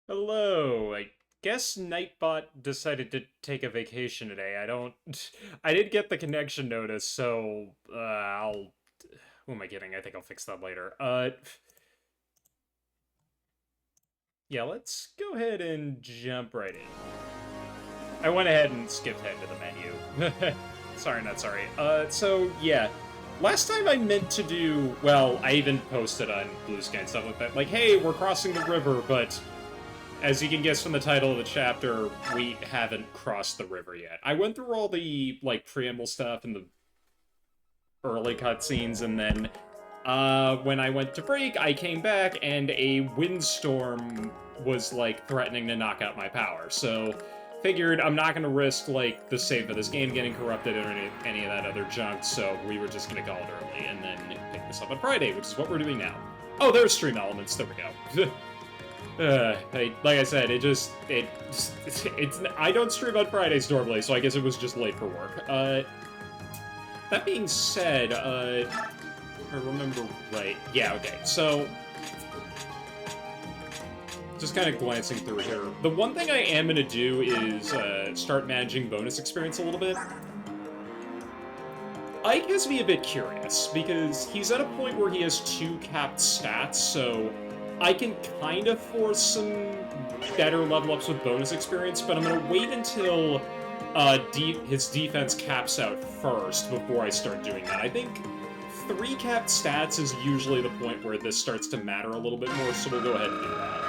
Hello. I guess Nightbot decided to take a vacation today. I don't. I did get the connection notice, so I'll. Who am I kidding? I think I'll fix that later. Yeah, let's go ahead and jump right in. I went ahead and skipped ahead to the menu. Sorry, not sorry. So yeah. Last time I meant to do, well, I even posted on Blue Sky and stuff like that, like, hey, we're crossing the river, but as you can guess from the title of the chapter, we haven't crossed the river yet. I went through all the, like, preamble stuff and the early cutscenes, and then, when I went to break, I came back, and a windstorm was, like, threatening to knock out my power, so figured I'm not gonna risk, like, the save of this game getting corrupted or any of that other junk, so we were just gonna call it early, and then pick this up on Friday, which is what we're doing now. Oh, there's stream elements, there we go. Like I said, it's I don't stream on Fridays normally, so I guess it was just late for work. That being said, if I remember right, yeah, okay, so, just kind of glancing through here, the one thing I am gonna do is, start managing bonus experience a little bit. Ike has me a bit curious, because he's at a point where he has 2 capped stats, so I can kind of force some better level ups with bonus experience, but I'm going to wait until his defense caps out first before I start doing that. I think 3 capped stats is usually the point where this starts to matter a little bit more, so we'll go ahead and do that.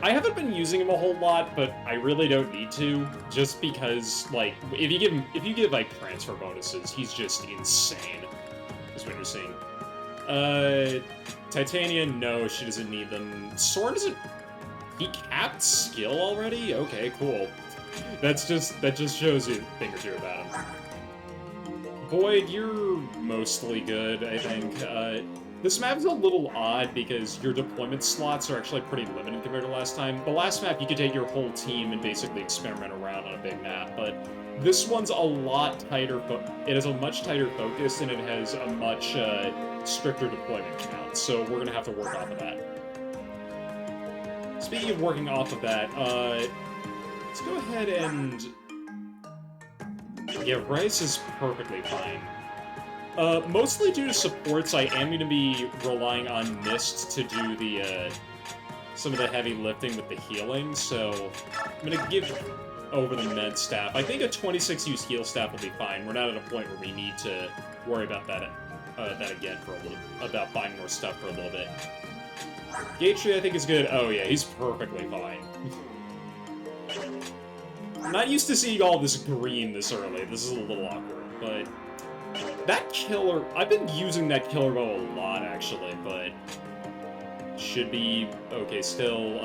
I haven't been using him a whole lot, but I really don't need to, just because, like, if you give like, transfer bonuses, he's just insane, is what you're seeing. Titania, no, she doesn't need them. Soren doesn't... He capped skill already? Okay, cool. That just shows you a thing or two about him. Boyd, you're mostly good, I think. This map is a little odd because your deployment slots are actually pretty limited compared to last time. The last map, you could take your whole team and basically experiment around on a big map, but this one's a lot tighter, it has a much tighter focus, and it has a much stricter deployment count, so we're gonna have to work off of that. Speaking of working off of that, let's go ahead and... Yeah, Rice is perfectly fine. Mostly due to supports, I am going to be relying on Mist to do the, some of the heavy lifting with the healing, so I'm going to give over the med staff. I think a 26-use heal staff will be fine. We're not at a point where we need to worry about that again for a little, about buying more stuff for a little bit. Gatry, I think, is good. Oh yeah, he's perfectly fine. I'm not used to seeing all this green this early. This is a little awkward, but That killer... I've been using that killer bow a lot, actually, but... Should be okay still.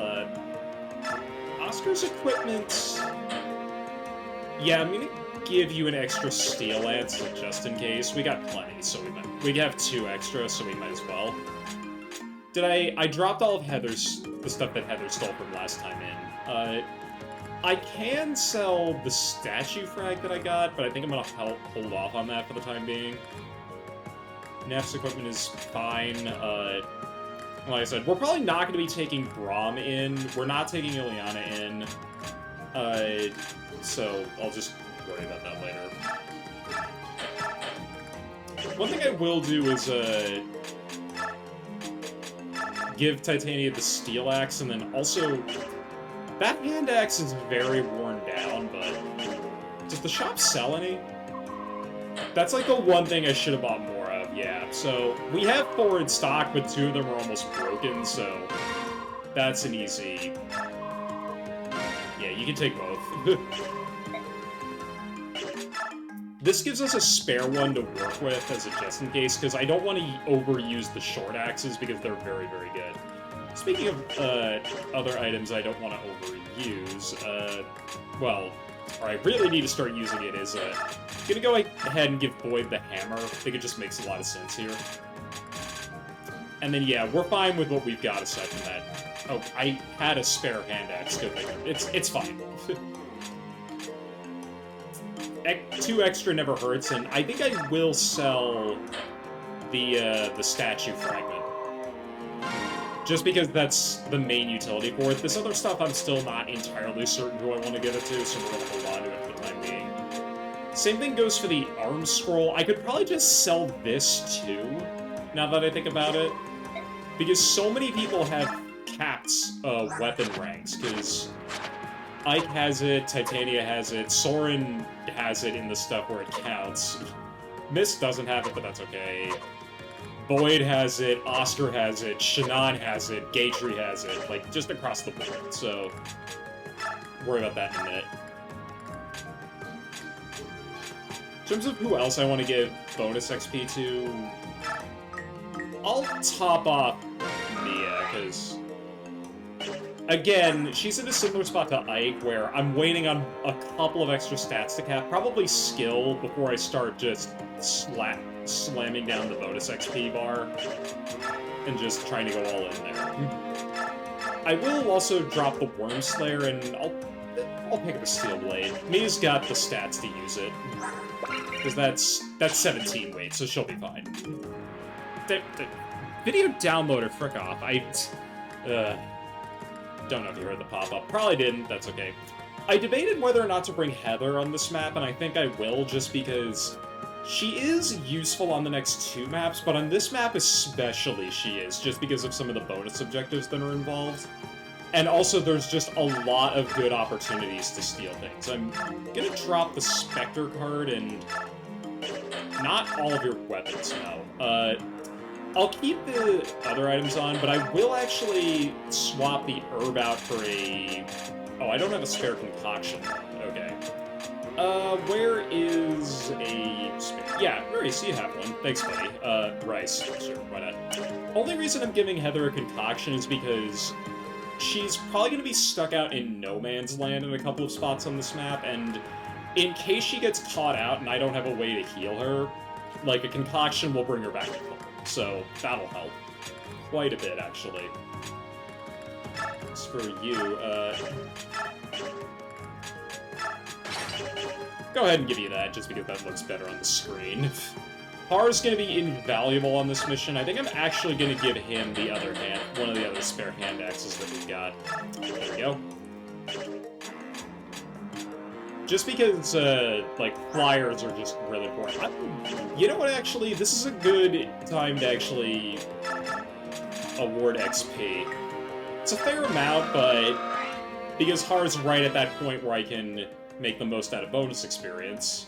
Oscar's equipment... Yeah, I'm gonna give you an extra steel lance, just in case. We got plenty, so we have 2 extra, so we might as well. I dropped all of the stuff that Heather stole from last time in. I can sell the statue frag that I got, but I think I'm gonna hold off on that for the time being. Neff's equipment is fine. Like I said, we're probably not going to be taking Braum in. We're not taking Ileana in. So I'll just worry about that later. One thing I will do is, give Titania the steel axe, and then also... That hand axe is very worn down, but... Does the shop sell any? That's like the one thing I should have bought more of, yeah. So, we have 4 in stock, but 2 of them are almost broken, so... That's an easy... Yeah, you can take both. This gives us a spare one to work with as a just in case, because I don't want to overuse the short axes because they're very, very good. Speaking of other items I don't want to overuse, well, or I really need to start using it is, gonna go ahead and give Boyd the hammer. I think it just makes a lot of sense here. And then, yeah, we're fine with what we've got aside from that. Oh, I had a spare hand axe. Good thing. It's fine. 2 extra never hurts, and I think I will sell the statue fragment. Just because that's the main utility for it. This other stuff I'm still not entirely certain who I want to give it to, so we're going to hold on to it for the time being. Same thing goes for the arm scroll. I could probably just sell this too, now that I think about it. Because so many people have capped weapon ranks, because Ike has it, Titania has it, Soren has it in the stuff where it counts. Mist doesn't have it, but that's okay. Boyd has it, Oscar has it, Shannon has it, Gatry has it, like, just across the board, so... Worry about that in a minute. In terms of who else I want to give bonus XP to... I'll top off Mia, because... Again, she's in a similar spot to Ike, where I'm waiting on a couple of extra stats to cap, probably skill, before I start just slamming down the bonus XP bar, and just trying to go all in there. I will also drop the Worm Slayer, and I'll pick up a Steel Blade. Mia's got the stats to use it, because that's 17 weight, so she'll be fine. The video downloader, frick off. Don't know if you heard the pop-up. Probably didn't, that's okay. I debated whether or not to bring Heather on this map, and I think I will, just because she is useful on the next 2 maps, but on this map especially she is, just because of some of the bonus objectives that are involved. And also, there's just a lot of good opportunities to steal things. I'm gonna drop the Spectre card, and not all of your weapons, no. I'll keep the other items on, but I will actually swap the herb out for a... Oh, I don't have a spare concoction. Okay. Where is a spare... Yeah, Rice, you have one. Thanks, buddy. Rice. Sure, why not? Only reason I'm giving Heather a concoction is because she's probably going to be stuck out in no man's land in a couple of spots on this map, and in case she gets caught out and I don't have a way to heal her, like, a concoction will bring her back to full. So, that'll help. Quite a bit, actually. As for you, go ahead and give you that, just because that looks better on the screen. Har's gonna be invaluable on this mission. I think I'm actually gonna give him the other one of the other spare hand axes that we've got. There we go. Just because, like, flyers are just really important. You know what, actually? This is a good time to actually award XP. It's a fair amount, but because Har's right at that point where I can make the most out of bonus experience.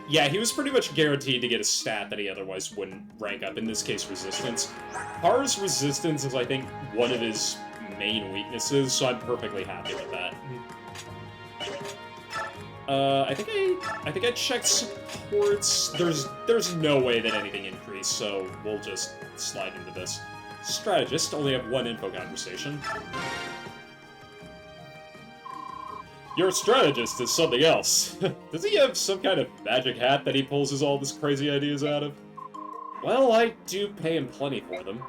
Yeah, he was pretty much guaranteed to get a stat that he otherwise wouldn't rank up, in this case, Resistance. Har's Resistance is, I think, one of his main weaknesses, so I'm perfectly happy with that. I think I checked supports. There's no way that anything increased, so we'll just slide into this. Strategist, only have one info conversation. Your strategist is something else. Does he have some kind of magic hat that he pulls all his crazy ideas out of? Well, I do pay him plenty for them.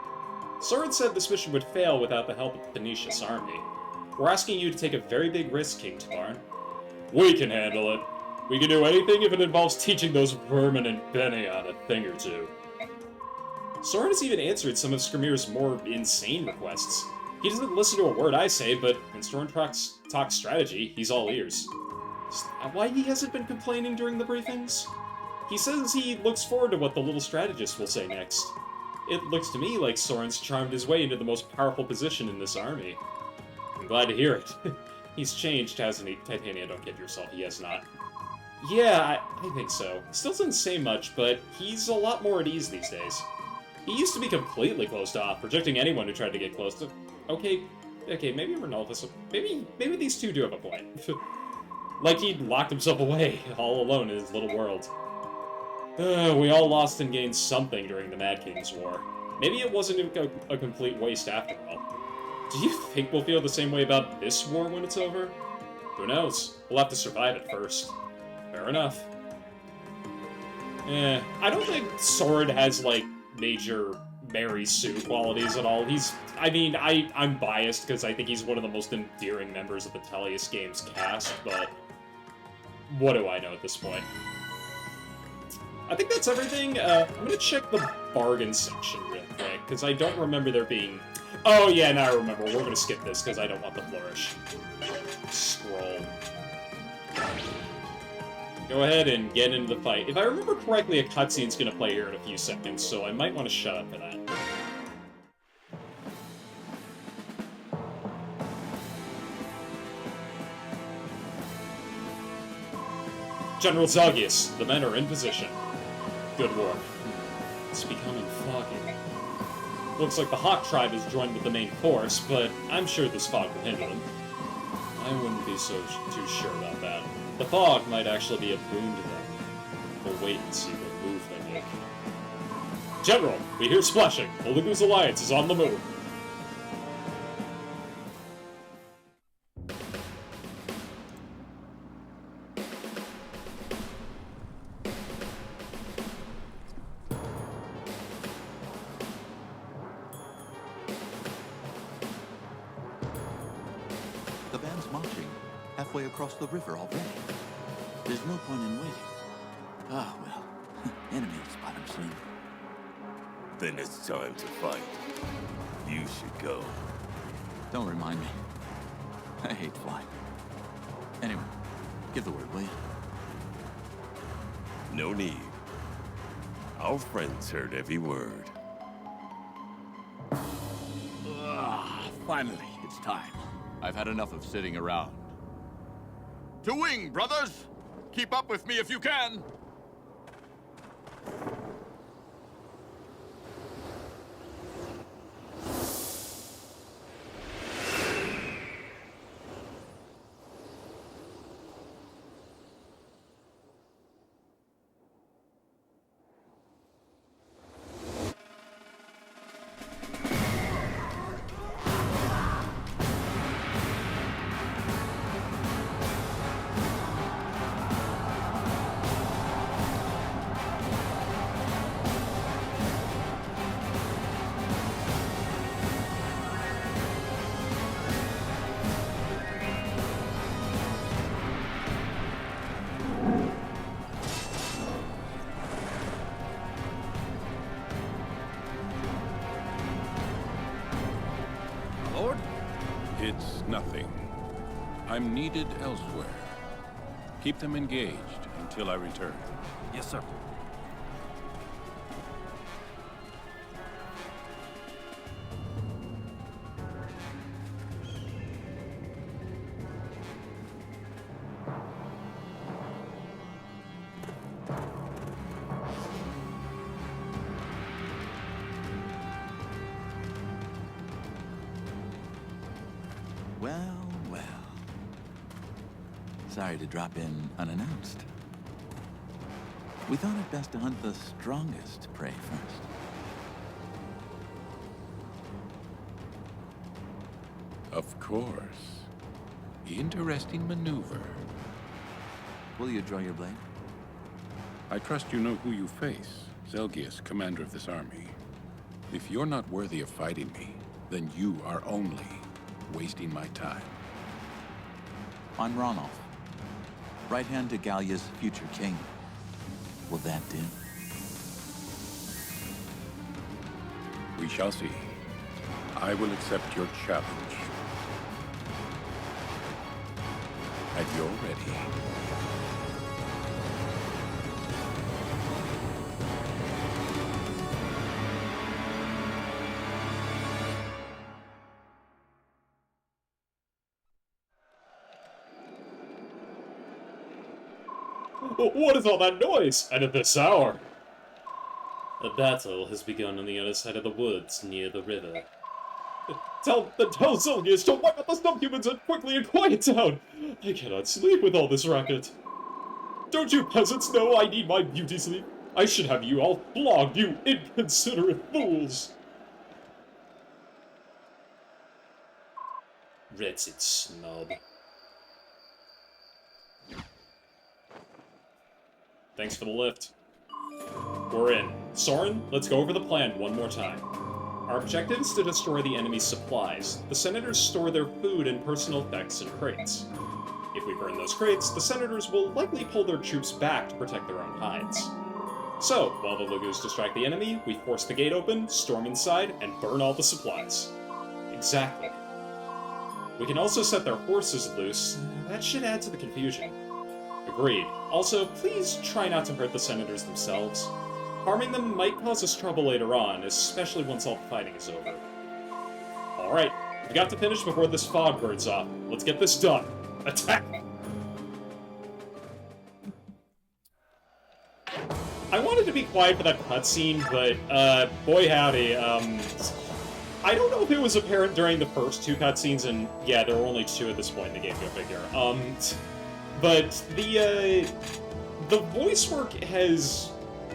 Soren said this mission would fail without the help of the Phoenicius army. We're asking you to take a very big risk, King Tabarn. We can handle it. We can do anything if it involves teaching those vermin and Bennion a thing or two. Soren has even answered some of Skrymyr's more insane requests. He doesn't listen to a word I say, but when Soren talks strategy, he's all ears. Is that why he hasn't been complaining during the briefings? He says he looks forward to what the little strategist will say next. It looks to me like Soren's charmed his way into the most powerful position in this army. I'm glad to hear it. He's changed, hasn't he? Titania, don't kid yourself, he has not. Yeah, I think so. Still doesn't say much, but he's a lot more at ease these days. He used to be completely closed off, rejecting anyone who tried to get close to... Okay, maybe Renaldus... Maybe these two do have a point. Like he'd locked himself away, all alone in his little world. We all lost and gained something during the Mad King's War. Maybe it wasn't a complete waste after all. Do you think we'll feel the same way about this war when it's over? Who knows? We'll have to survive it first. Fair enough. I don't think Soren has, like, major Mary Sue qualities at all. I'm biased because I think he's one of the most endearing members of the Tellius Games cast, but what do I know at this point? I think that's everything. I'm gonna check the bargain section real quick, because I don't remember there being... Oh, yeah, now I remember. We're gonna skip this, because I don't want the flourish. Scroll. Go ahead and get into the fight. If I remember correctly, a cutscene's gonna play here in a few seconds, so I might want to shut up for that. General Zalgius, the men are in position. Good work. It's becoming foggy. Looks like the Hawk tribe has joined with the main force, but I'm sure this fog will hinder them. I wouldn't be too sure about that. The fog might actually be a boon to them. We'll wait and see what move they make. General, we hear splashing. The Lagoon's Alliance is on the move. Across the river already. There's no point in waiting. Ah, well. Enemy will spot him soon. Then it's time to fight. You should go. Don't remind me. I hate flying. Anyway, give the word, will you? No need. Our friends heard every word. Finally, it's time. I've had enough of sitting around. To wing, brothers! Keep up with me if you can! It's nothing. I'm needed elsewhere. Keep them engaged until I return. Yes, sir. sorry to drop in unannounced. We thought it best to hunt the strongest prey first. Of course. Interesting maneuver. Will you draw your blade? I trust you know who you face. Zelgius, commander of this army. If you're not worthy of fighting me, then you are only wasting my time. I'm Ronolf, right hand to Gallia's future king. Will that do? We shall see. I will accept your challenge. And you're ready. What is all that noise? And at this hour? A battle has begun on the other side of the woods, near the river. Tell Zelgius to wipe out the subhumans and quickly and quiet down! I cannot sleep with all this racket. Don't you peasants know I need my beauty sleep? I should have you all flogged, you inconsiderate fools! Wretched snob. Thanks for the lift. We're in. Soren, let's go over the plan one more time. Our objective is to destroy the enemy's supplies. The Senators store their food and personal effects in crates. If we burn those crates, the Senators will likely pull their troops back to protect their own hides. So, while the Lagoos distract the enemy, we force the gate open, storm inside, and burn all the supplies. Exactly. We can also set their horses loose. That should add to the confusion. Agreed. Also, please try not to hurt the Senators themselves. Harming them might cause us trouble later on, especially once all the fighting is over. Alright, we got to finish before this fog burns off. Let's get this done. Attack! I wanted to be quiet for that cutscene, but, boy howdy, I don't know if it was apparent during the first two cutscenes, and yeah, there were only two at this point in the game, go figure. But the voice work has,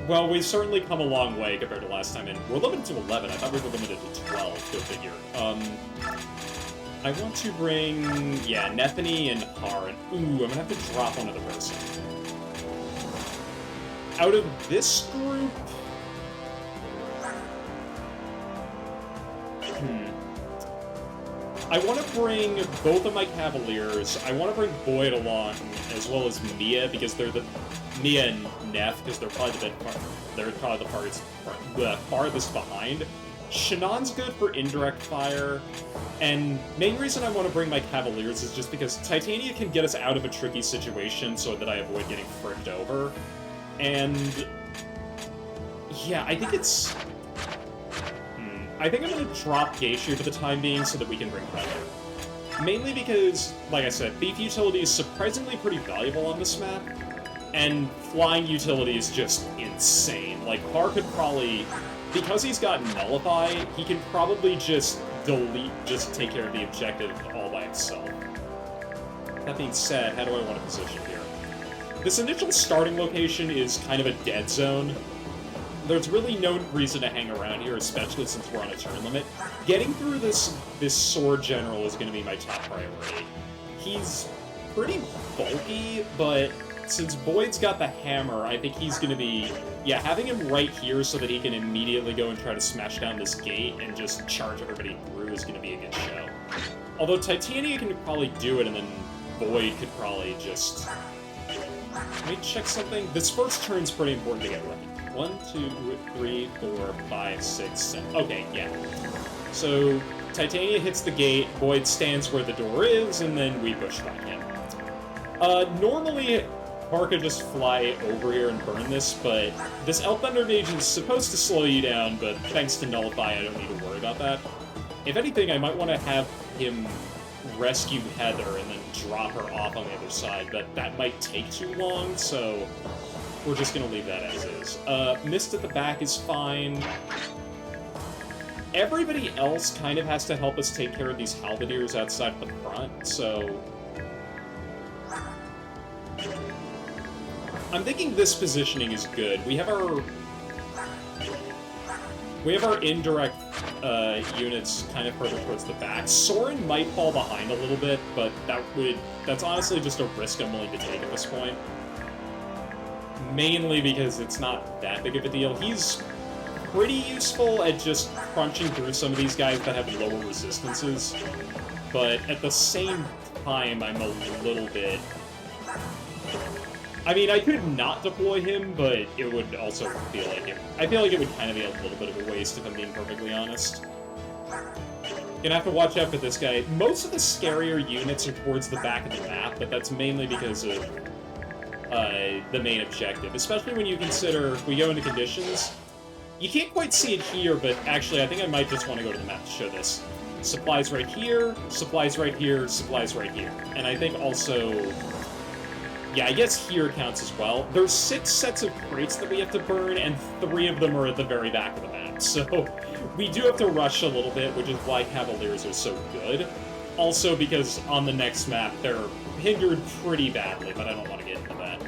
well, we've certainly come a long way compared to last time, and we're limited to 11. I thought we were limited to 12, go figure. I want to bring, yeah, Nethany and Haran. Ooh, I'm gonna have to drop one of the person. Out of this group... I want to bring both of my Cavaliers. I want to bring Boyd along, as well as Mia, because they're the... Mia and Neff, because they're probably the farthest behind. Shanon's good for indirect fire, and main reason I want to bring my Cavaliers is just because Titania can get us out of a tricky situation so that I avoid getting fricked over. And... yeah, I think it's... I think I'm going to drop Geishu for the time being so that we can bring Predator. Mainly because, like I said, Thief utility is surprisingly pretty valuable on this map, and flying utility is just insane. Like, Har could probably... because he's got Nullify, he can probably just take care of the objective all by himself. That being said, how do I want to position here? This initial starting location is kind of a dead zone. There's really no reason to hang around here, especially since we're on a turn limit. Getting through this Sword General is going to be my top priority. He's pretty bulky, but since Boyd's got the hammer, I think he's going to be... yeah, having him right here so that he can immediately go and try to smash down this gate and just charge everybody through is going to be a good show. Although Titania can probably do it, and then Boyd could probably just... let me check something. This first turn's pretty important to get right. 1, 2, 3, 4, 5, 6, 7. Okay, yeah. So, Titania hits the gate, Boyd stands where the door is, and then we push back in. Normally, Har could just fly over here and burn this, but this Elf Thunder Mage is supposed to slow you down, but thanks to Nullify, I don't need to worry about that. If anything, I might want to have him rescue Heather and then drop her off on the other side, but that might take too long, so... we're just gonna leave that as is. Mist at the back is fine. Everybody else kind of has to help us take care of these Halberdiers outside the front, so... I'm thinking this positioning is good. We have our indirect units kind of further towards the back. Soren might fall behind a little bit, but that's honestly just a risk I'm willing to take at this point. Mainly because it's not that big of a deal. He's pretty useful at just crunching through some of these guys that have lower resistances, but at the same time, I'm a little bit... I mean, I could not deploy him, but it would also feel like it... I feel like it would kind of be a little bit of a waste, if I'm being perfectly honest. Gonna have to watch out for this guy. Most of the scarier units are towards the back of the map, but that's mainly because of the main objective. Especially when you consider, if we go into conditions, you can't quite see it here, but actually I think I might just want to go to the map to show this. Supplies right here, supplies right here, supplies right here. And I think also... Yeah, I guess here counts as well. There's 6 sets of crates that we have to burn, and 3 of them are at the very back of the map. So we do have to rush a little bit, which is why Cavaliers are so good. Also because on the next map, they're hindered pretty badly, but I don't want to get into that.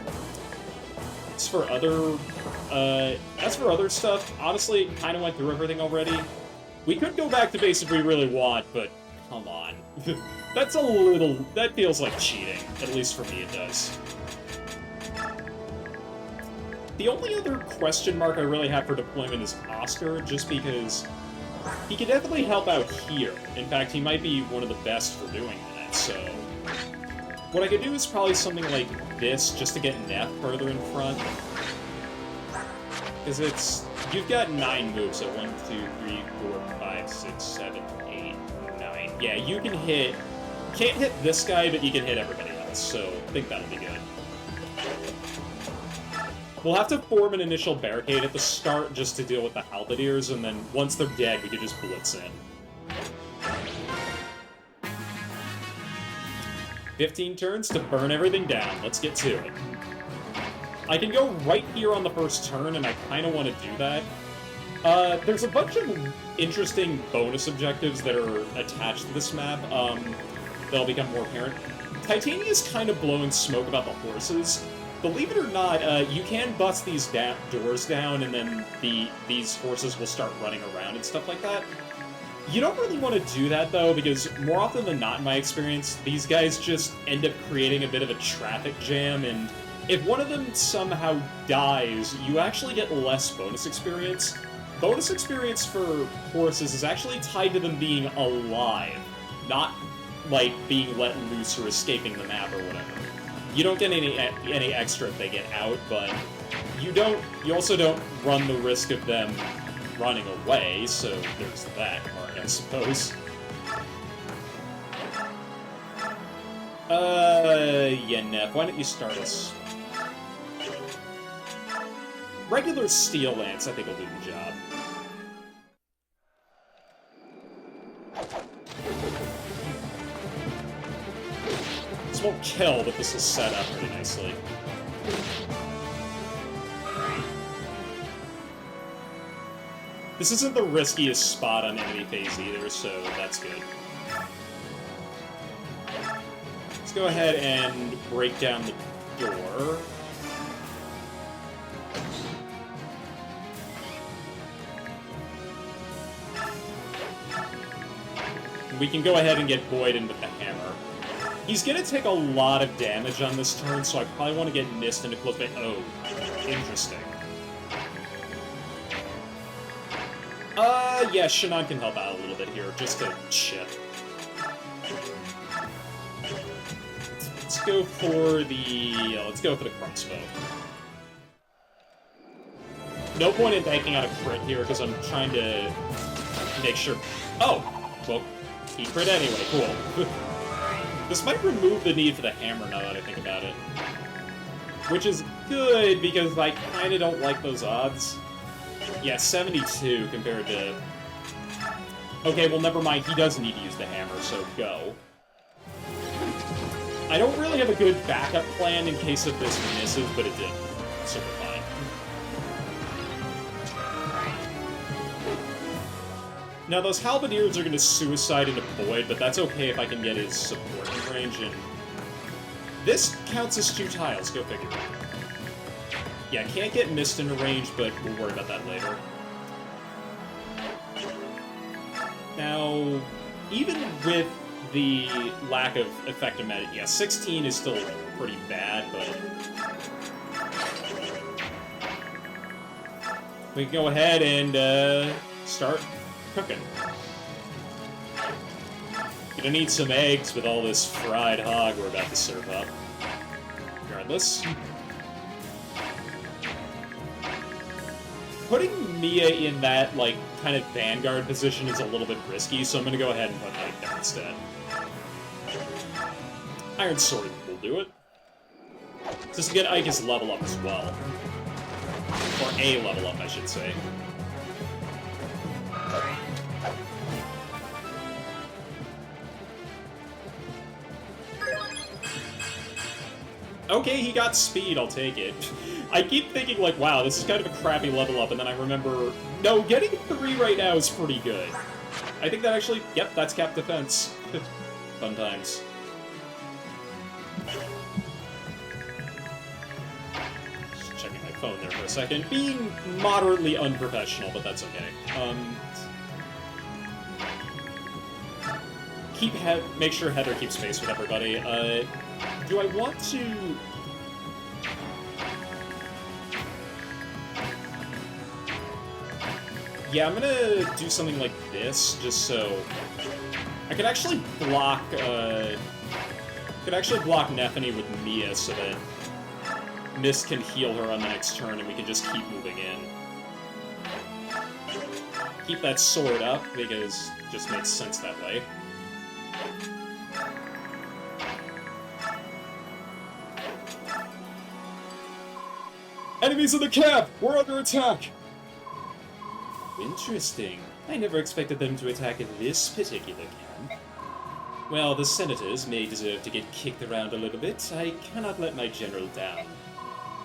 As for other stuff, honestly, kind of went through everything already. We could go back to base if we really want, but come on. That feels like cheating. At least for me, it does. The only other question mark I really have for deployment is Oscar, just because he can definitely help out here. In fact, he might be one of the best for doing that, so... What I could do is probably something like this, just to get Neff further in front. Because you've got 9 moves, so 1, 2, 3, 4, 5, 6, 7, 8, 9. Yeah, you can hit... Can't hit this guy, but you can hit everybody else, so I think that'll be good. We'll have to form an initial barricade at the start just to deal with the Halberdiers, and then once they're dead, we can just blitz in. 15 turns to burn everything down. Let's get to it. I can go right here on the first turn, and I kind of want to do that. There's a bunch of interesting bonus objectives that are attached to this map. That'll become more apparent. Titania's kind of blowing smoke about the horses. Believe it or not, you can bust these doors down, and then these horses will start running around and stuff like that. You don't really want to do that, though, because more often than not, in my experience, these guys just end up creating a bit of a traffic jam, and if one of them somehow dies, you actually get less bonus experience. Bonus experience for horses is actually tied to them being alive, not, like, being let loose or escaping the map or whatever. You don't get any extra if they get out, but you also don't run the risk of them running away, so there's that part, I suppose. Yeah, Neff, why don't you start us? Regular Steel Lance, I think, will do the job. This won't kill, but this will set up pretty nicely. This isn't the riskiest spot on enemy phase either, so that's good. Let's go ahead and break down the door. We can go ahead and get Boyden with the hammer. He's gonna take a lot of damage on this turn, so I probably want to get Nist into close by. Oh, interesting. Yeah, Shannon can help out a little bit here, just to chip. Let's go for the crossbow. No point in banking out a crit here, because I'm trying to make sure... Oh! Well, he crit anyway, cool. This might remove the need for the hammer now that I think about it. Which is good, because I kinda don't like those odds. Yeah, 72 compared to... Okay, well, never mind. He does need to use the hammer, so go. I don't really have a good backup plan in case of this misses, but it did. Super fine. Now, those Halberdiers are going to suicide into Boyd, but that's okay if I can get his support in range, and... This counts as 2 tiles, go figure. Yeah, can't get mist into range, but we'll worry about that later. Now, even with the lack of effective meta, yeah, 16 is still pretty bad, but we can go ahead and start cooking. Gonna need some eggs with all this fried hog we're about to serve up. Regardless. Putting Mia in that, like, kind of vanguard position is a little bit risky, so I'm gonna go ahead and put Ike there instead. Iron Sword will do it. Just to get Ike's level up as well. Or a level up, I should say. Okay, he got speed, I'll take it. I keep thinking, like, wow, this is kind of a crappy level up, and then I remember, no, getting 3 right now is pretty good. I think that actually, yep, that's cap defense. Fun times. Just checking my phone there for a second. Being moderately unprofessional, but that's okay. Make sure Heather keeps pace with everybody. Do I want to... Yeah, I'm gonna do something like this, just so... I could actually block, Nephany with Mia so that Mist can heal her on the next turn and we can just keep moving in. Keep that sword up, because it just makes sense that way. Enemies in the camp! We're under attack! Interesting. I never expected them to attack this particular camp. Well, the senators may deserve to get kicked around a little bit. I cannot let my general down.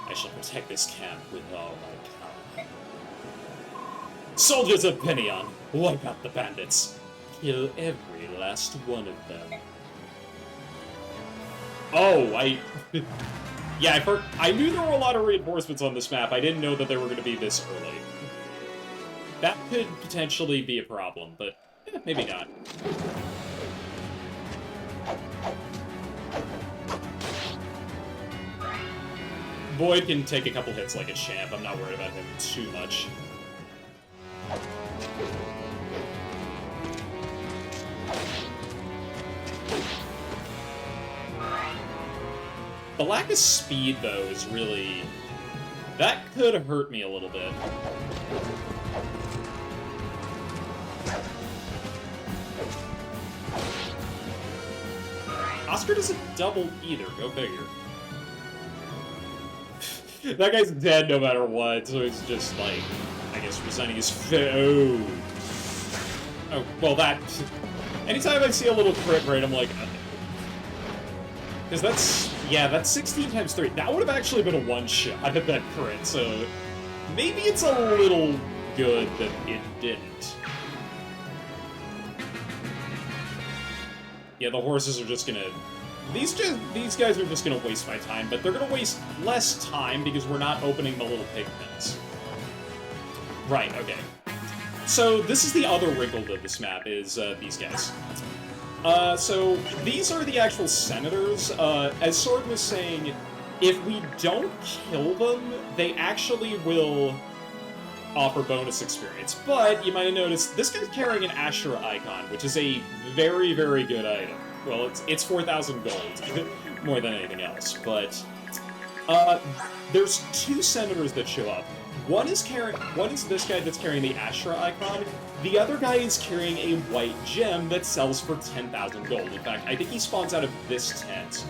I shall protect this camp with all my power. Soldiers of Penion, wipe out the bandits. Kill every last one of them. Oh, yeah, I knew there were a lot of reinforcements on this map. I didn't know that they were going to be this early. That could potentially be a problem, but maybe not. Boyd can take a couple hits like a champ. I'm not worried about him too much. The lack of speed, though, is really... That could hurt me a little bit. Oscar doesn't double either, go figure. That guy's dead no matter what, so he's just, like, I guess resigning his oh, well that... Anytime I see a little crit rate, I'm like... Because that's... Yeah, that's 16 times 3. That would have actually been a one-shot at that crit, so... Maybe it's a little good that it didn't. Yeah, the horses are just gonna... These guys are just gonna waste my time, but they're gonna waste less time because we're not opening the little pigments. Right, okay. So, this is the other wrinkle to this map, is these guys. So, these are the actual senators. As Sword was saying, if we don't kill them, they actually will offer bonus experience. But, you might have noticed, this guy's carrying an Asherah icon, which is a very, very good item. Well, it's 4,000 gold, more than anything else, but... there's 2 senators that show up. One is this guy that's carrying the Asherah icon. The other guy is carrying a white gem that sells for 10,000 gold. In fact, I think he spawns out of this tent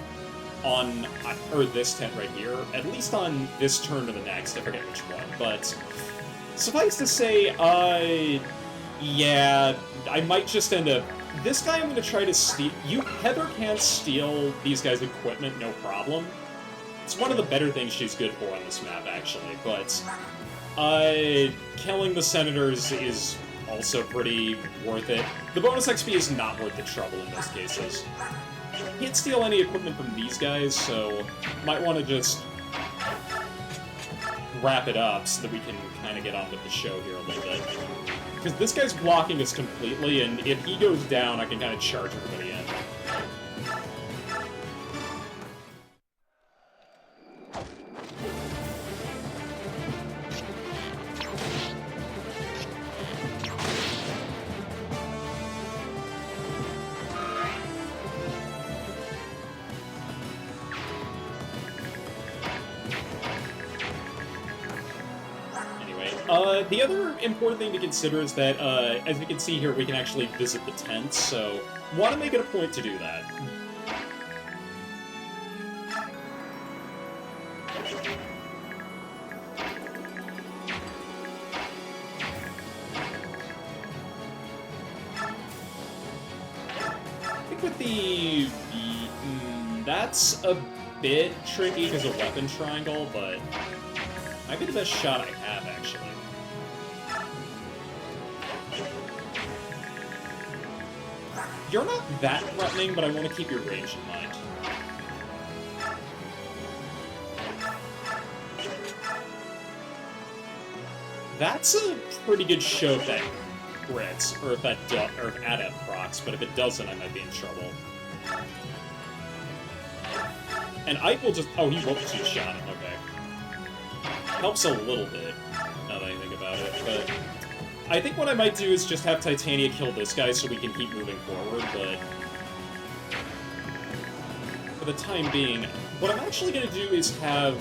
on, or this tent right here, at least on this turn to the next, I forget which one, but suffice to say, yeah, I might just end up, this guy I'm going to try to steal, Heather can't steal these guys' equipment, no problem. It's one of the better things she's good for on this map, actually, but killing the senators is also pretty worth it. The bonus XP is not worth the trouble in most cases. Can't steal any equipment from these guys, so might want to just wrap it up so that we can kind of get on with the show here a little bit. Because this guy's blocking us completely, and if he goes down, I can kind of charge everybody in. The other important thing to consider is that, as you can see here, we can actually visit the tents, so want to make it a point to do that. I think with the that's a bit tricky because of weapon triangle, but might be the best shot I have, actually. You're not that threatening, but I want to keep your range in mind. That's a pretty good show if that crits, or if that or if Adept procs, but if it doesn't, I might be in trouble. And Ike will just... Oh, he won't two-shot him, okay. Helps a little bit, now that I think about it, but... I think what I might do is just have Titania kill this guy so we can keep moving forward, but... For the time being, what I'm actually going to do is have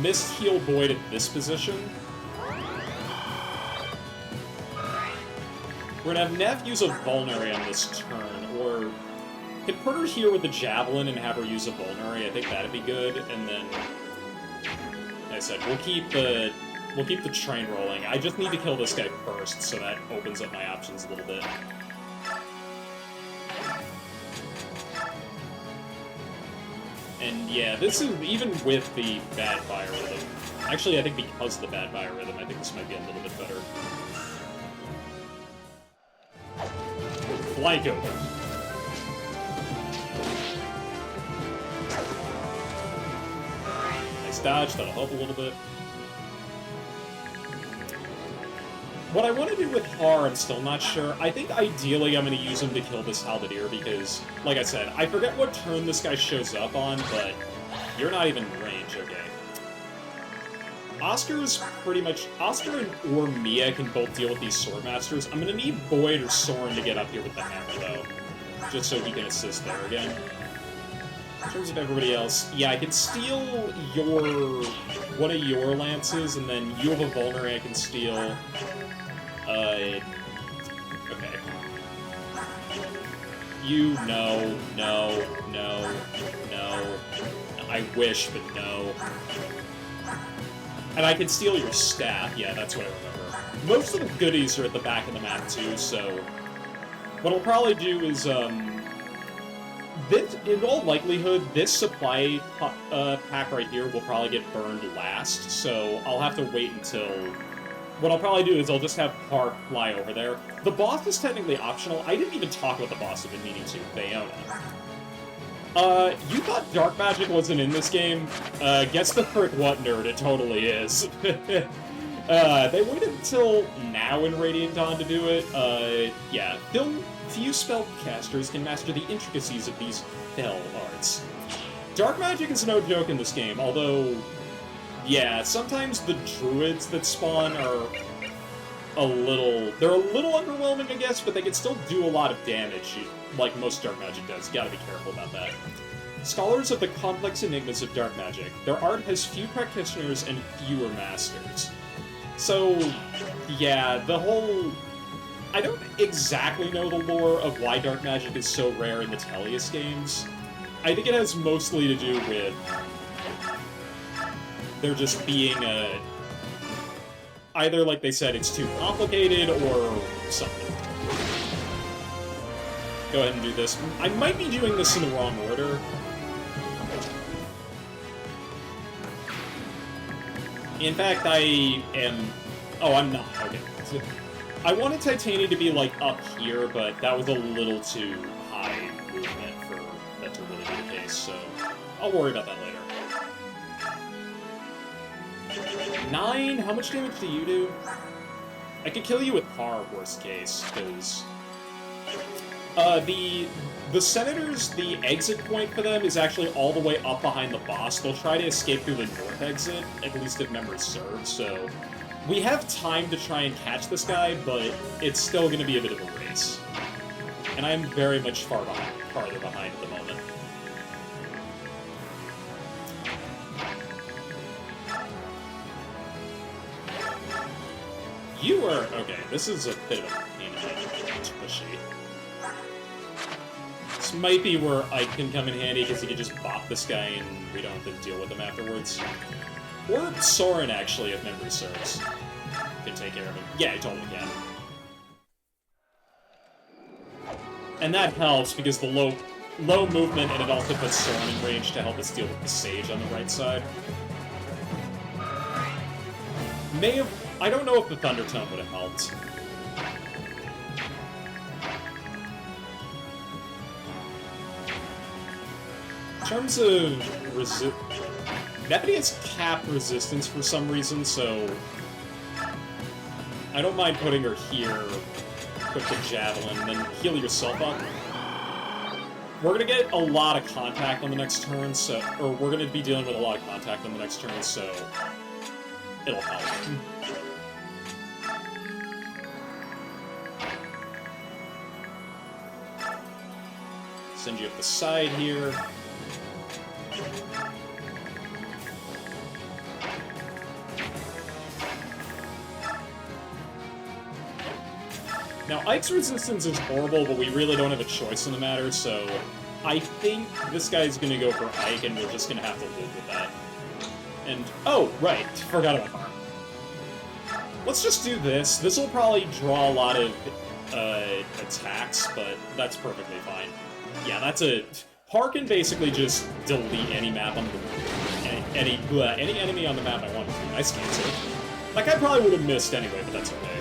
Mist heal Void at this position. We're going to have Nev use a Vulnerary on this turn, or... Can put her here with the Javelin and have her use a Vulnerary. I think that'd be good, and then... Like I said, we'll keep the train rolling. I just need to kill this guy first, so that opens up my options a little bit. And yeah, this is, even with the bad biorhythm... Actually, I think because of the bad biorhythm, I think this might be a little bit better. Flank over. Nice dodge, that'll help a little bit. What I want to do with Har, I'm still not sure. I think ideally I'm going to use him to kill this Halberdier because, like I said, I forget what turn this guy shows up on, but you're not even in range, okay. Oscar's pretty much... Oscar or Mia can both deal with these Swordmasters. I'm going to need Void or Soren to get up here with the hammer, though, just so he can assist there again. In terms of everybody else, yeah, I can steal one of your lances, and then you have a Vulnerary I can steal. Okay. You, no. I wish, but no. And I can steal your staff, yeah, that's what I remember. Most of the goodies are at the back of the map, too, so... What I'll probably do is, in all likelihood, this supply pack right here will probably get burned last, so I'll have to wait until... What I'll probably do is I'll just have Har fly over there. The boss is technically optional. I didn't even talk about the boss I've been meaning to, Bayona. You thought Dark Magic wasn't in this game? Guess the frick what, nerd, it totally is. They waited until now in Radiant Dawn to do it. Yeah, few spellcasters can master the intricacies of these spell arts. Dark Magic is no joke in this game, although... Yeah, sometimes the druids that spawn are they're a little underwhelming, I guess, but they can still do a lot of damage, like most Dark Magic does. You gotta be careful about that. Scholars of the complex enigmas of Dark Magic. Their art has few practitioners and fewer masters. So, yeah, the whole... I don't exactly know the lore of why Dark Magic is so rare in the Tellius games. I think it has mostly to do with... There just being a... Either, like they said, it's too complicated, or something. Go ahead and do this. I might be doing this in the wrong order. In fact, I am... Oh, I'm not. Okay. I wanted Titania to be, like, up here, but that was a little too high movement for that to really be the case, so... I'll worry about that later. 9? How much damage do you do? I could kill you with Har, worst case, because... The Senators, the exit point for them is actually all the way up behind the boss. They'll try to escape through the north exit, at least if memory serves, so... We have time to try and catch this guy, but it's still going to be a bit of a race. And I'm very much farther behind at the moment. You are... Okay, this is a bit of a pain in the neck. It's pushy. This might be where Ike can come in handy, because he can just bop this guy and we don't have to deal with him afterwards. Or Soren, actually, if memory serves. Can take care of him. Yeah, he totally can. And that helps, because the low movement, and it also puts Soren in range to help us deal with the Sage on the right side. I don't know if the Thunder Tome would have helped. In terms of Nepenthe has capped resistance for some reason, so I don't mind putting her here, equip the Javelin, and then heal yourself up. We're gonna get a lot of contact on the next turn, or we're gonna be dealing with a lot of contact on the next turn, so it'll help. Send you up the side here. Now, Ike's resistance is horrible, but we really don't have a choice in the matter, so I think this guy's gonna go for Ike, and we're just gonna have to live with that. And, oh, right, forgot about Harm. Let's just do this. This will probably draw a lot of attacks, but that's perfectly fine. Yeah, that's a... Har can basically just delete any map on the... any enemy on the map I want to. Nice cancel. Like, I probably would have missed anyway, but that's okay.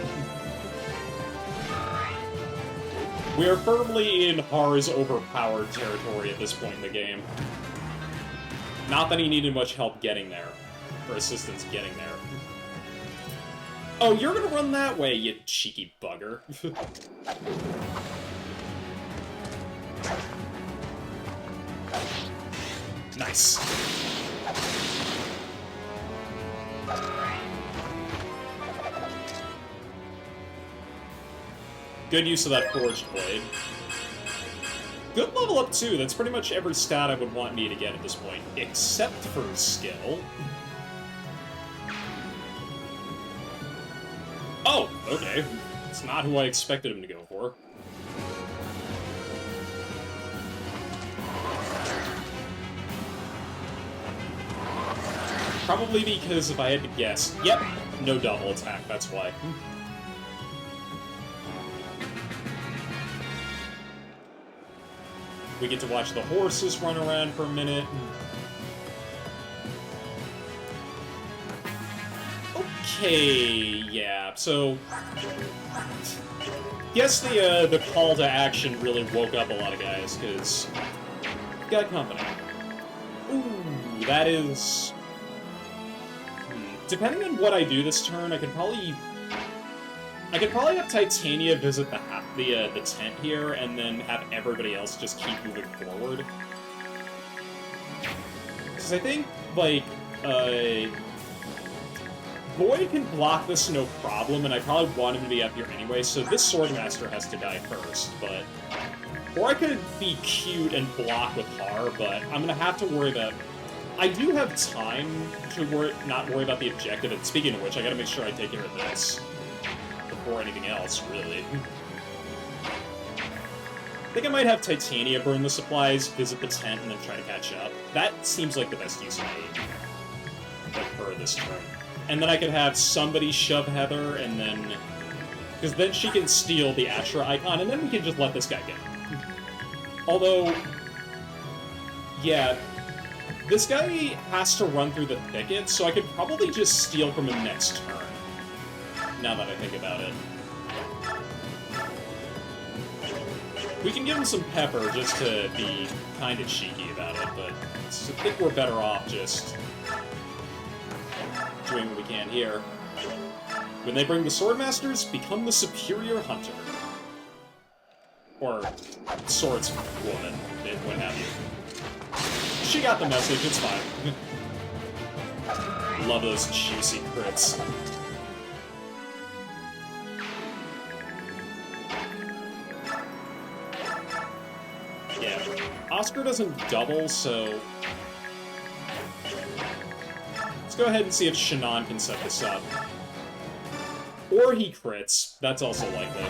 We are firmly in Har's overpowered territory at this point in the game. Not that he needed much help getting there, or assistance getting there. Oh, you're gonna run that way, you cheeky bugger. Nice. Good use of that Forged Blade. Good level up, too. That's pretty much every stat I would want me to get at this point, except for skill. Oh, okay. It's not who I expected him to go for. Probably because if I had to guess... Yep, no double attack, that's why. We get to watch the horses run around for a minute. Okay, yeah, so... Guess the call to action really woke up a lot of guys, because... Got company. Ooh, that is... Depending on what I do this turn, I could probably have Titania visit the tent here, and then have everybody else just keep moving forward. Because I think, like, Void can block this no problem, and I probably want him to be up here anyway, so this Swordmaster has to die first, but... Or I could be cute and block with Har, but I'm gonna have to worry about... I do have time to not worry about the objective, and speaking of which, I gotta make sure I take care of this before anything else, really. I think I might have Titania burn the supplies, visit the tent, and then try to catch up. That seems like the best use of me, like, for this turn. And then I could have somebody shove Heather, and then... Because then she can steal the Ashra icon, and then we can just let this guy go. Although... Yeah... This guy has to run through the thicket, so I could probably just steal from him next turn. Now that I think about it. We can give him some pepper just to be kind of cheeky about it, but I think we're better off just doing doing what we can here. When they bring the Swordmasters, become the superior hunter. Or swordswoman, what have you. She got the message, it's fine. Love those juicy crits. Yeah, Oscar doesn't double, so... Let's go ahead and see if Shannon can set this up. Or he crits, that's also likely.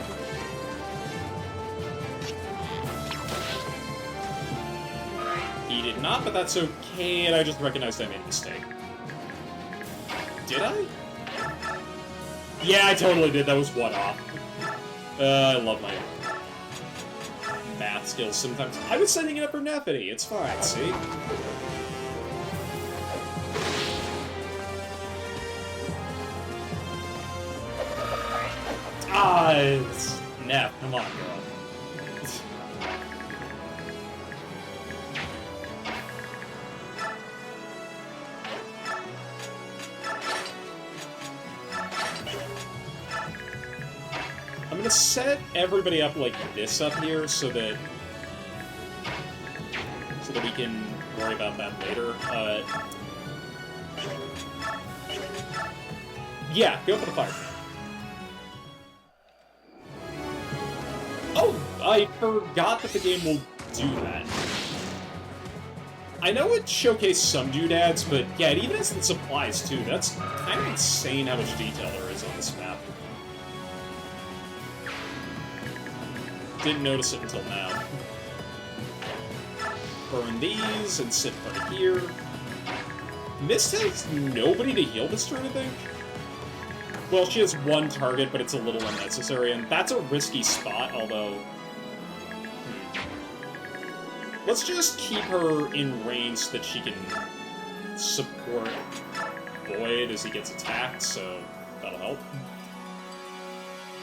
He did not, but that's okay, and I just recognized I made a mistake. Did I? Yeah, I totally did, that was one off. I love my math skills sometimes. I was setting it up for Neffety, it's fine, see? Ah, it's... Neff, come on, girl. I'm gonna set everybody up like this up here so that we can worry about that later. Yeah, go for the fire. Oh, I forgot that the game will do that. I know it showcased some doodads, but yeah, it even has the supplies too. That's kind of insane how much detail there is on this map. Didn't notice it until now. Burn these and sit right here. Mist has nobody to heal this turn, I think. Well, she has one target, but it's a little unnecessary, and that's a risky spot, although... Let's just keep her in range so that she can support Void as he gets attacked, so that'll help.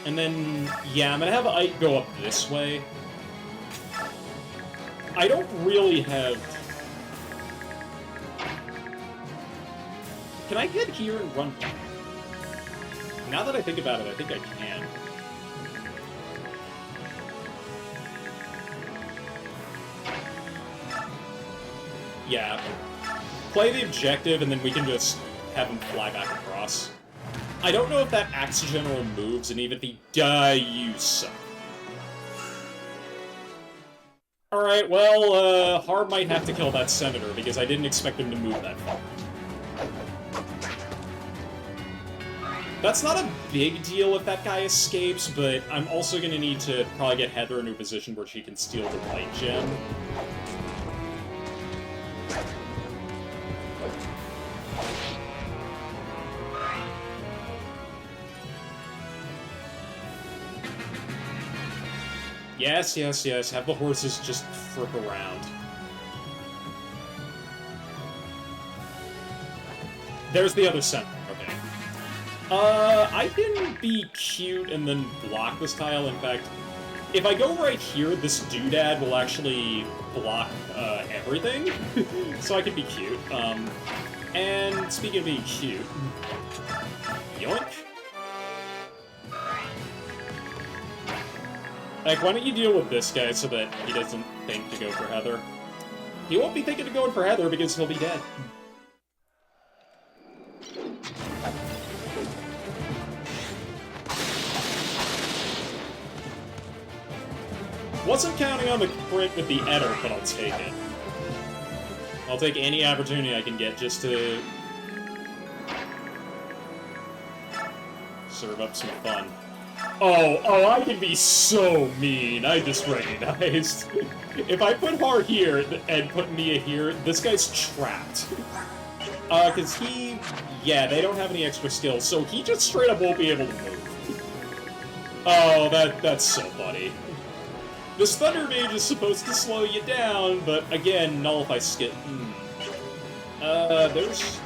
And then, yeah, I'm gonna have Ike go up this way. I don't really have... Can I get here and run back? Now that I think about it, I think I can. Yeah. Play the objective, and then we can just have him fly back across. I don't know if that Axe General moves, and even if he does, you suck. Alright, well, Harb might have to kill that Senator, because I didn't expect him to move that far. That's not a big deal if that guy escapes, but I'm also going to need to probably get Heather into a position where she can steal the Light Gem. Yes, yes, yes, have the horses just frick around. There's the other center, okay. I can be cute and then block this tile. In fact, if I go right here, this doodad will actually block everything. So I can be cute. And speaking of being cute... Yoink. Like, why don't you deal with this guy so that he doesn't think to go for Heather? He won't be thinking of going for Heather because he'll be dead. Wasn't counting on the crit with the Eder, but I'll take it. I'll take any opportunity I can get just to serve up some fun. Oh, I can be so mean. I just recognized. If I put Har here and put Mia here, this guy's trapped. Because he... Yeah, they don't have any extra skills, so he just straight up won't be able to move. Oh, that's so funny. This Thunder Mage is supposed to slow you down, but again, nullify skip. There's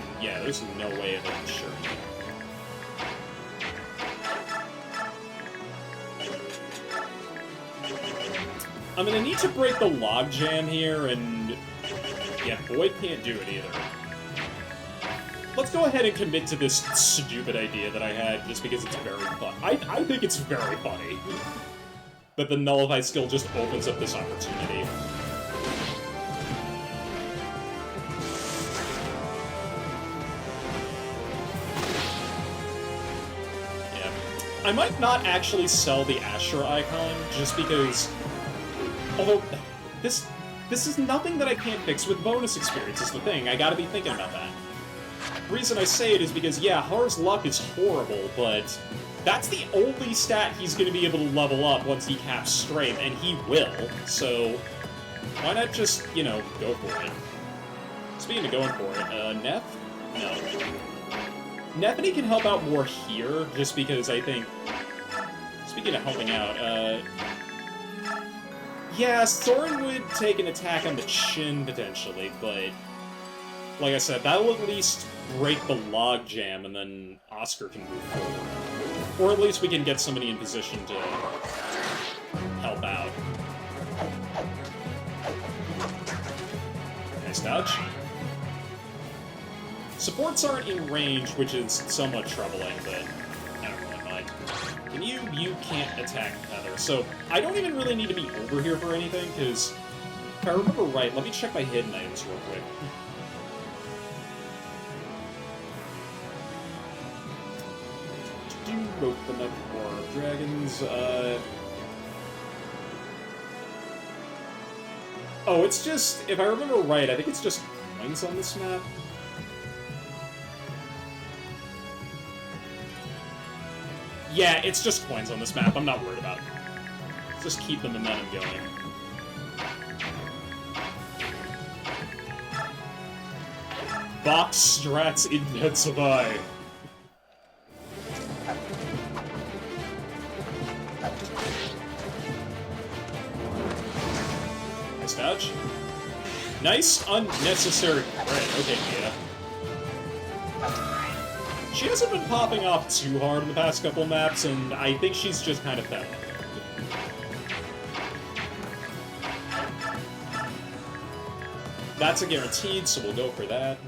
no way of ensuring it. I'm gonna need to break the logjam here, and... Yeah, Void can't do it either. let's go ahead and commit to this stupid idea that I had, just because it's very fun. I think it's very funny. That the Nullify skill just opens up this opportunity. Yeah. I might not actually sell the Astra icon, just because... Although, this is nothing that I can't fix with bonus experience, is the thing. I gotta be thinking about that. The reason I say it is because, yeah, Har's luck is horrible, but that's the only stat he's going to be able to level up once he caps strength, and he will, so why not just, you know, go for it? Speaking of going for it, Neff? No. Neffany can help out more here, just because I think... Speaking of helping out, yeah, Soren would take an attack on the chin, potentially, but... Like I said, that'll at least break the logjam, and then Oscar can move forward. Or at least we can get somebody in position to help out. Nice dodge. Supports aren't in range, which is somewhat troubling, but I don't really mind. And you can't attack Heather, so I don't even really need to be over here for anything, because if I remember right, let me check my hidden items real quick. Both the War of Dragons, Oh, it's just, if I remember right, I think it's just coins on this map. Yeah, it's just coins on this map, I'm not worried about it. Let's just keep the momentum going. Box strats intensify. Dodge. Nice, unnecessary crit. Okay, yeah. She hasn't been popping off too hard in the past couple maps, and I think she's just kind of fed. That's a guaranteed, so we'll go for that.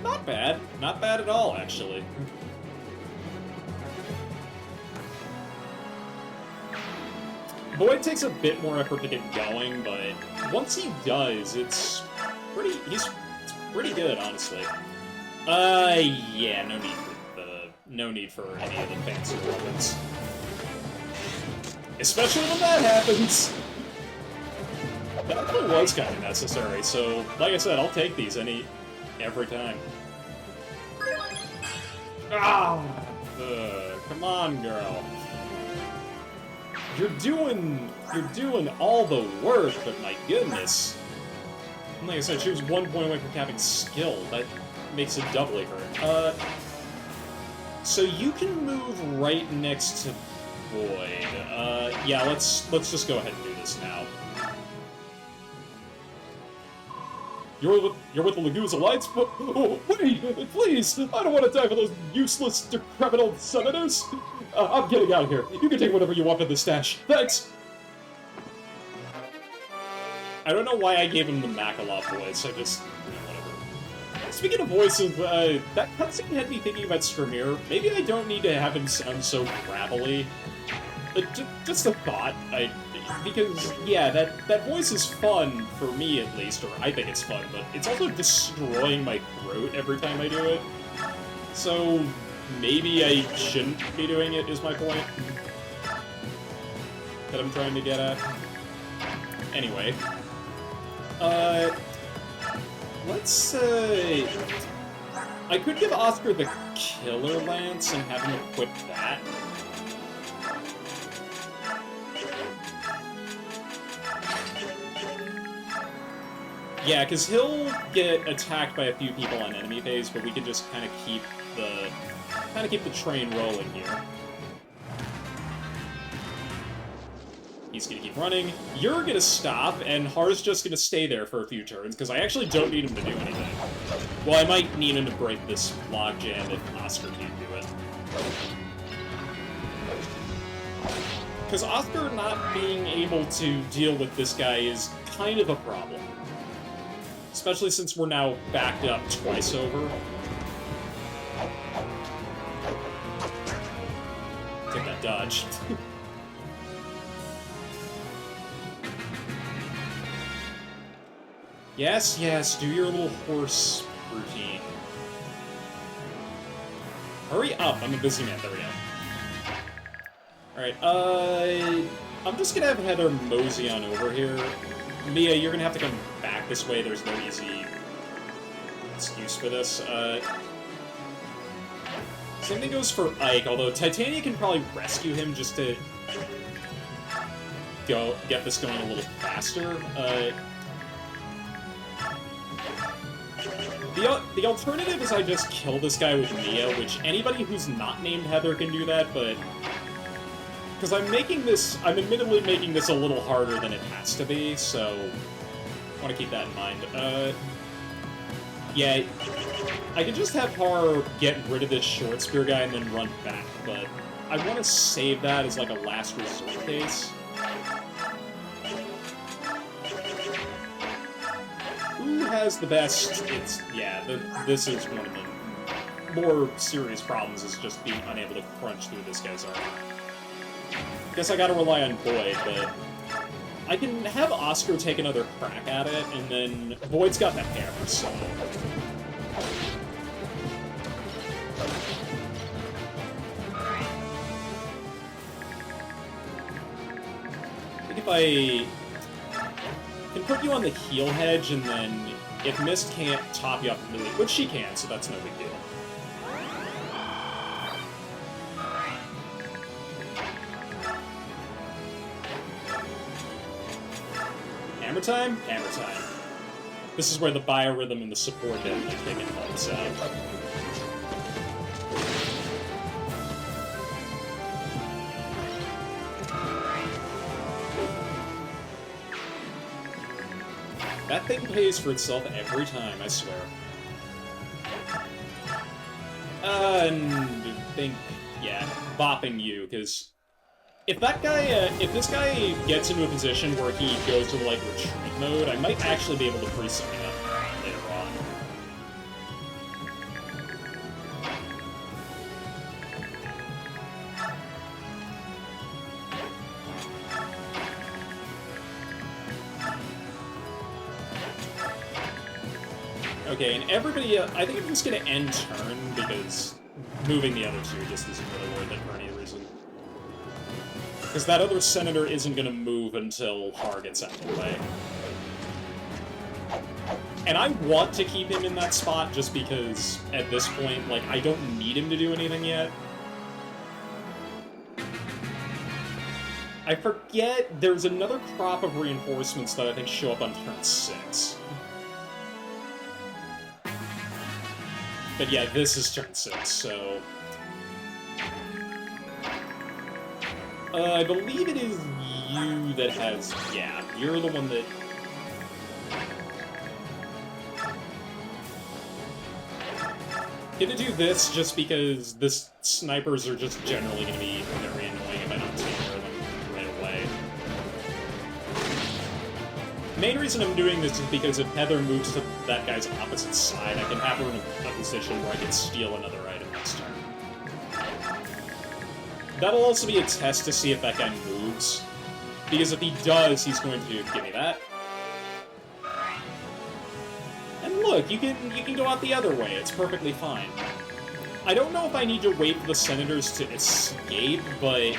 Not bad. Not bad at all, actually. Void takes a bit more effort to get going, but once he does, it's pretty good, honestly. Yeah, no need for any of the fancy weapons. Especially when that happens! That actually was kind of necessary, so, like I said, I'll take these every time. Ah! Come on, girl. You're doing all the work, but my goodness. And like I said, she was 1 point away from capping skill. That makes it doubly hurt. So you can move right next to Void. Yeah, let's just go ahead and do this now. You're with the Lagoon's Alliance, but oh, wait, please! I don't want to die for those useless, decrepit old senators! I'm getting out of here. You can take whatever you want from the stash. Thanks! I don't know why I gave him the Makalov voice, I just... whatever. Speaking of voices, that cutscene had me thinking about Skrimir. Maybe I don't need to have him sound so gravelly. Just a thought. Because, yeah, that voice is fun, for me at least, or I think it's fun, but it's also destroying my throat every time I do it. So, maybe I shouldn't be doing it, is my point. That I'm trying to get at. Anyway. Let's say... I could give Oscar the Killer Lance and have him equip that. Yeah, because he'll get attacked by a few people on enemy phase, but we can just kind of keep the train rolling here. He's gonna keep running. You're gonna stop, and Har's just gonna stay there for a few turns, because I actually don't need him to do anything. Well, I might need him to break this logjam if Oscar can't do it. Because Oscar not being able to deal with this guy is kind of a problem. Especially since we're now backed up twice over. Take that dodge. Yes, yes, do your little horse routine. Hurry up, I'm a busy man, there we go. Alright, I'm just gonna have Heather mosey on over here. Mia, you're gonna have to come back this way, there's no easy excuse for this. Same thing goes for Ike, although Titania can probably rescue him just to get this going a little faster. The alternative is I just kill this guy with Mia, which anybody who's not named Heather can do that, but... Because I'm admittedly making this a little harder than it has to be, so... I want to keep that in mind. Yeah, I could just have her get rid of this short spear guy and then run back, but I want to save that as like a last resort case. Who has the best? This is one of the more serious problems, is just being unable to crunch through this guy's armor. Guess I gotta rely on Boyd, but I can have Oscar take another crack at it, and then Boyd's got the hammer, so... I think if I can put you on the heal hedge, and then if Mist can't top you up completely, which she can, so that's no big deal. Hammer time? Hammer time. This is where the biorhythm and the support damage they can help us out. That thing pays for itself every time, I swear. And I think, yeah, bopping you, because if that guy, if this guy gets into a position where he goes to, like, retreat mode, I might actually be able to free something up later on. Okay, and everybody, I think I'm just gonna end turn, because moving the other two just isn't really worth it for any reason. Because that other senator isn't gonna move until Har gets out of the way. And I want to keep him in that spot just because, at this point, like, I don't need him to do anything yet. I forget, there's another crop of reinforcements that I think show up on turn 6. But yeah, this is turn 6, so... I believe it is you that has... Yeah, you're the one that... Gonna do this just because this snipers are just generally gonna be very annoying if I don't take care of them right away. Main reason I'm doing this is because if Heather moves to that guy's opposite side, I can have her in a position where I can steal another item next turn. That'll also be a test to see if that guy moves, because if he does, he's going to give me that. And look, you can go out the other way, it's perfectly fine. I don't know if I need to wait for the senators to escape, but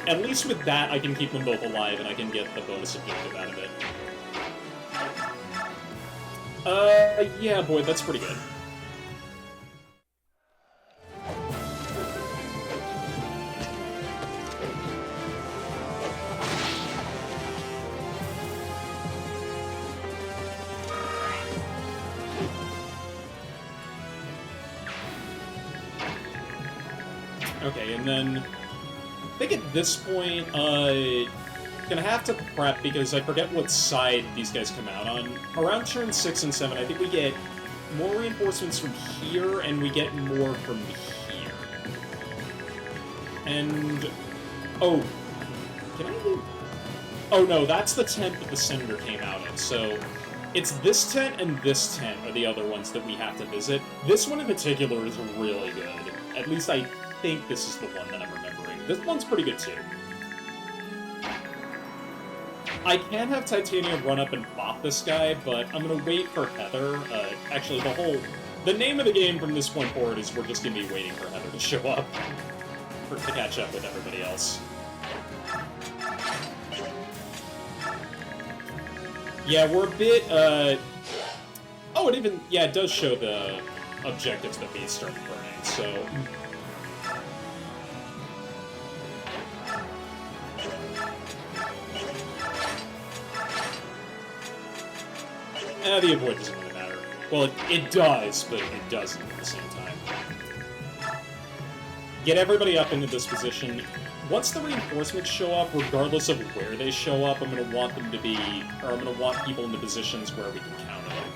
at least with that, I can keep them both alive and I can get the bonus objective out of it. Yeah, boy, that's pretty good. Okay, and then I think at this point, gonna have to prep because I forget what side these guys come out on. Around turn 6 and 7, I think we get more reinforcements from here, and we get more from here. And... oh, can I do... oh no, that's the tent that the Senator came out in, so... it's this tent and this tent are the other ones that we have to visit. This one in particular is really good. At least I think this is the one that I'm remembering. This one's pretty good too. I can have Titania run up and bop this guy, but I'm gonna wait for Heather. Actually, the name of the game from this point forward is we're just gonna be waiting for Heather to show up. To catch up with everybody else. Yeah, we're a bit, oh, it does show the objectives that we started burning, so... the avoid doesn't really matter. Well, it does, but it doesn't at the same time. Get everybody up into this position. Once the reinforcements show up, regardless of where they show up, I'm going to want them to be... or I'm going to want people in the positions where we can counter them.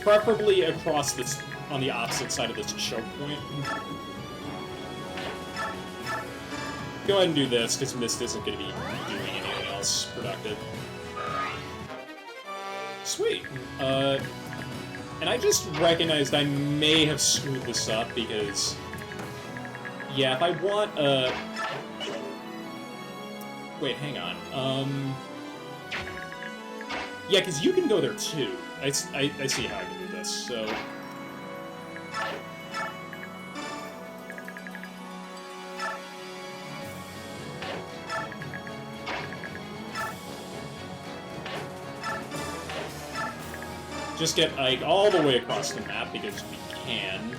Preferably across this... on the opposite side of this choke point. Go ahead and do this, because Mist isn't going to be doing anything else productive. Sweet. And I just recognized I may have screwed this up, because... yeah, if I want, wait, hang on. Yeah, because you can go there, too. I see how I can do this, so... just get Ike all the way across the map, because we can.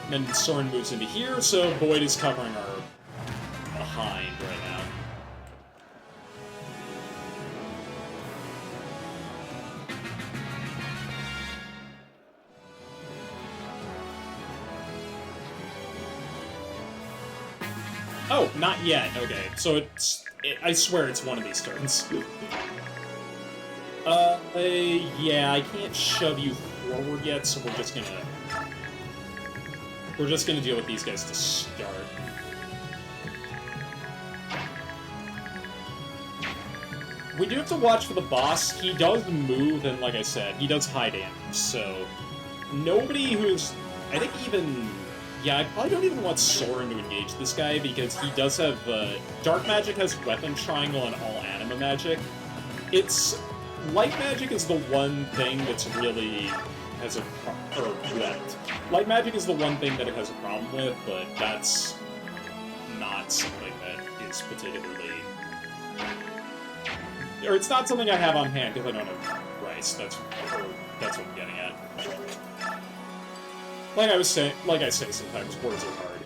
And then Soren moves into here, so Boyd is covering our behind right now. Oh, not yet. Okay, so I swear it's one of these turns. Yeah, I can't shove you forward yet, so we're just gonna deal with these guys to start. We do have to watch for the boss. He does move, and like I said, he does high damage, so nobody who's... I think even... yeah, I probably don't even want Soren to engage this guy, because he does have... Dark Magic has Weapon Triangle and all Anima Magic. It's... Light Magic is the one thing that's really... has a... Light Magic is the one thing that it has a problem with, but that's not something that is particularly... or it's not something I have on hand, because I don't have Rice. That's what I'm getting at. Like I say sometimes, words are hard.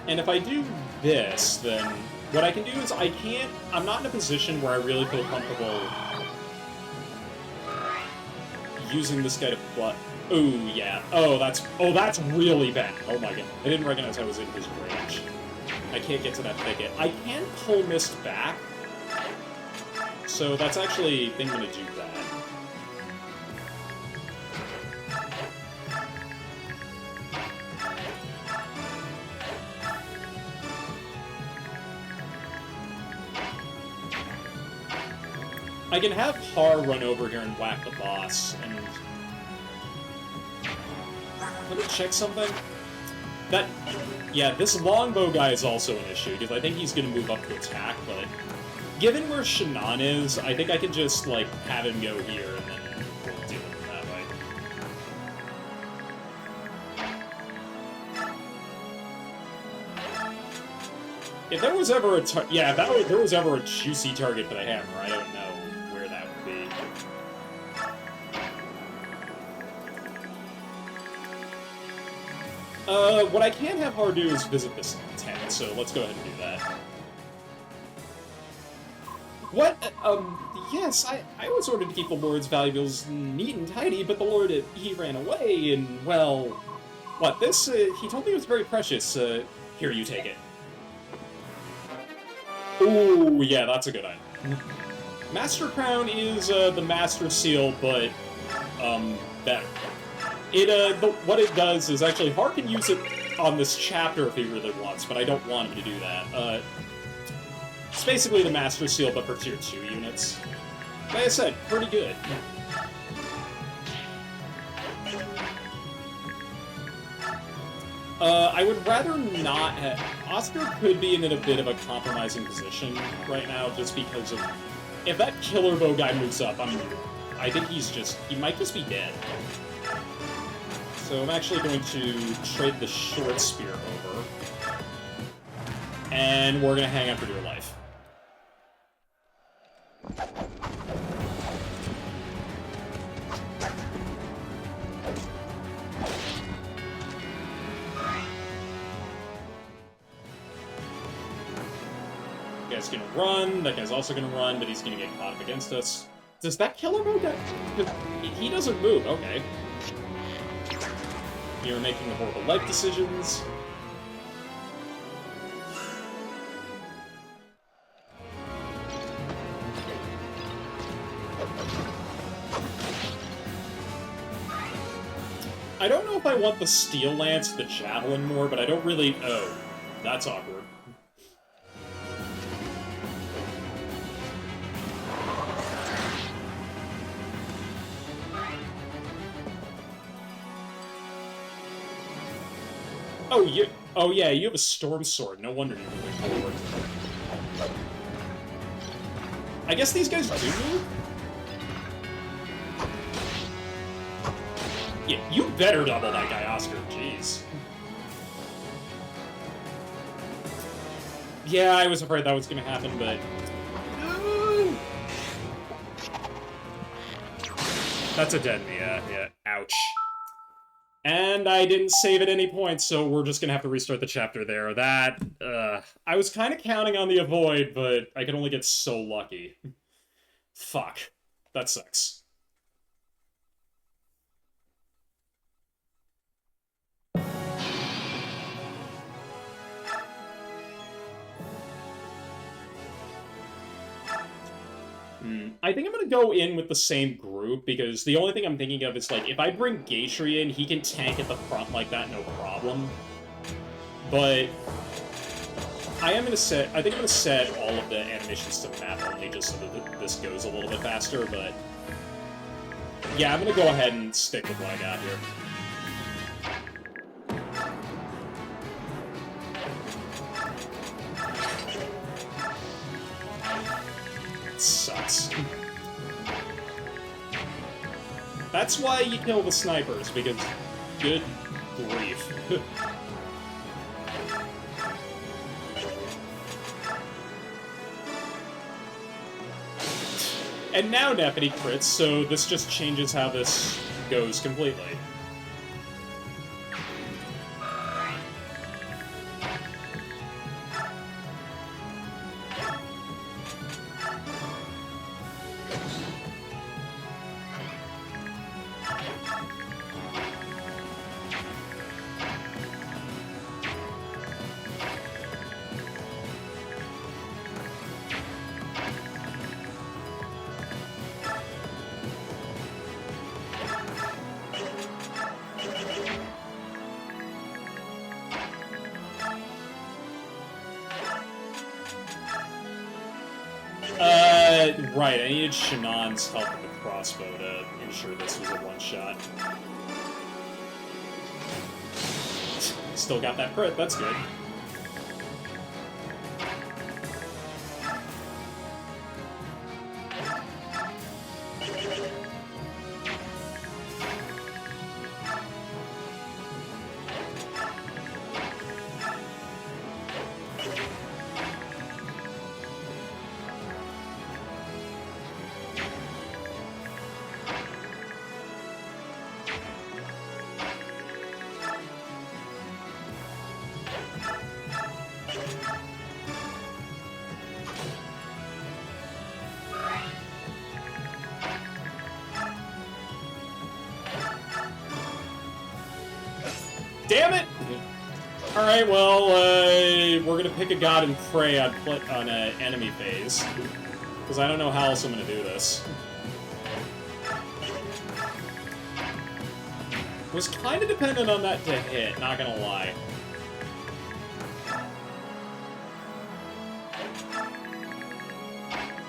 And if I do this, then what I can do is I'm not in a position where I really feel comfortable using this guy to flood. Oh, yeah. Oh, that's really bad. Oh my god. I didn't recognize I was in his range. I can't get to that thicket. I can pull Mist back. So that's actually, I think I'm gonna do that. I can have Har run over here and whack the boss, and... let me check something. Yeah, this longbow guy is also an issue, because I think he's gonna move up to attack, but... given where Shannon is, I think I can just, like, have him go here, and then we'll deal with it that way. If there was ever a if there was ever a juicy target for the hammer, I don't know. What I can have Har do is visit this tent. right, so let's go ahead and do that. What? Yes, I was ordered to keep the Lord's valuables neat and tidy, but the Lord, he ran away, and, well... What, this, he told me it was very precious, here, you take it. Ooh, yeah, that's a good item. Master Crown is, the Master Seal, but, better. What it does is, actually, Hart can use it on this chapter if he really wants, but I don't want him to do that. It's basically the Master Seal, but for Tier 2 units. Like I said, pretty good. I would rather not have... Oscar could be in a bit of a compromising position right now, just because of... If that Killer Bow guy moves up, I think he might just be dead. So I'm actually going to trade the Short Spear over. And we're gonna hang on for dear life. That guy's gonna run, that guy's also gonna run, but he's gonna get caught up against us. Does that Killer Bow guy... He doesn't move, okay. You're making the horrible life decisions. I don't know if I want the Steel Lance, the Javelin more, but I don't really... Oh, that's awkward. Oh yeah, you have a Storm Sword. No wonder you're moving forward. I guess these guys do move? Yeah, you better double that guy, Oscar. Jeez. Yeah, I was afraid that was gonna happen, but... No! That's a dead me, yeah. Ouch. And I didn't save at any point, so we're just gonna have to restart the chapter there. That, I was kind of counting on the avoid, but I could only get so lucky. Fuck. That sucks. I think I'm gonna go in with the same group, because the only thing I'm thinking of is, like, if I bring Geishri in, he can tank at the front like that, no problem. But... I think I'm gonna set all of the animations to map only, just so that this goes a little bit faster, but... Yeah, I'm gonna go ahead and stick with what I got here. Sucks. That's why you kill the snipers, because... Good grief. And now Nepenthe crits, so this just changes how this goes completely. Right, I needed Shanon's help with the crossbow to ensure this was a one-shot. Still got that crit, that's good. Damn it! Alright, well, we're gonna pick a god and pray on enemy phase. Because I don't know how else I'm gonna do this. Was kind of dependent on that to hit, not gonna lie.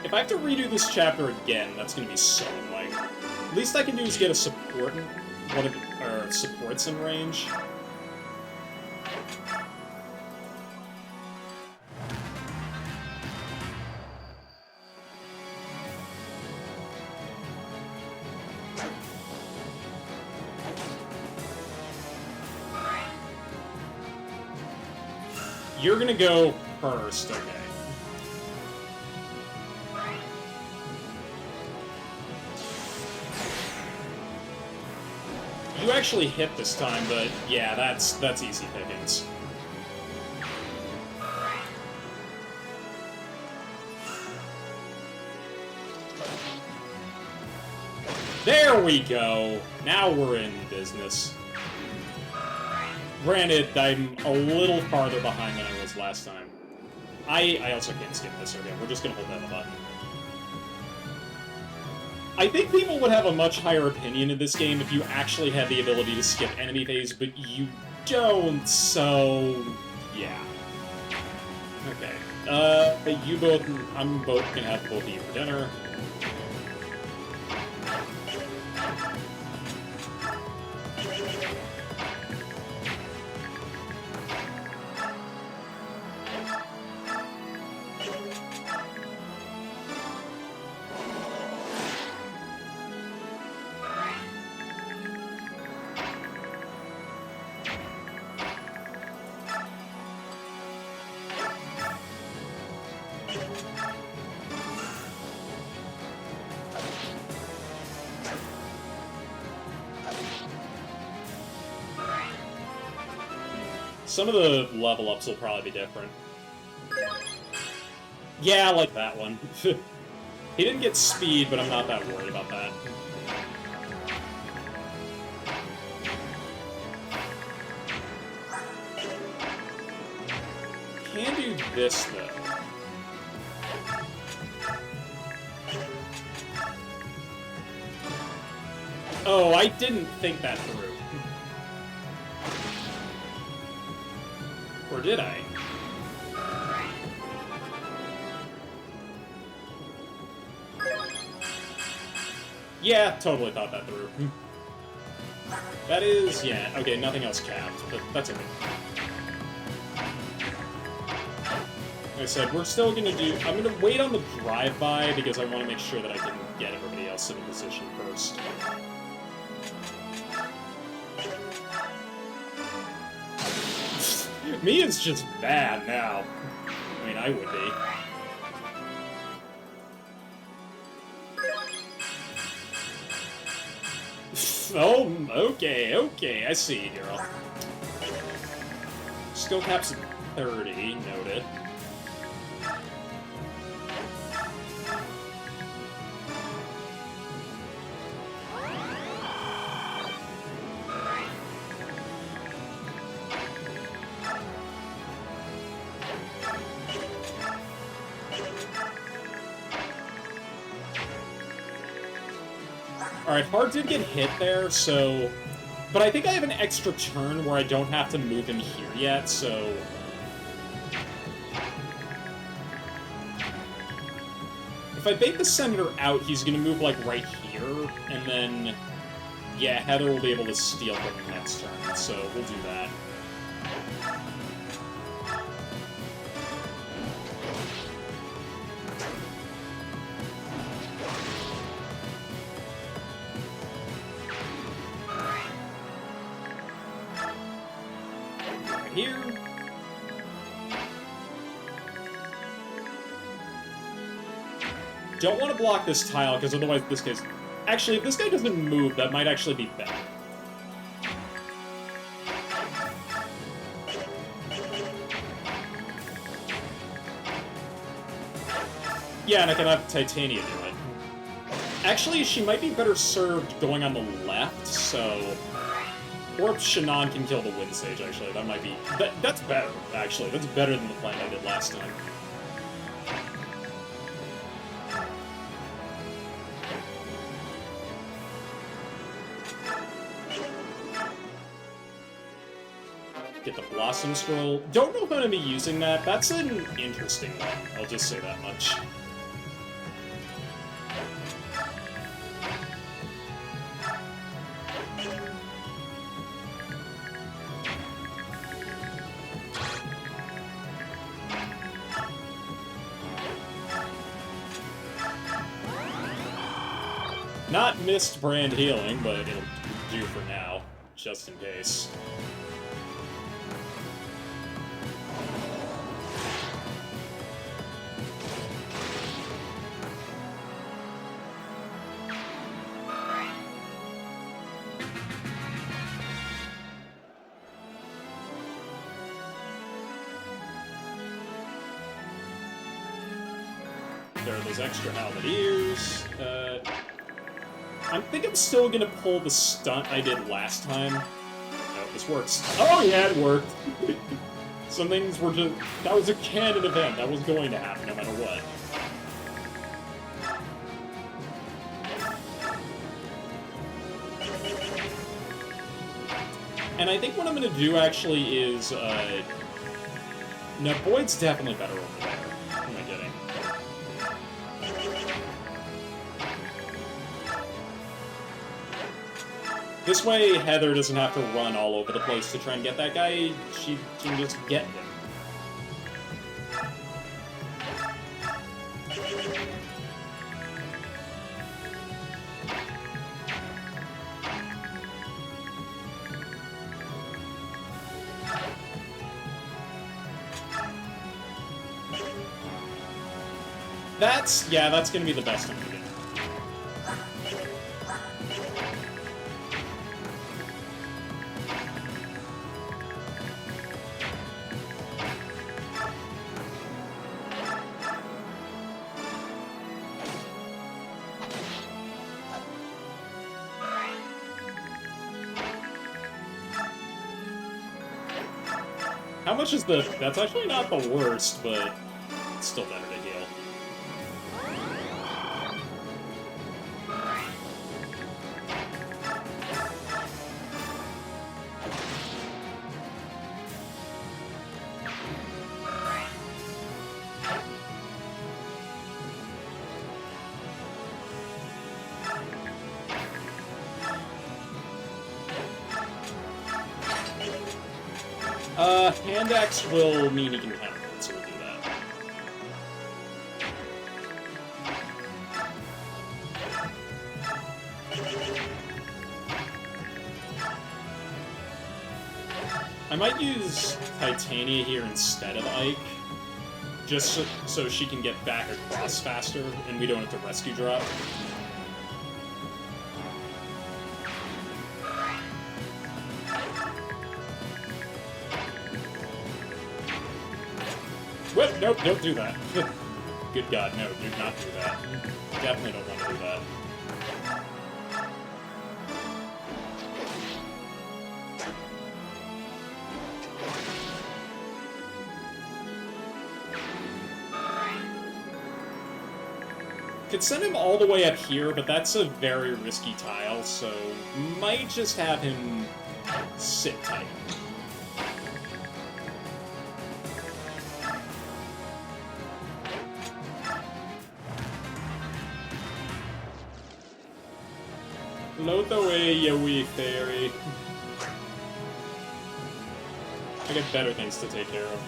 If I have to redo this chapter again, that's gonna be so annoying. Least I can do is get a support, or supports in range. You're gonna go first, okay. You actually hit this time, but yeah, that's easy pickings. There we go! Now we're in business. Granted, I'm a little farther behind than I was last time. I also can't skip this, okay? We're just gonna hold down the button. I think people would have a much higher opinion of this game if you actually had the ability to skip enemy phase, but you don't, so... yeah. Okay. I'm both gonna have both of you for dinner. Some of the level ups will probably be different. Yeah, I like that one. He didn't get speed, but I'm not that worried about that. Can do this, though. Oh, I didn't think that through. Or did I? Yeah, totally thought that through. That is, yeah, okay, nothing else capped, but that's okay. Like I said, we're still gonna do... I'm gonna wait on the drive-by because I want to make sure that I can get everybody else in a position first. Me is just bad now. I mean, I would be. Oh, okay, I see, girl. Skill cap's at 30, noted. Alright, Hard did get hit there, so... But I think I have an extra turn where I don't have to move him here yet, so... If I bait the Senator out, he's gonna move, like, right here, and then... Yeah, Heather will be able to steal from him next turn, so we'll do that. Here. Don't want to block this tile, because otherwise this guy's... Actually, if this guy doesn't move, that might actually be better. Yeah, and I can have Titania do it. Actually, she might be better served going on the left, so... Or if Shannon can kill the Wind Sage, actually. That might be... That's better, actually. That's better than the plan I did last time. Get the Blossom Scroll. Don't know if I'm going to be using that. That's an interesting one. I'll just say that much. Not Mist Brand Healing, but it'll do for now, just in case. There are those extra Halberdiers. I think I'm still gonna pull the stunt I did last time. No, this works. Oh yeah, it worked! Some things were just... That was a canon event. That was going to happen no matter what. And I think what I'm gonna do, actually, is, No, Boyd's definitely better over there. What am I getting? This way, Heather doesn't have to run all over the place to try and get that guy. She can just get him. That's gonna be the best I'm gonna get. How much is the... That's actually not the worst, but it's still better to heal. Hand Axe will mean he can counterpoint, so we'll do that. I might use Titania here instead of Ike, just so she can get back across faster, and we don't have to rescue drop. What? Nope, don't do that. Good God, no, do not do that. Definitely don't want to do that. Could send him all the way up here, but that's a very risky tile, so might just have him sit tight. Float away, you wee fairy. I got better things to take care of.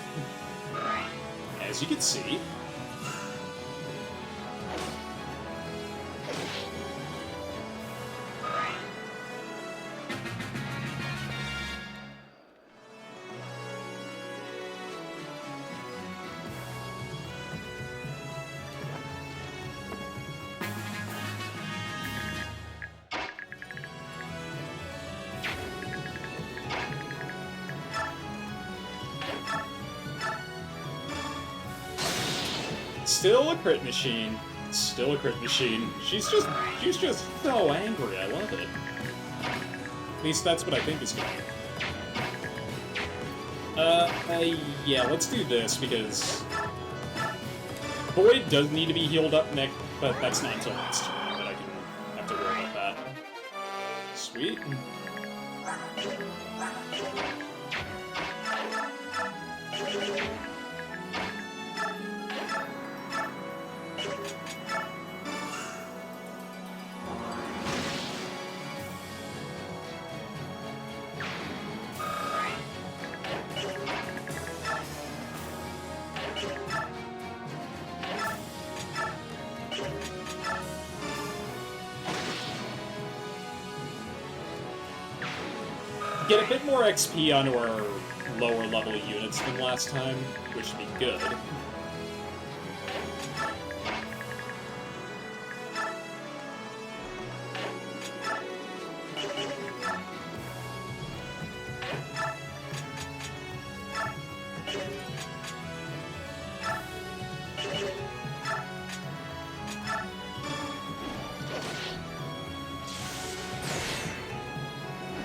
As you can see. Still a crit machine. Still a crit machine. She's just so angry. I love it. At least that's what I think is going on. Yeah, let's do this, because Boyd does need to be healed up, Nick, but that's not until next turn that I can have to worry about that. Sweet. Get a bit more XP onto our lower level units than last time, which would be good.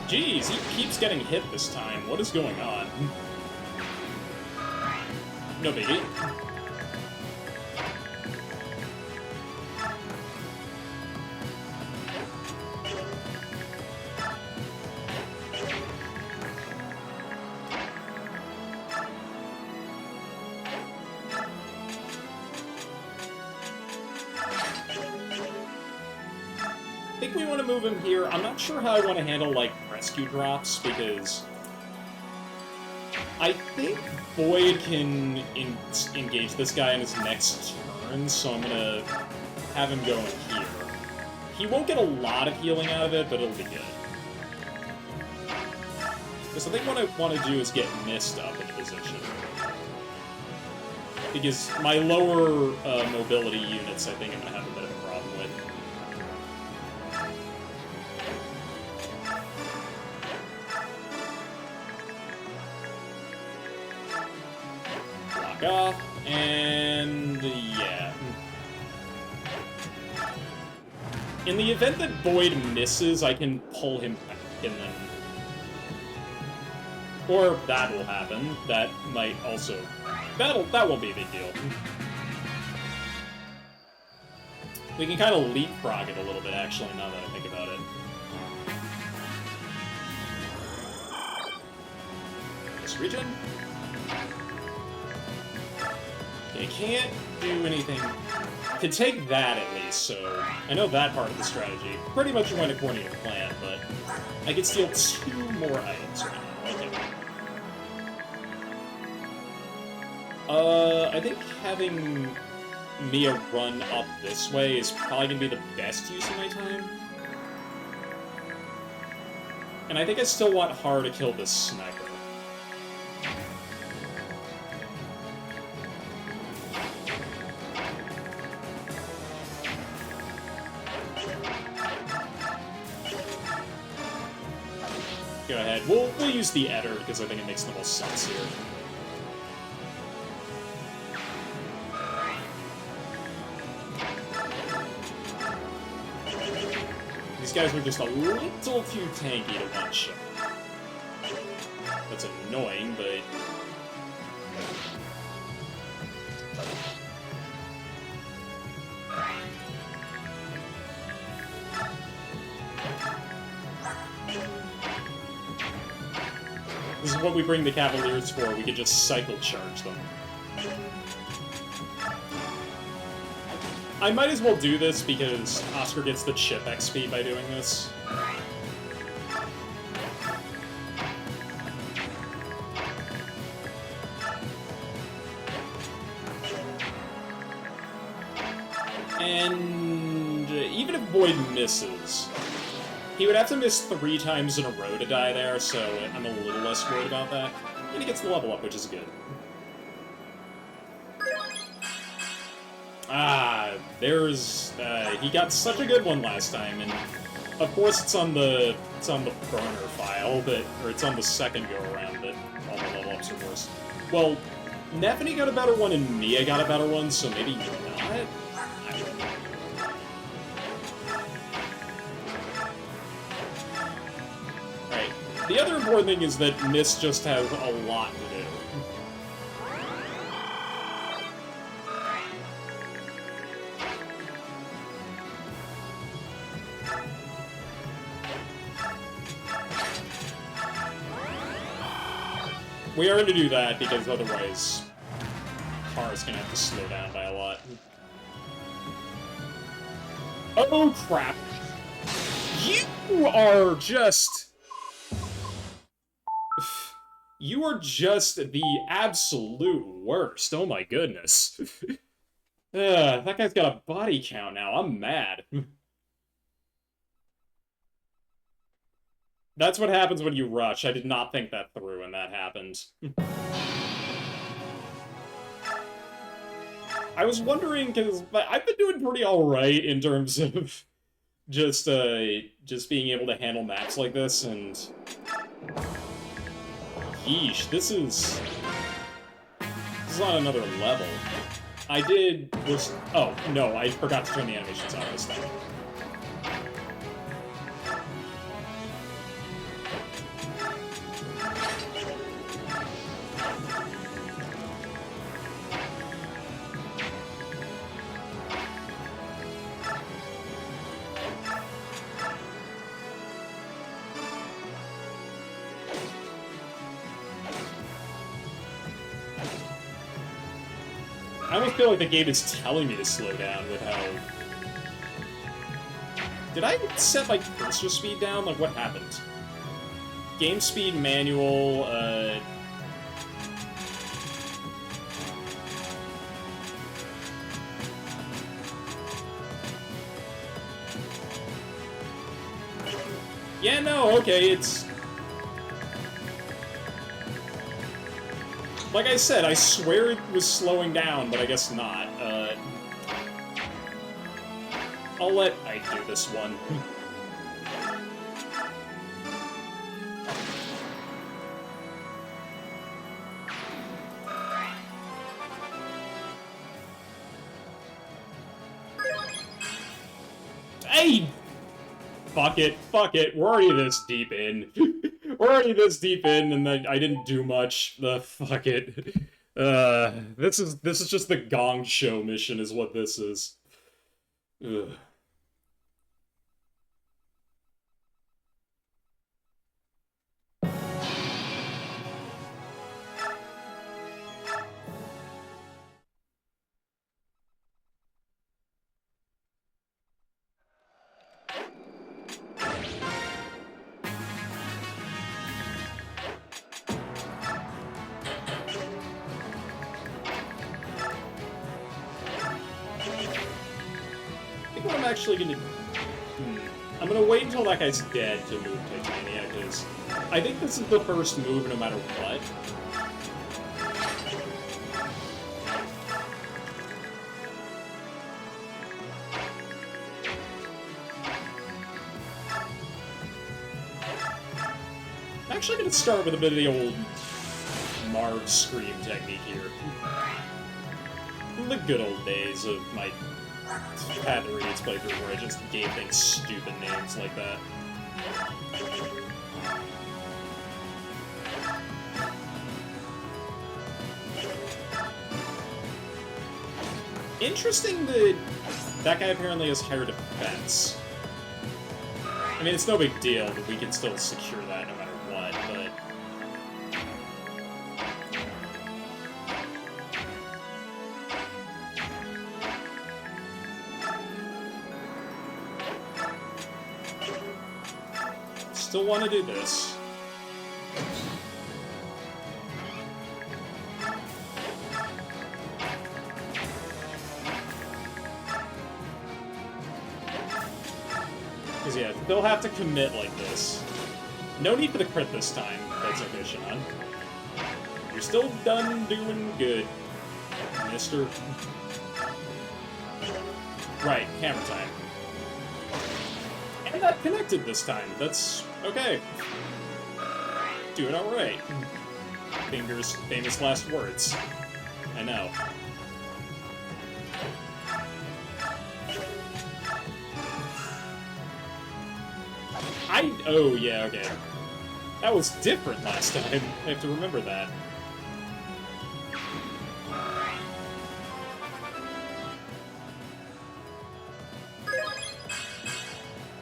Jeez, he keeps getting hit this time. What is going on? No biggie. I think we want to move him here. I'm not sure how I want to handle, like, rescue drops, because I think Boyd can engage this guy in his next turn, so I'm gonna have him go in here. He won't get a lot of healing out of it, but it'll be good. Because I think what I want to do is get Mist up in position. Because my lower mobility units, I think I'm gonna have a bit of a problem with. Off, and yeah. In the event that Boyd misses, I can pull him back, and then... Or that will happen. That might also... That won't be a big deal. We can kind of leapfrog it a little bit, actually, now that I think about it. This region? I can't do anything to take that, at least, so I know that part of the strategy pretty much went according to plan, but I can steal 2 more items right now. Okay. I think having Mia run up this way is probably going to be the best use of my time. And I think I still want Har to kill this sniper. Go ahead. We'll use the Edder because I think it makes the most sense here. These guys were just a little too tanky to one-shot. That's annoying, but... This is what we bring the Cavaliers for. We could just cycle charge them. I might as well do this because Oscar gets the chip XP by doing this. And even if Boyd misses, he would have to miss 3 times in a row to die there, so I'm a little less worried about that. And he gets the level up, which is good. Ah, there's... he got such a good one last time, and of course it's on the burner file, or it's on the second go-around that all the level ups are worse. Well, Nephany got a better one and Mia got a better one, so maybe not? I don't know. The other important thing is that Miss just has a lot to do. We are going to do that because otherwise, Kara's going to have to slow down by a lot. Oh, crap. You are just... You are just the absolute worst. Oh my goodness. That guy's got a body count now. I'm mad. That's what happens when you rush. I did not think that through, and that happened. I was wondering, because I've been doing pretty alright in terms of just being able to handle maps like this, and... Yeesh, this is on another level. I did... Oh, no, I forgot to turn the animations on this time. I almost feel like the game is telling me to slow down with how... Did I set, like, cursor speed down? Like, what happened? Game speed, manual, Yeah, no, okay, it's... Like I said, I swear it was slowing down, but I guess not. I'll let Ike do this one. Hey! Fuck it, we're already this deep in. We're already this deep in, and then I didn't do much. Fuck it. This is just the Gong Show mission, is what this is. Ugh. I'm actually gonna... I'm gonna wait until that guy's dead to move Titania, because I think this is the first move no matter what. I'm actually gonna start with a bit of the old Marv Scream technique here. The good old days of my Path of Radiance playthrough where I just gave things stupid names like that. Interesting that that guy apparently has higher defense. I mean, it's no big deal that we can still secure that no matter what, but... Still want to do this. Because, yeah, they'll have to commit like this. No need for the crit this time. That's okay, Shinon. You're still done doing good, mister. Right, hammer time. And that connected this time. That's okay. Doing alright. Fingers, famous last words. I know. Oh, yeah, okay. That was different last time. I have to remember that.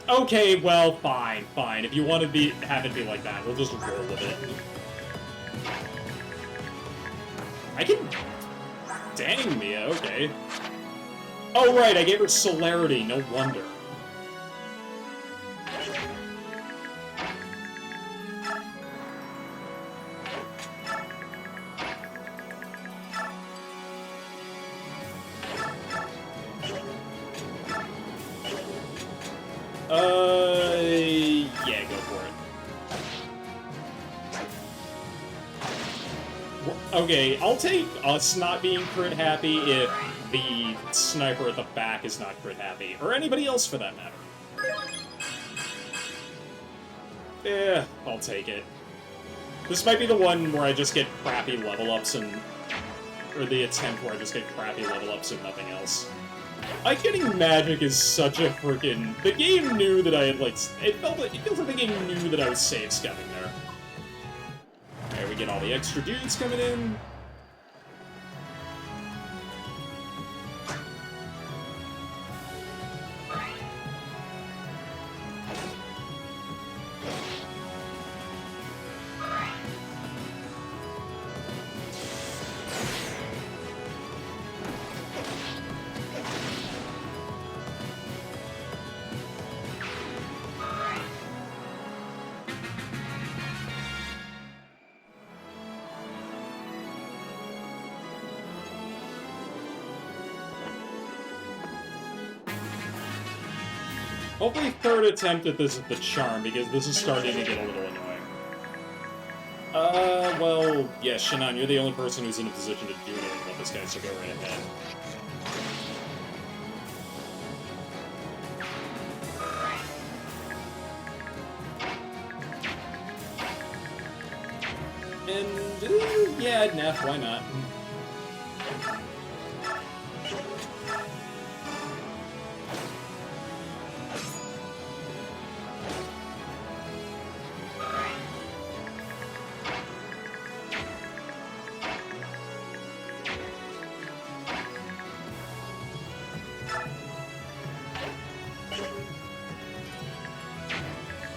Okay, well, fine, fine. If you want to have it be like that, we'll just roll with it. I can... Dang, Mia, okay. Oh, right, I gave her celerity, no wonder. Yeah, go for it. Okay, I'll take us not being crit happy if the sniper at the back is not crit happy. Or anybody else for that matter. Eh, I'll take it. This might be the one where I just get crappy level ups and... Or the attempt where I just get crappy level ups and nothing else. Like, getting magic is such a freaking... The game knew that I had, like... It feels like the game knew that I was safe scumming there. There we get all the extra dudes coming in. Hopefully third attempt at this is the charm, because this is starting to get a little annoying. Well, yeah, Shannon, you're the only person who's in a position to do anything about this guy, so go right ahead. And, yeah, nah, why not?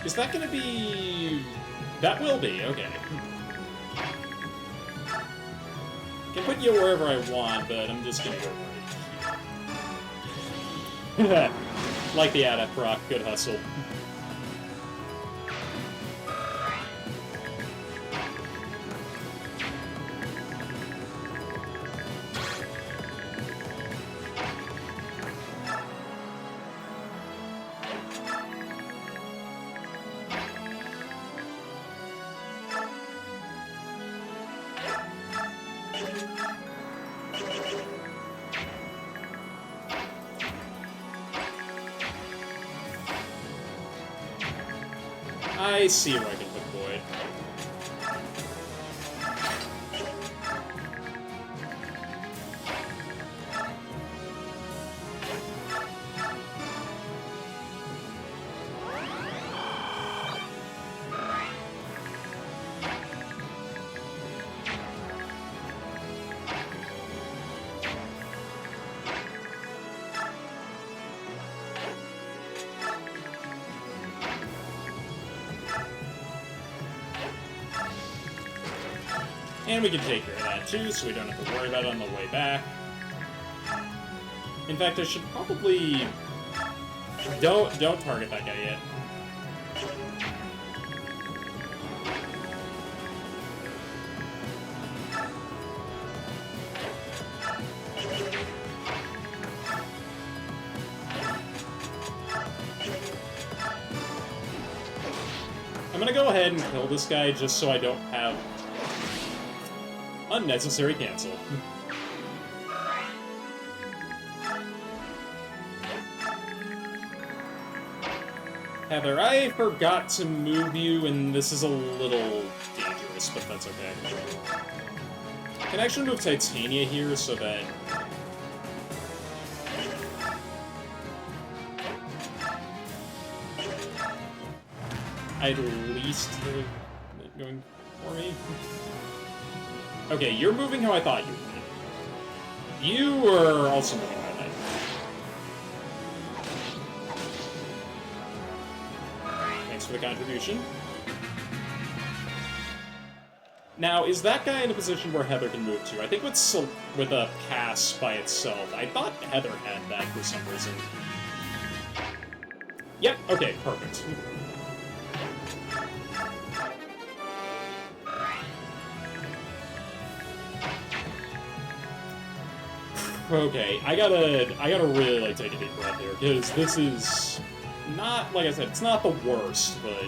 Is that gonna be... That will be, okay. Can put you wherever I want, but I'm just gonna go right here. Like the adept proc, good hustle. I see where I can put Void. And we can take care of that too, so we don't have to worry about it on the way back. In fact, I should probably... Don't target that guy yet. I'm gonna go ahead and kill this guy just so I don't have unnecessary cancel. Heather, I forgot to move you, and this is a little dangerous, but that's okay. I can actually move Titania here so that... I'd at least... going for me? Okay, you're moving how I thought you would. You are also moving how I thought you would. Thanks for the contribution. Now, is that guy in a position where Heather can move to? I think with a pass by itself. I thought Heather had that for some reason. Yep, okay, perfect. Okay, I gotta really, like, take a deep breath here, because this is not, like I said, it's not the worst, but...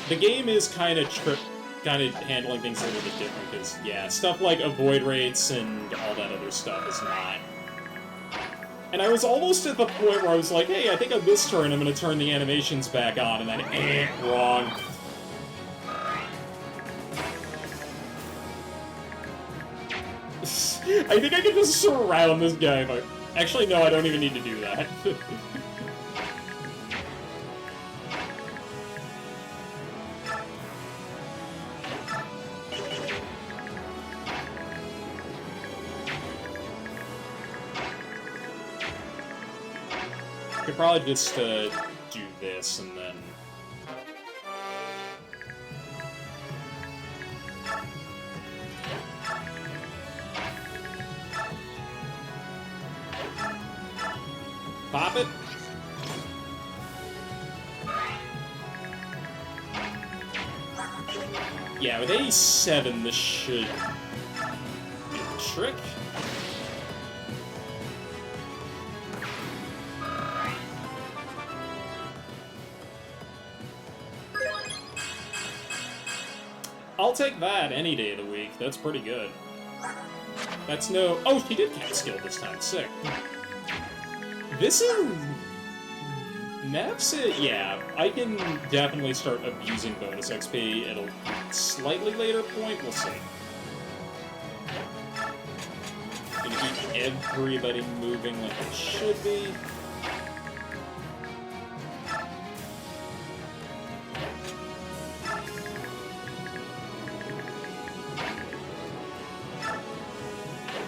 The game is kind of handling things a little bit different, because, yeah, stuff like avoid rates and all that other stuff is not. And I was almost at the point where I was like, hey, I think on this turn I'm going to turn the animations back on, and then, wrong. I think I can just surround this guy, but... Actually, no, I don't even need to do that. I could probably just do this and then... Pop it? Yeah, with 87, this should be a trick. I'll take that any day of the week. That's pretty good. That's no... Oh, he did cast skill this time. Sick. This is... That's it. Yeah, I can definitely start abusing bonus XP at a slightly later point. We'll see. Gonna keep everybody moving like it should be.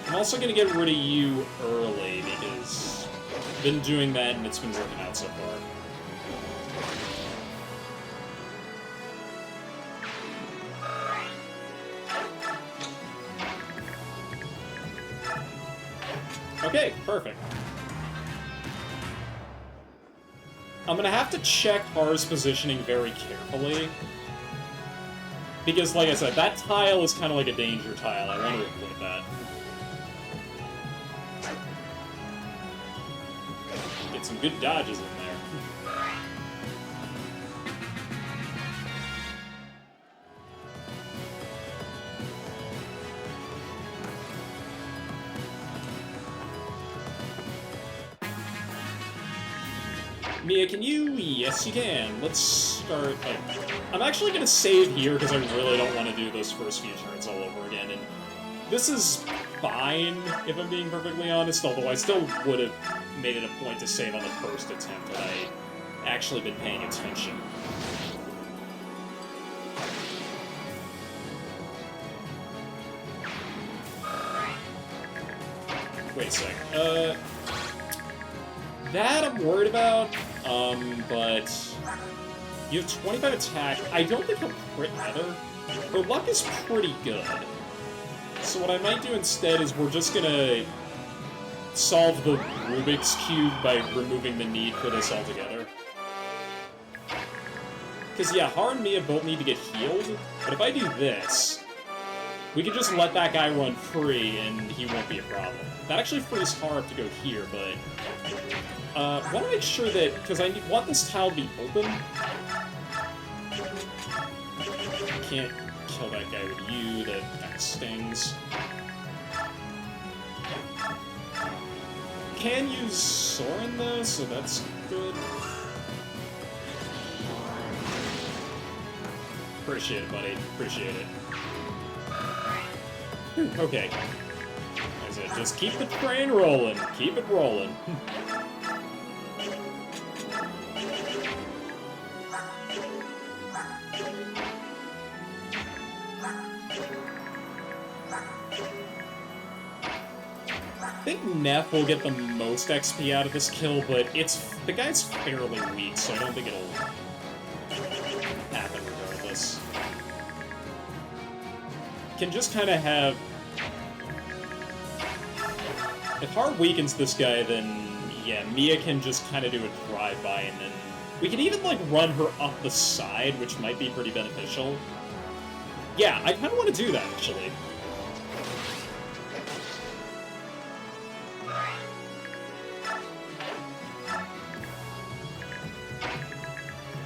I'm also gonna get rid of you early because I've been doing that and it's been working out so far. Okay, perfect. I'm gonna have to check Har's positioning very carefully. Because, like I said, that tile is kind of like a danger tile. I want to avoid that. Get some good dodges in there. Mia, can you? Yes, you can. Let's start. I'm actually going to save here because I really don't want to do those first few turns all over again. And this is fine, if I'm being perfectly honest, although I still would have made it a point to save on the first attempt had I actually been paying attention. Wait a sec. That I'm worried about, but you have 25 attack. I don't think he'll crit Heather. Her luck is pretty good. So what I might do instead is we're just gonna solve the Rubik's Cube by removing the need for this altogether. Because, yeah, Har and Mia both need to get healed, but if I do this, we can just let that guy run free and he won't be a problem. That actually frees Har up to go here, but... I want to make sure that, because I want this tile to be open. I can't kill that guy with you, that kind of stings. can use Soren, though, so that's good. Appreciate it, buddy. Appreciate it. Okay. That's it. Just keep the train rolling. Keep it rolling. I think Neff will get the most XP out of this kill, but the guy's fairly weak, so I don't think it'll happen regardless. Can just kind of have... If Har weakens this guy, then yeah, Mia can just kind of do a drive-by, and then we can even like run her up the side, which might be pretty beneficial. Yeah, I kind of want to do that actually.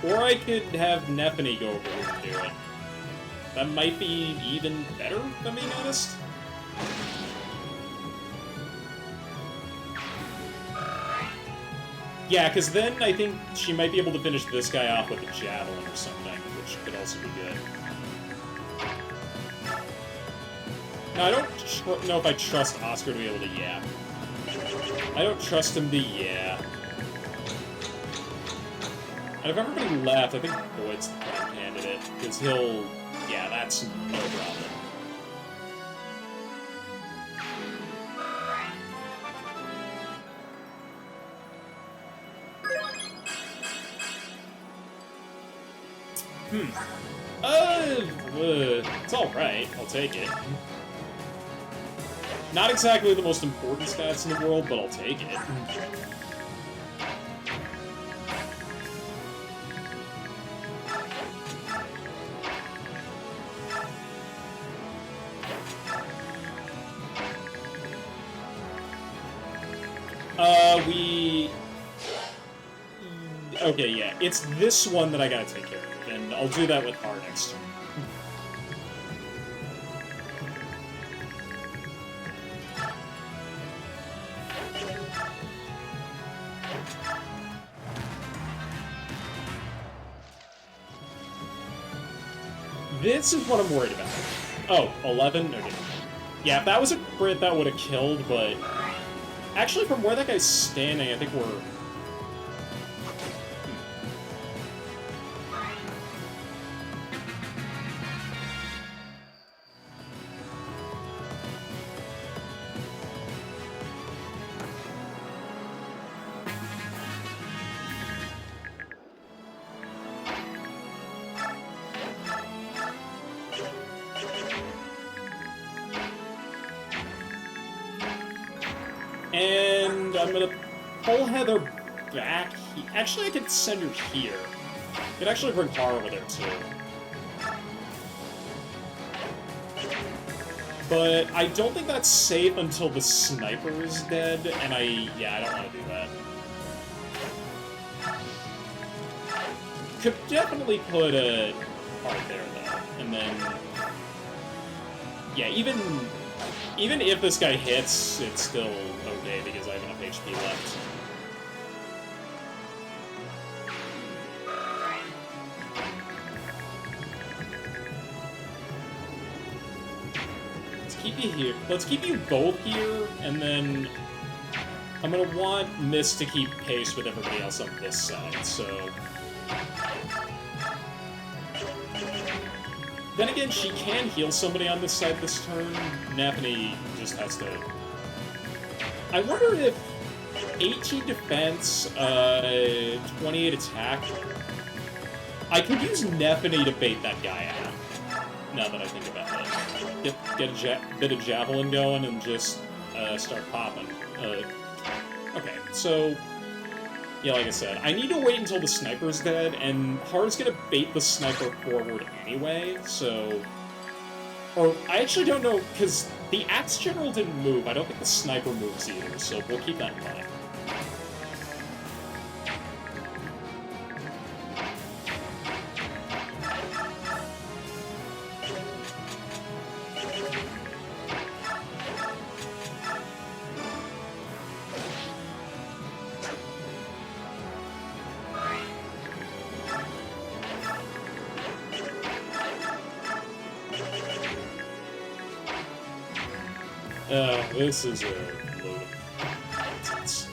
Or I could have Nephany go over here and do it. That might be even better, if I'm being honest. Yeah, because then I think she might be able to finish this guy off with a javelin or something, which could also be good. Now, I don't know if I trust Oscar to be able to yap. I don't trust him to yap. And if everybody left, I think Boyd's the prime candidate, because he'll... Yeah, that's no problem. It's alright. I'll take it. Not exactly the most important stats in the world, but I'll take it. Okay, yeah, it's this one that I gotta take care of, and I'll do that with Har next turn. This is what I'm worried about. Oh, 11? Okay. Yeah, if that was a crit, that would have killed, but... Actually, from where that guy's standing, I think we're... And I'm gonna pull Heather back. Actually, I could send her here. I could actually bring Har over there, too. But I don't think that's safe until the sniper is dead, and I don't want to do that. Could definitely put a Har there, though, and then... Yeah, even if this guy hits, it's still okay because I have enough HP left. Let's keep you here. Let's keep you both here, and then I'm gonna want Mist to keep pace with everybody else on this side, so... Then again, she can heal somebody on this side this turn. Nephany just has to... I wonder if 18 defense, 28 attack... I could use Nephany to bait that guy out, now that I think about it. Get a bit of javelin going and just start popping. Okay, so... Yeah, like I said, I need to wait until the sniper's dead, and Har's gonna bait the sniper forward anyway, so... Or, I actually don't know, because the Axe General didn't move. I don't think the sniper moves either, so we'll keep that in mind. This is a load of nonsense.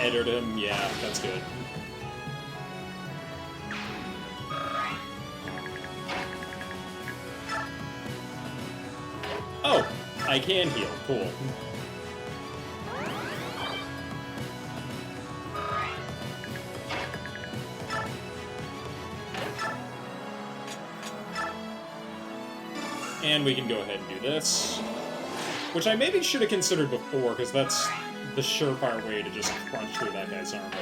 Entered him. Yeah, that's good. Oh, I can heal. Cool. And we can go ahead and do this. Which I maybe should have considered before, because that's the surefire way to just crunch through that guy's armor.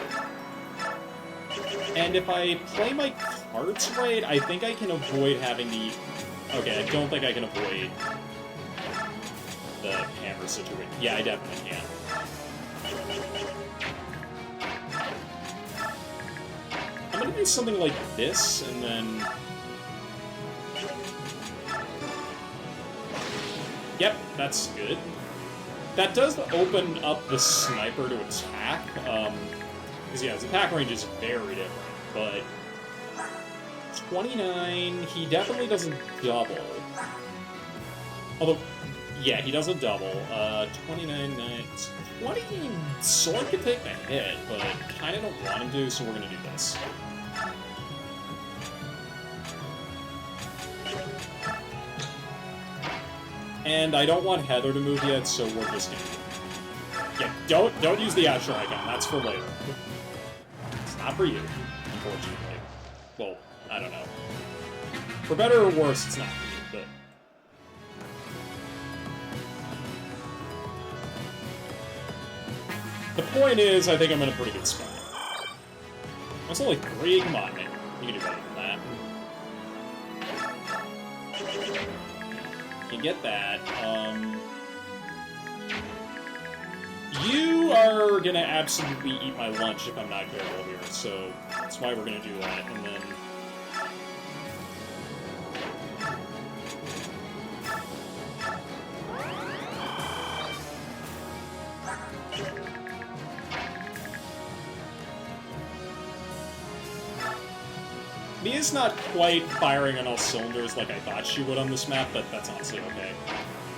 And if I play my cards right, I think I can avoid having the... Okay, I don't think I can avoid the hammer situation. Yeah, I definitely can. I'm gonna do something like this, and then... Yep, that's good. That does open up the sniper to attack, because yeah, his attack range is very different, but 29, he definitely doesn't double. Although, yeah, he doesn't double. 29, 9, 20, sword could take the hit, but kind of don't want him to, so we're going to do this. And I don't want Heather to move yet, so we're just gonna... Yeah, don't use the Astro icon. That's for later. It's not for you, unfortunately. Well, I don't know. For better or worse, it's not for you, but... The point is, I think I'm in a pretty good spot. That's only 3. Come on, man. You can do better than that. You can get that. You are gonna absolutely eat my lunch if I'm not careful here, so that's why we're gonna do that, and then... Mia's not quite firing on all cylinders like I thought she would on this map, but that's honestly okay.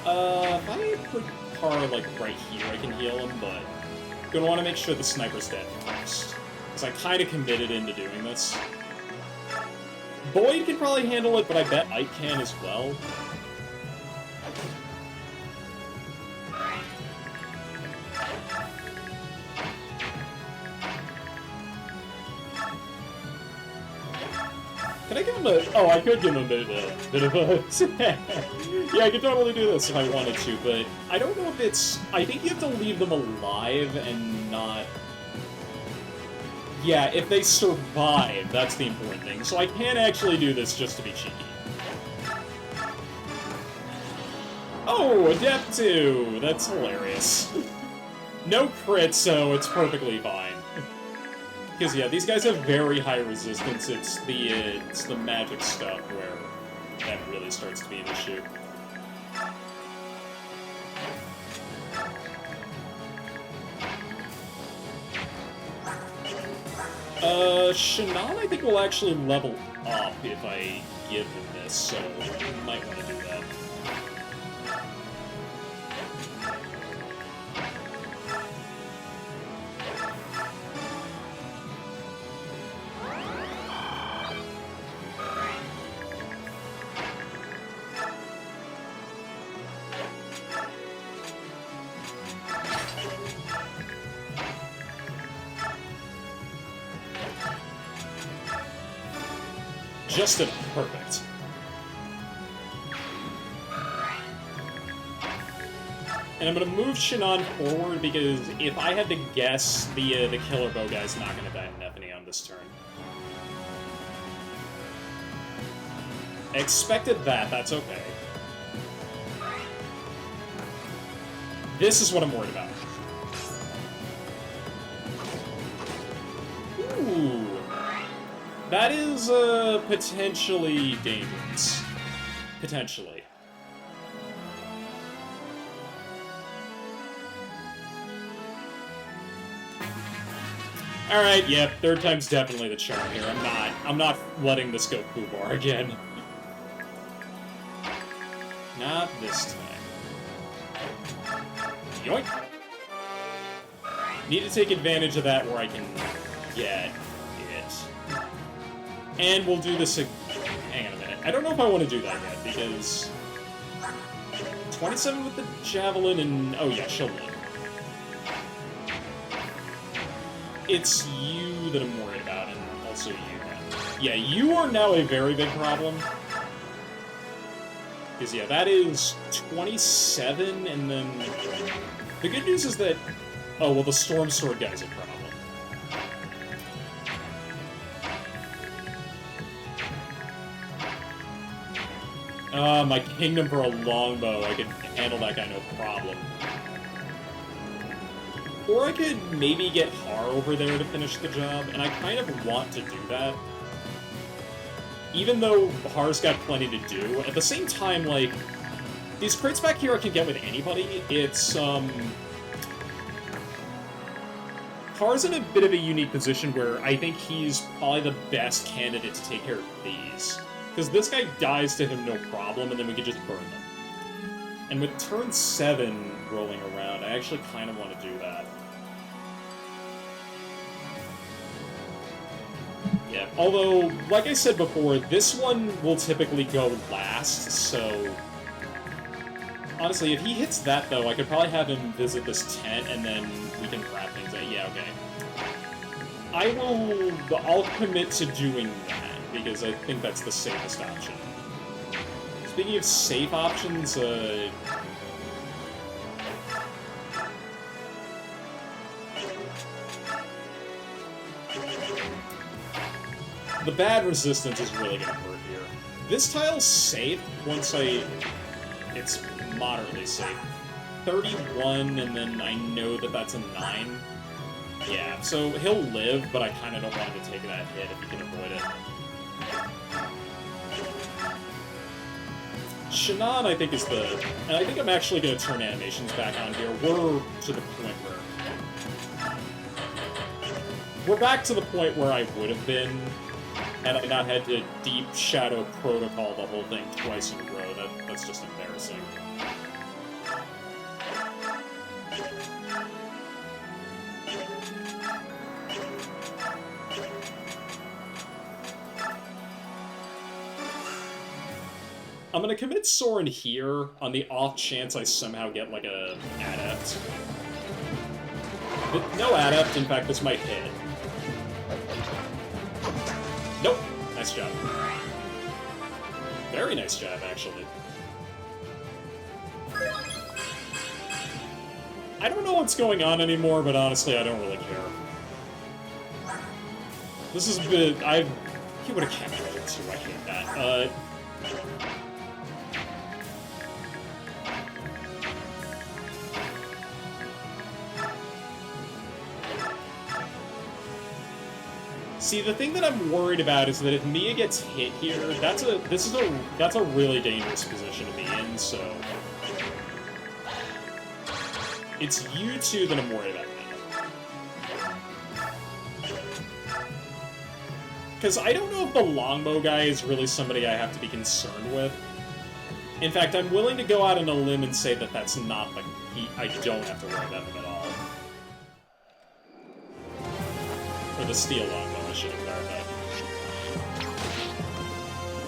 If I put Kara, like, right here, I can heal him, but I'm gonna want to make sure the sniper's dead first. Because I kind of committed into doing this. Boyd can probably handle it, but I bet Ike can as well. Can I give him a... Oh, I could give him a bit of a... Yeah, I could totally do this if I wanted to, but I don't know if it's... I think you have to leave them alive and not... Yeah, if they survive, that's the important thing. So I can actually do this just to be cheeky. Oh, Adept 2! That's hilarious. No crit, so it's perfectly fine. Because, yeah, these guys have very high resistance. It's the magic stuff where that really starts to be an issue. Shannon, I think, will actually level up if I give him this, so you might want to do that. Just enough. Perfect. And I'm gonna move Shannon forward because if I had to guess, the killer bow guy's not gonna die in Nephany on this turn. I expected that. That's okay. This is what I'm worried about. Ooh. That is, potentially dangerous. Potentially. Alright, yep, third time's definitely the charm here. I'm not letting this go foobar again. Not this time. Yoink! Need to take advantage of that where I can get it. And we'll do this hang on a minute. I don't know if I want to do that yet, because 27 with the javelin and oh yeah, she'll live. It's you that I'm worried about, and also you. Yeah, you are now a very big problem. Because, yeah, that is 27, and then... The good news is that... Oh, well, the Storm Sword guy's a problem. My Kingdom for a longbow. I could handle that guy no problem. Or I could maybe get Har over there to finish the job, and I kind of want to do that. Even though Har's got plenty to do, at the same time, like, these crates back here I can get with anybody. It's, Har's in a bit of a unique position where I think he's probably the best candidate to take care of these. Because this guy dies to him no problem, and then we can just burn them. And with turn 7 rolling around, I actually kind of want to do that. Yeah, although, like I said before, this one will typically go last, so... Honestly, if he hits that, though, I could probably have him visit this tent, and then we can wrap things out. Yeah, okay. I'll commit to doing that, because I think that's the safest option. Speaking of safe options, the bad resistance is really gonna hurt here. This tile's safe once it's moderately safe. 31, and then I know that that's a 9. Yeah, so he'll live, but I kind of don't want him to take that hit if he can avoid it. Shannon, I think, is the... And I think I'm actually going to turn animations back on here. We're to the point where... We're back to the point where I would have been had I not had to Deep Shadow Protocol the whole thing twice in a row. That's just embarrassing. I'm gonna commit Soren here on the off chance I somehow get like a adept. No adept, in fact this might hit. Nope. Nice job. Very nice job, actually. I don't know what's going on anymore, but honestly, I don't really care. This is the... He would have captured it too, I hate that. See, the thing that I'm worried about is that if Mia gets hit here, that's a really dangerous position to be in, so... It's you two that I'm worried about now. Because I don't know if the longbow guy is really somebody I have to be concerned with. In fact, I'm willing to go out on a limb and say that that's not the... I don't have to worry about him at all. Or the steel longbow, I should have clarified.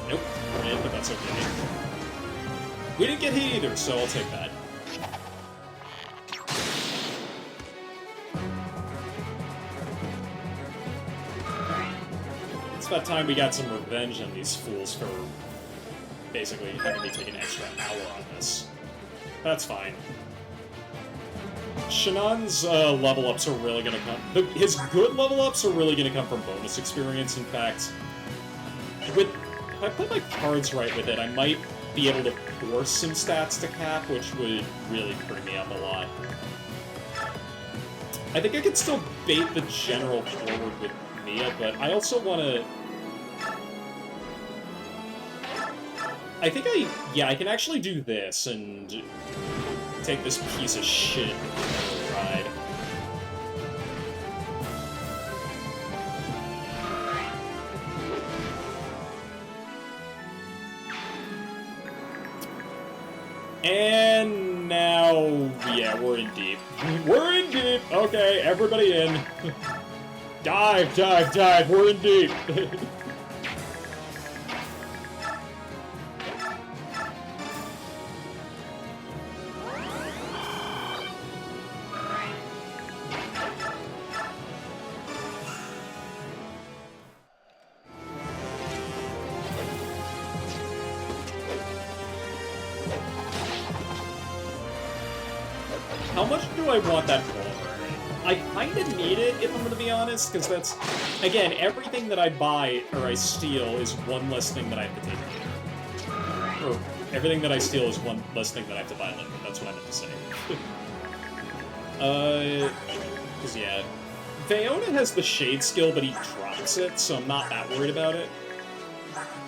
Nope, yeah, but that's okay. We didn't get hit either, so I'll take that. It's about time we got some revenge on these fools for basically having me take an extra hour on this. That's fine. Shannon's level-ups are really gonna come... His good level-ups are really gonna come from bonus experience. In fact, if I put my cards right with it, I might be able to force some stats to cap, which would really free me up a lot. I think I could still bait the general forward with Mia, but I also want to... I think I can actually do this and take this piece of shit for a ride. And now, yeah, we're in deep. We're in deep! Okay, everybody in. Dive, dive, dive, we're in deep. How much do I want that vulnerary? I kinda need it, if I'm gonna be honest, because that's, again, everything that I buy or I steal is one less thing that I have to take later. Or, everything that I steal is one less thing that I have to buy later, that's what I meant to say. Because yeah, Vayona has the Shade skill, but he drops it, so I'm not that worried about it.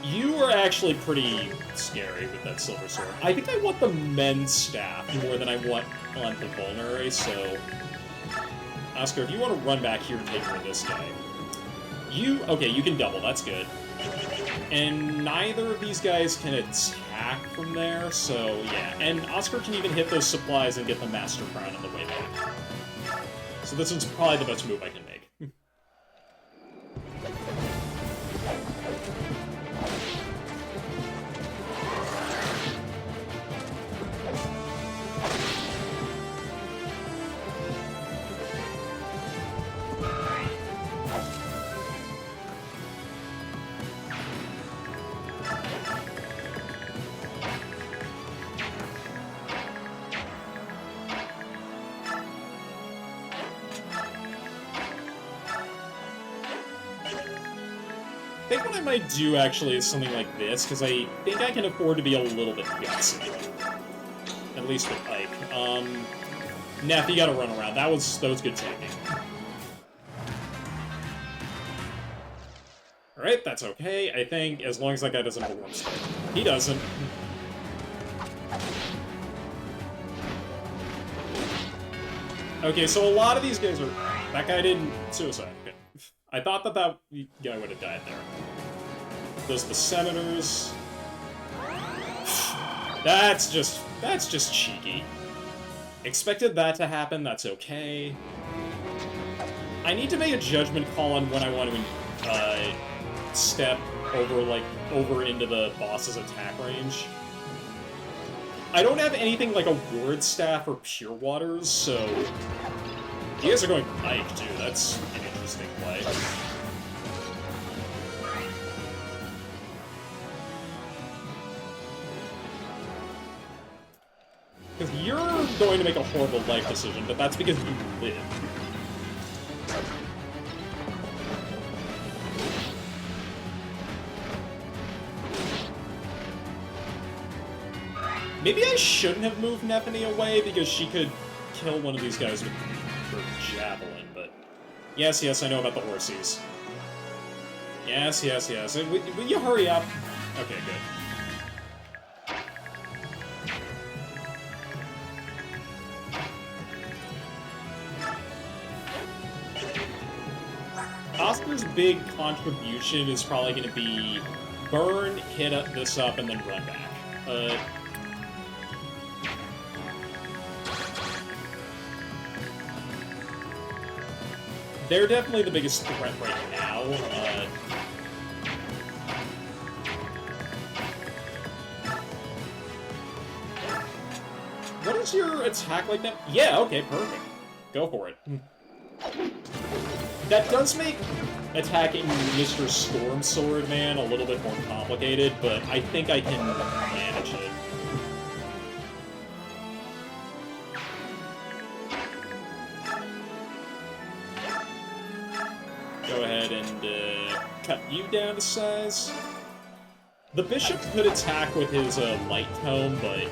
You are actually pretty scary with that silver sword. I think I want the men's staff more than I want on the vulnerary, so... Oscar, if you want to run back here and take care of this guy... Okay, you can double, that's good. And neither of these guys can attack from there, so yeah. And Oscar can even hit those supplies and get the Master Crown on the way back. So this one's probably the best move I can make. I think what I might do, actually, is something like this, because I think I can afford to be a little bit gutsy. At least with Ike. Neff, you gotta run around. That was good tanking. Alright, that's okay, I think, as long as that guy doesn't have a warp strike. He doesn't. Okay, so a lot of these guys are... That guy didn't suicide. Okay. I thought that guy would have died there. Those are the senators. That's just cheeky. Expected that to happen, that's okay. I need to make a judgment call on when I want to step over into the boss's attack range. I don't have anything like a ward staff or pure waters, so you guys are going Ike too. That's an interesting play. Because you're going to make a horrible life decision, but that's because you live. Maybe I shouldn't have moved Nephany away, because she could kill one of these guys with her javelin, but... Yes, yes, I know about the horsies. Yes, yes, yes. Will you hurry up? Okay, good. Oscar's big contribution is probably going to be burn, hit this up, and then run back. They're definitely the biggest threat right now. What is your attack like that? Yeah, okay, perfect. Go for it. That does make attacking Mr. Storm Sword Man a little bit more complicated, but I think I can manage it. Go ahead and cut you down to size. The Bishop could attack with his Light Tome, but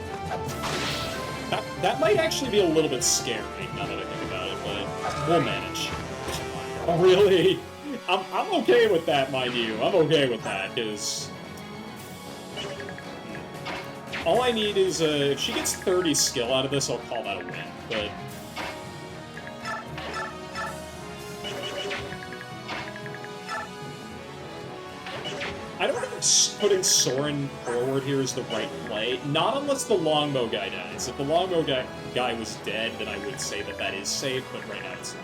that might actually be a little bit scary, now that I think about it, but we'll manage. Oh, really? I'm okay with that, mind you. I'm okay with that, because... all I need is, if she gets 30 skill out of this, I'll call that a win, but... I don't know if putting Soren forward here is the right play. Not unless the longbow guy dies. If the longbow guy was dead, then I would say that that is safe, but right now it's not.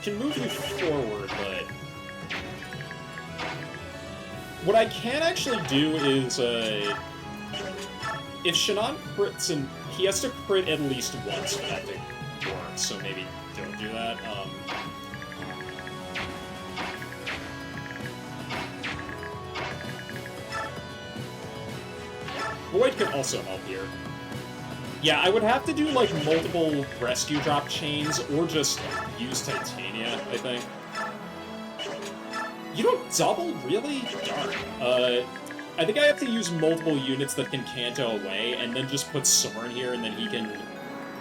Can move you forward, but... What I can actually do is, if Shannon crits, and he has to crit at least once for that to work, so maybe don't do that. Void can also help here. Yeah, I would have to do, like, multiple rescue drop chains, or just use Titania, I think. You don't double? Really? Darn. I think I have to use multiple units that can Kanto away, and then just put Soren here, and then he can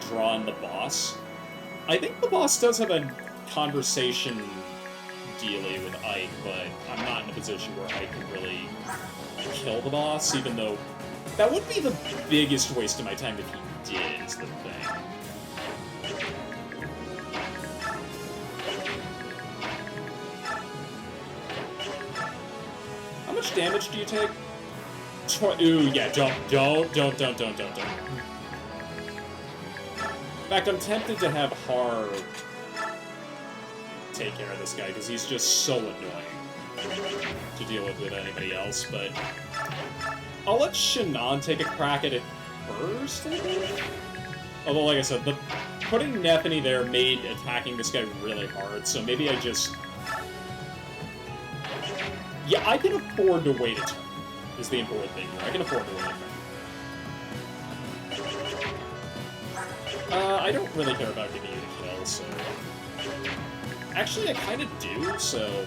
draw on the boss. I think the boss does have a conversation dealy with Ike, but I'm not in a position where I can really kill the boss, even though that would be the biggest waste of my time if he did, is the thing. How much damage do you take? Ooh, yeah, don't. In fact, I'm tempted to have Har take care of this guy, because he's just so annoying to deal with anybody else, but I'll let Shannon take a crack at it first, I think? Although, like I said, putting Nephany there made attacking this guy really hard, so maybe I just... Yeah, I can afford to wait a turn, is the important thing here. I can afford to wait a turn. I don't really care about giving you the kill, so... Actually, I kind of do, so...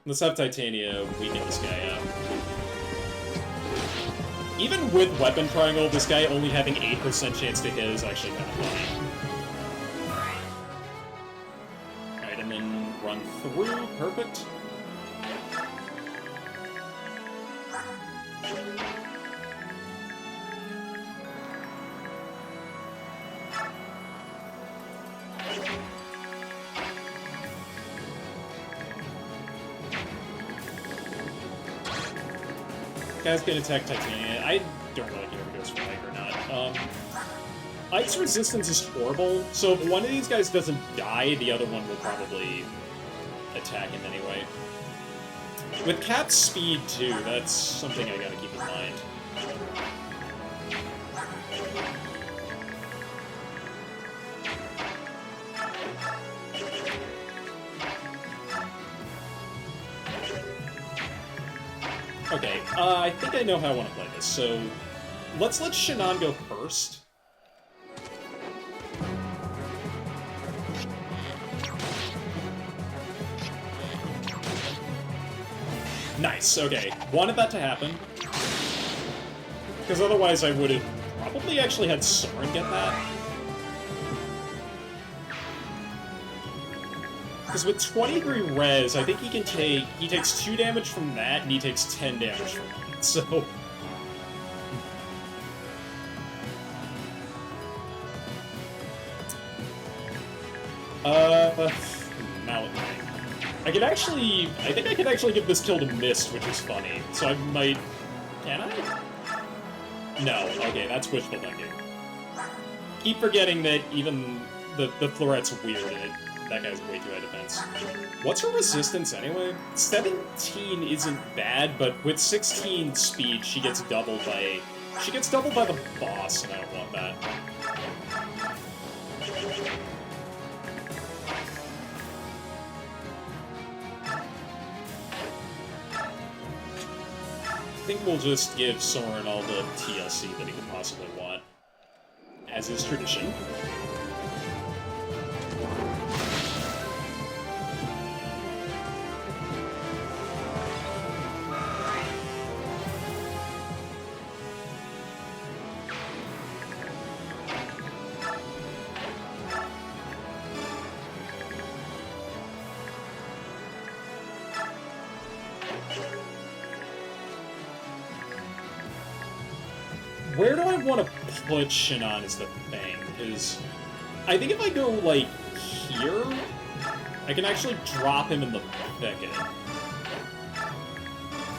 Let's have Titania weaken this guy up. Even with Weapon Triangle, this guy only having 8% chance to hit is actually kind of funny. Alright, and then run through. Perfect. Guy's gonna attack Titania. I don't really care if it goes for Ike or not. Ike's resistance is horrible, so if one of these guys doesn't die, the other one will probably attack him anyway. With Cap's speed, too, that's something I gotta keep in mind. Okay, I think I know how I want to play this, so let's let Shannon go first. Nice, okay. Wanted that to happen. Because otherwise I would have probably actually had Soren get that. Because with 23 res, I think he can take... He takes 2 damage from that, and he takes 10 damage from that, so... Mallet. I could actually... I think I could actually give this kill to Mist, which is funny. So I might... Can I? No. Okay, that's wishful thinking. Keep forgetting that even the florette's weird, and that guy's way too high defense. What's her resistance anyway? 17 isn't bad, but with 16 speed, she gets doubled by... She gets doubled by the boss, and I don't want that. I think we'll just give Soren all the TLC that he could possibly want, as is tradition. where do I want to put Shinon is the thing, because I think if I go, like, here, I can actually drop him in the thicket.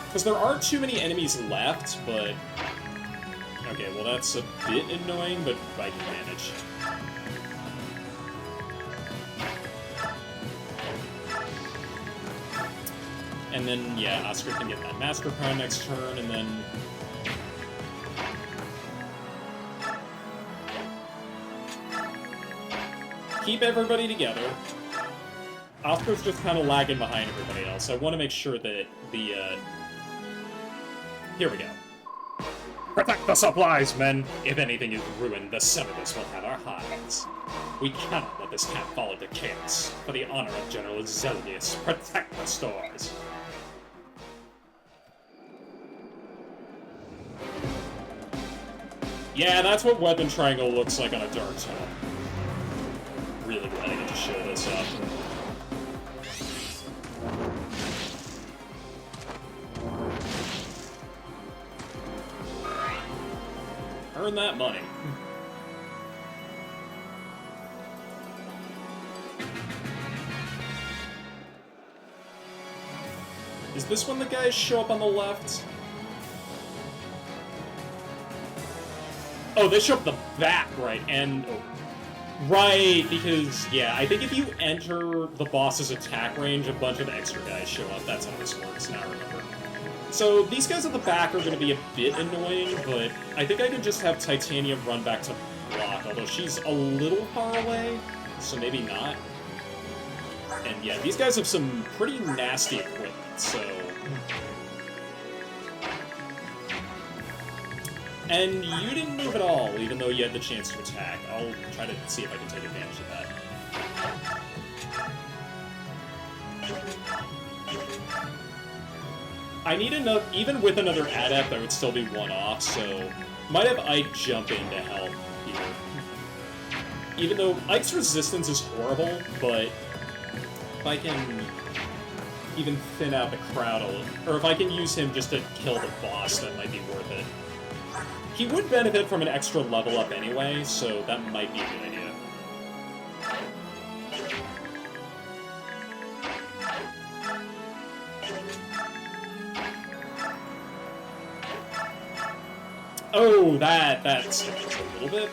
Because there aren't too many enemies left, but... Okay, well that's a bit annoying, but I can manage. And then, yeah, Oscar can get that Master Crown next turn, and then... keep everybody together. Oscar's just kind of lagging behind everybody else. I want to make sure that the, Here we go. Protect the supplies, men! If anything is ruined, the Senators will have our hides. We cannot let this camp fall into chaos. For the honor of General Zelgius, protect the stores. Yeah, that's what Weapon Triangle looks like on a Dark Tome. Really glad I get to show this up. Earn that money. Is this when the guys show up on the left? Oh, they show up the back, right? And... oh. Right, because, yeah, I think if you enter the boss's attack range, a bunch of extra guys show up. That's how this works, now I remember. So, these guys at the back are going to be a bit annoying, but I think I could just have Titanium run back to block, although she's a little far away, so maybe not. And yeah, these guys have some pretty nasty equipment, so... And you didn't move at all, even though you had the chance to attack. I'll try to see if I can take advantage of that. I need enough, even with another adept, I would still be one off, so might have Ike jump in to help here. Even though Ike's resistance is horrible, but if I can even thin out the crowd a little, or if I can use him just to kill the boss, that might be worth it. He would benefit from an extra level up anyway, so that might be a good idea. Oh, that's a little bit.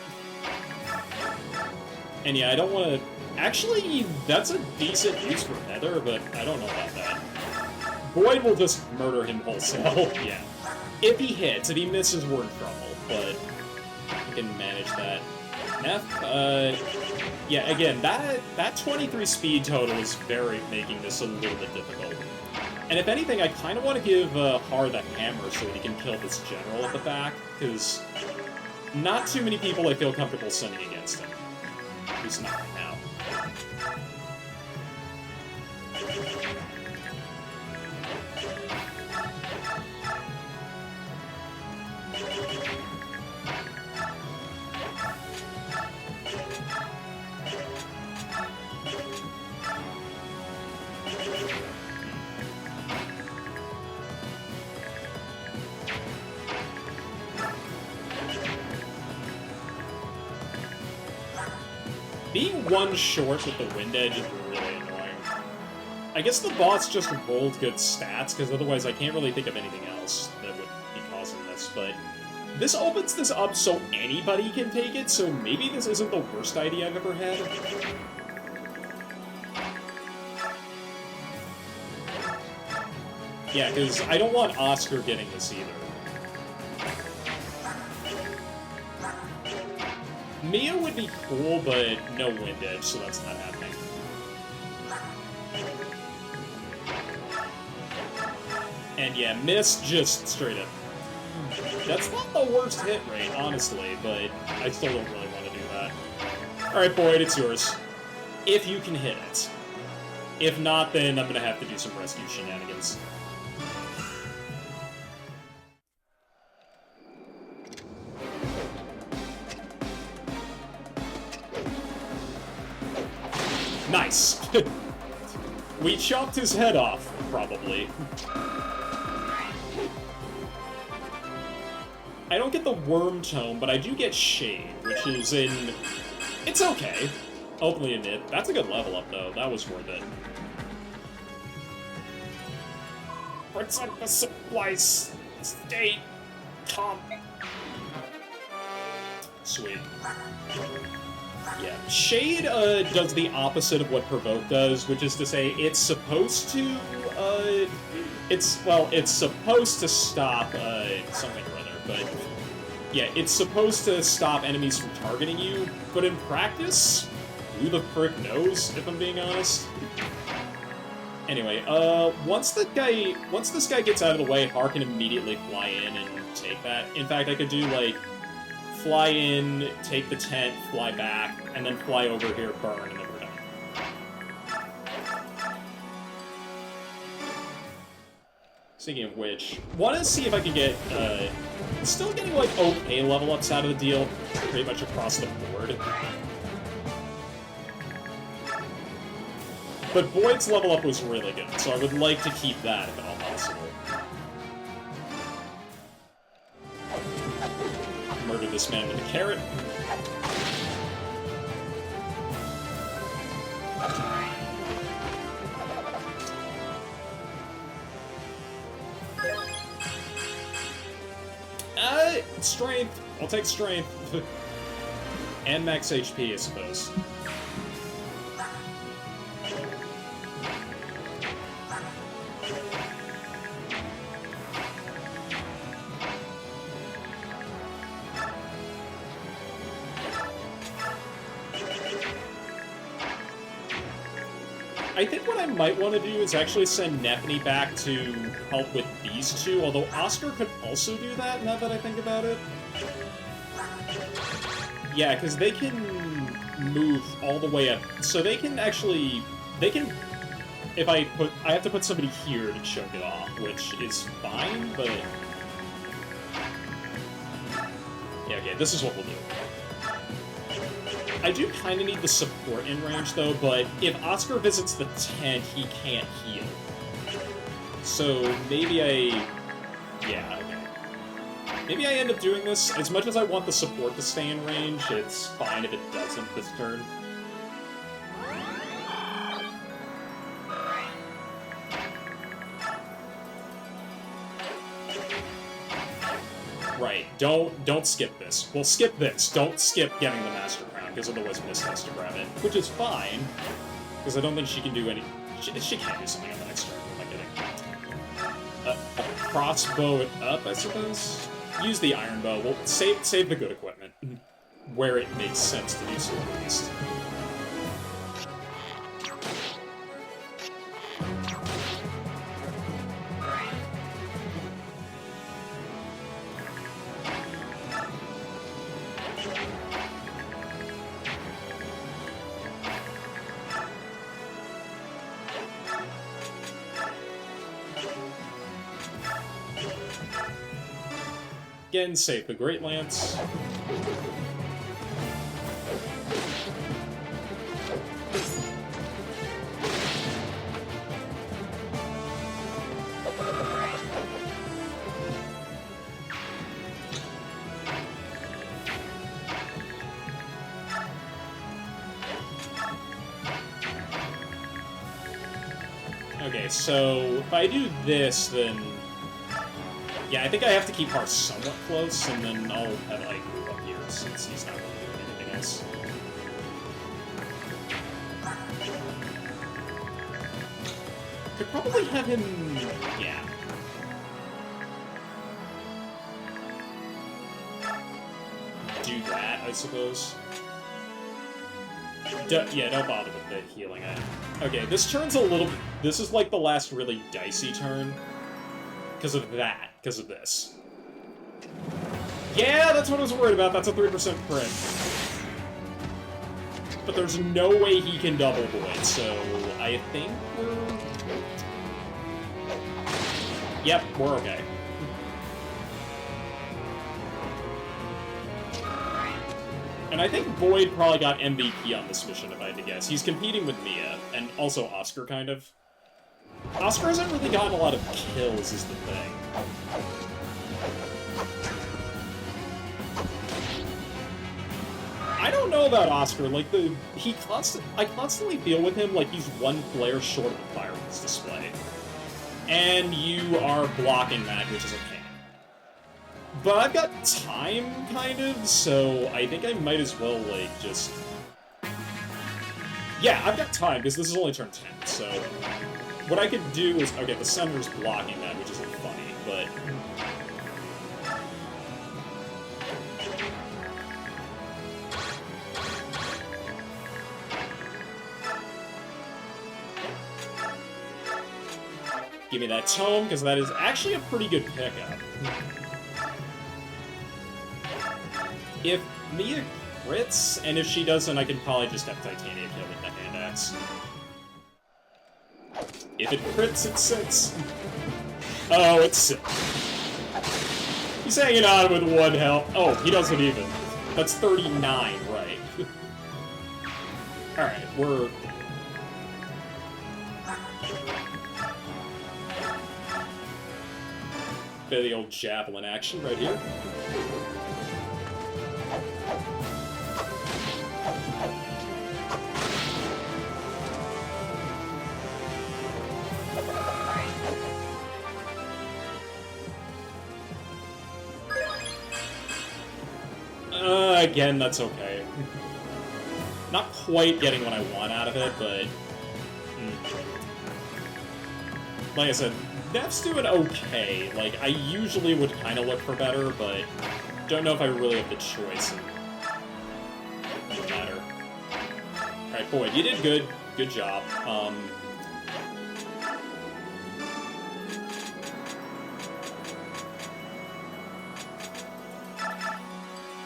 And yeah, I don't want to... Actually, that's a decent use for Heather, but I don't know about that. Boyd will just murder him wholesale. Yeah. If he hits, if he misses, we're in trouble, but I can manage that. Yeah, again, that 23 speed total is making this a little bit difficult. And if anything, I kind of want to give Har the hammer so that he can kill this general at the back, because not too many people I feel comfortable sending against him. At least not right now. Being one short with the wind edge is really annoying. I guess the boss just rolled good stats, because otherwise I can't really think of anything else that would be causing this, but this opens this up so anybody can take it, so maybe this isn't the worst idea I've ever had. Yeah, because I don't want Oscar getting this either. Mia would be cool, but no wind edge, so that's not happening. And yeah, miss just straight up. That's not the worst hit rate, honestly, but I still don't really want to do that. Alright, Boyd, it's yours. If you can hit it. If not, then I'm gonna have to do some rescue shenanigans. Nice! We chopped his head off, probably. I don't get the Worm Tome, but I do get Shade, which is in... It's okay. Openly admit. That's a good level up, though. That was worth it. Protect the supplies. Stay calm. Sweet. Yeah. Shade does the opposite of what Provoke does, which is to say it's supposed to, it's supposed to stop, something or other, but yeah, it's supposed to stop enemies from targeting you, but in practice, who the frick knows, if I'm being honest? Anyway, once this guy gets out of the way, Har can immediately fly in and take that. In fact, I could do, like, fly in, take the tent, fly back, and then fly over here, burn, and then we're done. Speaking of which, want to see if I can get, still getting, like, okay level ups out of the deal, pretty much across the board. But Void's level up was really good, so I would like to keep that if at all possible. Murder this man with a carrot. Strength. I'll take strength. And max HP, I suppose. I think what I might want to do is actually send Nephany back to help with these two, although Oscar could also do that, now that I think about it. Yeah, because they can move all the way up. So they can actually... If I have to put somebody here to choke it off, which is fine, but... Yeah, okay, this is what we'll do. I do kind of need the support in range, though, but if Oscar visits the tent, he can't heal. So maybe I... Yeah, okay. Maybe I end up doing this. As much as I want the support to stay in range, it's fine if it doesn't this turn. Right, don't skip this. Well, skip this. Don't skip getting the Master Crown, because otherwise Mist has to grab it. Which is fine, because I don't think she can do any... She can't do something on the next turn, am I kidding? A crossbow it up, I suppose? Use the iron bow. Well, save the good equipment. Where it makes sense to do so, at least. Again, save the Great Lance. Okay, so if I do this, then... Yeah, I think I have to keep Har somewhat close, and then I'll have Ike move up here, since he's not really doing anything else. Could probably have him... yeah. Do that, I suppose. Yeah, don't bother with the healing item. Okay, this turn's a little... This is like the last really dicey turn. Because of that. Because of this. Yeah, that's what I was worried about. That's a 3% crit. But there's no way he can double Void, so I think we're... Yep, we're okay. And I think Void probably got MVP on this mission, if I had to guess. He's competing with Mia, and also Oscar, kind of. Oscar hasn't really gotten a lot of kills, is the thing. I don't know about Oscar. Like, I constantly feel with him like he's one player short of the fireworks display. And you are blocking that, which is a pain. But I've got time, kind of, so I think I might as well, like, just... Yeah, I've got time, because this is only turn 10, so... What I could do is... Okay, the Senator's blocking that, which isn't funny, but... Give me that tome, because that is actually a pretty good pickup. If Mia crits, and if she doesn't, I can probably just have Titania kill with the hand axe. If it crits, it's 6. Oh, it's 6. He's hanging on with 1 health. Oh, he doesn't even. That's 39, right. Alright, we're... Bit of the old javelin action right here. Again, that's okay. Not quite getting what I want out of it, but... Like I said, Neff's doing okay. Like, I usually would kind of look for better, but don't know if I really have the choice. No matter. Alright, Boyd, you did good. Good job.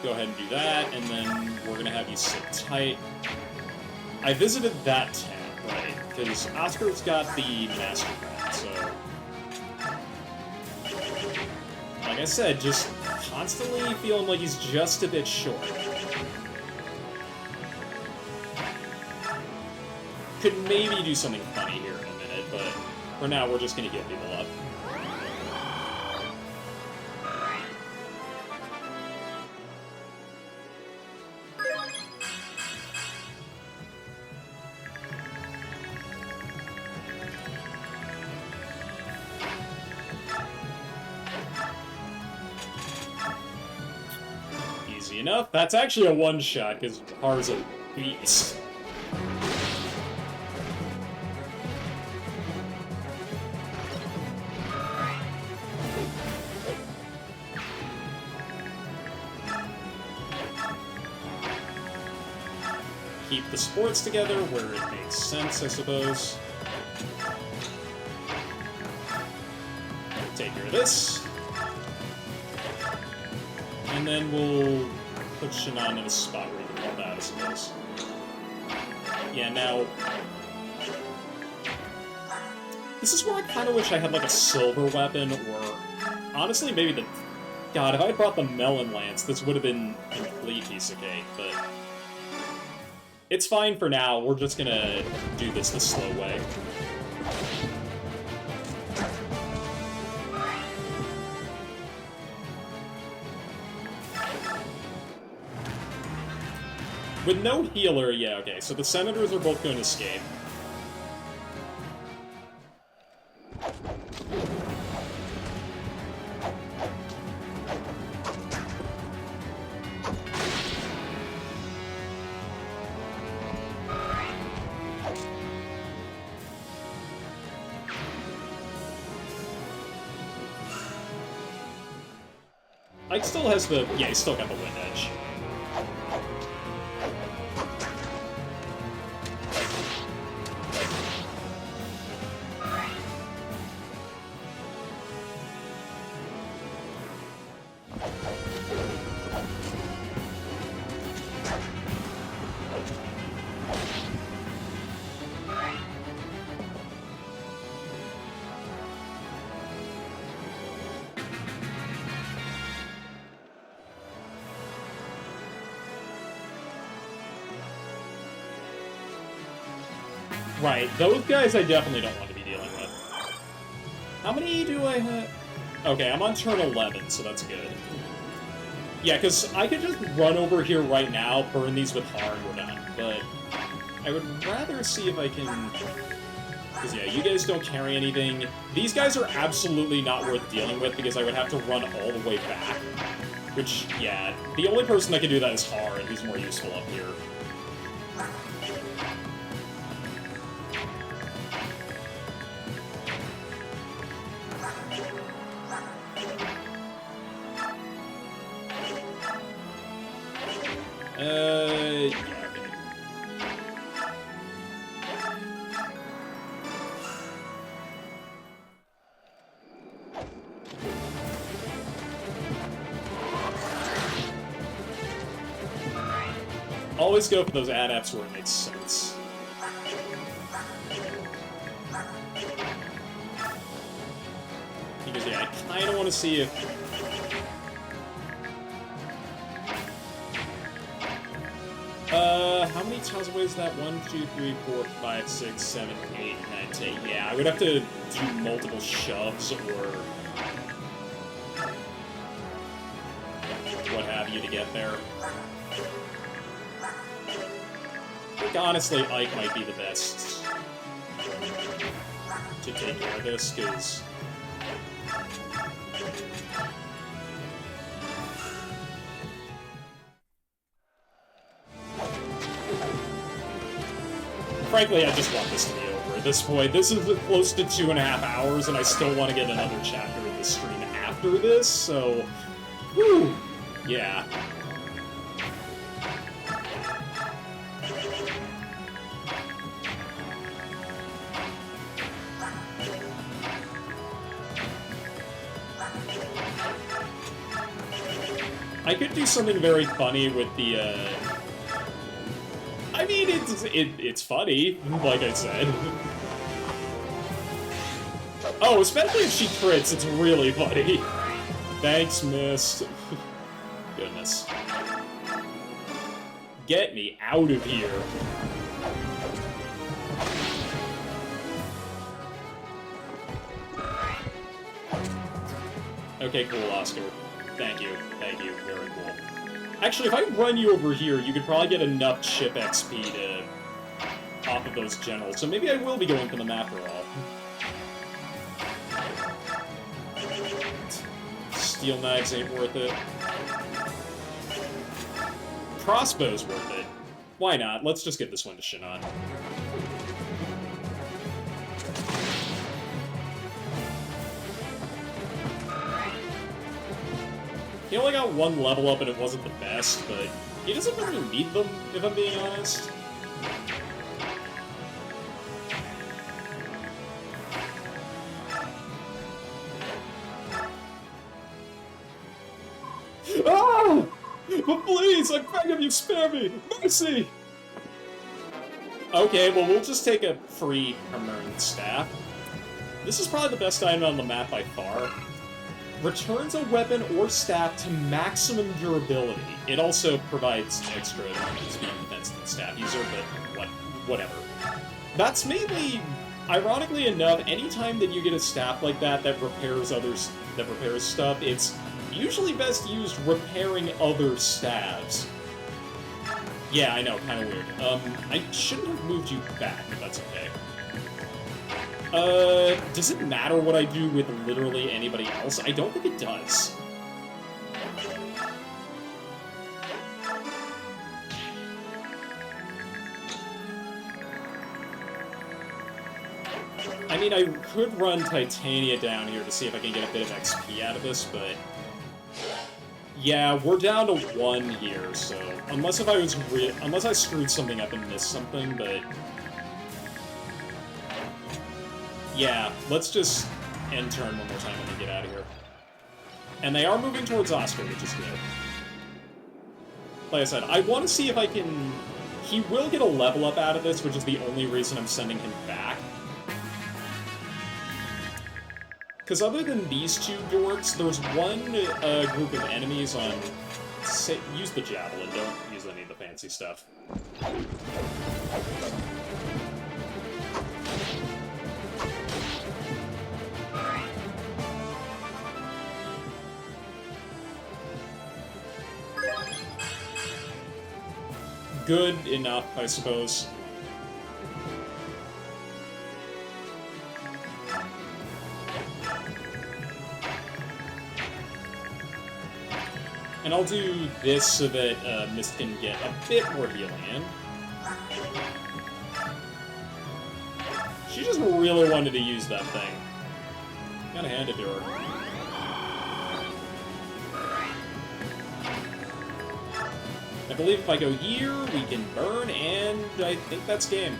Go ahead and do that, and then we're gonna have you sit tight. I visited that tab, right? Because Oscar's got the Master Pad, so... Like I said, just constantly feeling like he's just a bit short. Could maybe do something funny here in a minute, but for now we're just gonna get people up. Easy enough. That's actually a one-shot, because Har's a beast. Keep the sports together where it makes sense, I suppose. Take care of this. And then we'll put Shannon in a spot where you can help out, I suppose. Yeah, now... This is where I kind of wish I had, like, a silver weapon, or... Honestly, maybe the... God, if I had brought the Melon Lance, this would have been a complete piece of cake, but... It's fine for now, we're just gonna do this the slow way. With no healer, yeah, okay, so the Senators are both going to escape. Ike still has the... Yeah, he's still got the wind edge. Right, those guys I definitely don't want to be dealing with. How many do I have? Okay, I'm on turn 11, so that's good. Yeah, because I could just run over here right now, burn these with hard, we're done. But I would rather see if I can... Because, yeah, you guys don't carry anything. These guys are absolutely not worth dealing with because I would have to run all the way back. Which, yeah, the only person that can do that is Har, and he's more useful up here. Yeah, okay. Always go for those adapts where it makes sense. Because, yeah, I kind of want to see if... how many tiles away is that? 1, 2, 3, 4, 5, 6, 7, 8, 9, 10. Yeah, I would have to do multiple shoves or what have you to get there. I think, honestly, Ike might be the best to take care of this, because... Frankly, I just want this to be over at this point. This is close to 2.5 hours, and I still want to get another chapter of the stream after this, so... Whew! Yeah. I could do something very funny with the, I mean, it's funny, like I said. Oh, especially if she crits, it's really funny. Thanks, Mist. Goodness. Get me out of here. Okay, cool, Oscar. Thank you. Thank you. Very cool. Actually, if I run you over here, you could probably get enough chip XP to... off of those generals, so maybe I will be going for them after all. Steel knives ain't worth it. Crossbow's worth it. Why not? Let's just get this one to Shinon. He only got one level up and it wasn't the best, but he doesn't really need them, if I'm being honest. Ah! But please, I beg of you, spare me! Mercy! Okay, well, we'll just take a free permanent staff. This is probably the best item on the map by far. Returns a weapon or staff to maximum durability. It also provides extra speed and defense to the staff user, but whatever. That's mainly, ironically enough, anytime that you get a staff like that that repairs stuff, it's usually best used repairing other staffs. Yeah, I know, kind of weird. I shouldn't have moved you back, but that's okay. Does it matter what I do with literally anybody else? I don't think it does. I mean, I could run Titania down here to see if I can get a bit of XP out of this, but... Yeah, we're down to 1 here, so... Unless I screwed something up and missed something, but... Yeah, let's just end turn one more time and then get out of here. And they are moving towards Oscar, which is good. Like I said, I want to see if I can... He will get a level up out of this, which is the only reason I'm sending him back. Because other than these two dorks, there's one group of enemies on... use the javelin, don't use any of the fancy stuff. good enough, I suppose. And I'll do this so that Mist can get a bit more healing in. She just really wanted to use that thing. Gotta hand it to her. I believe if I go here, we can burn, and I think that's game.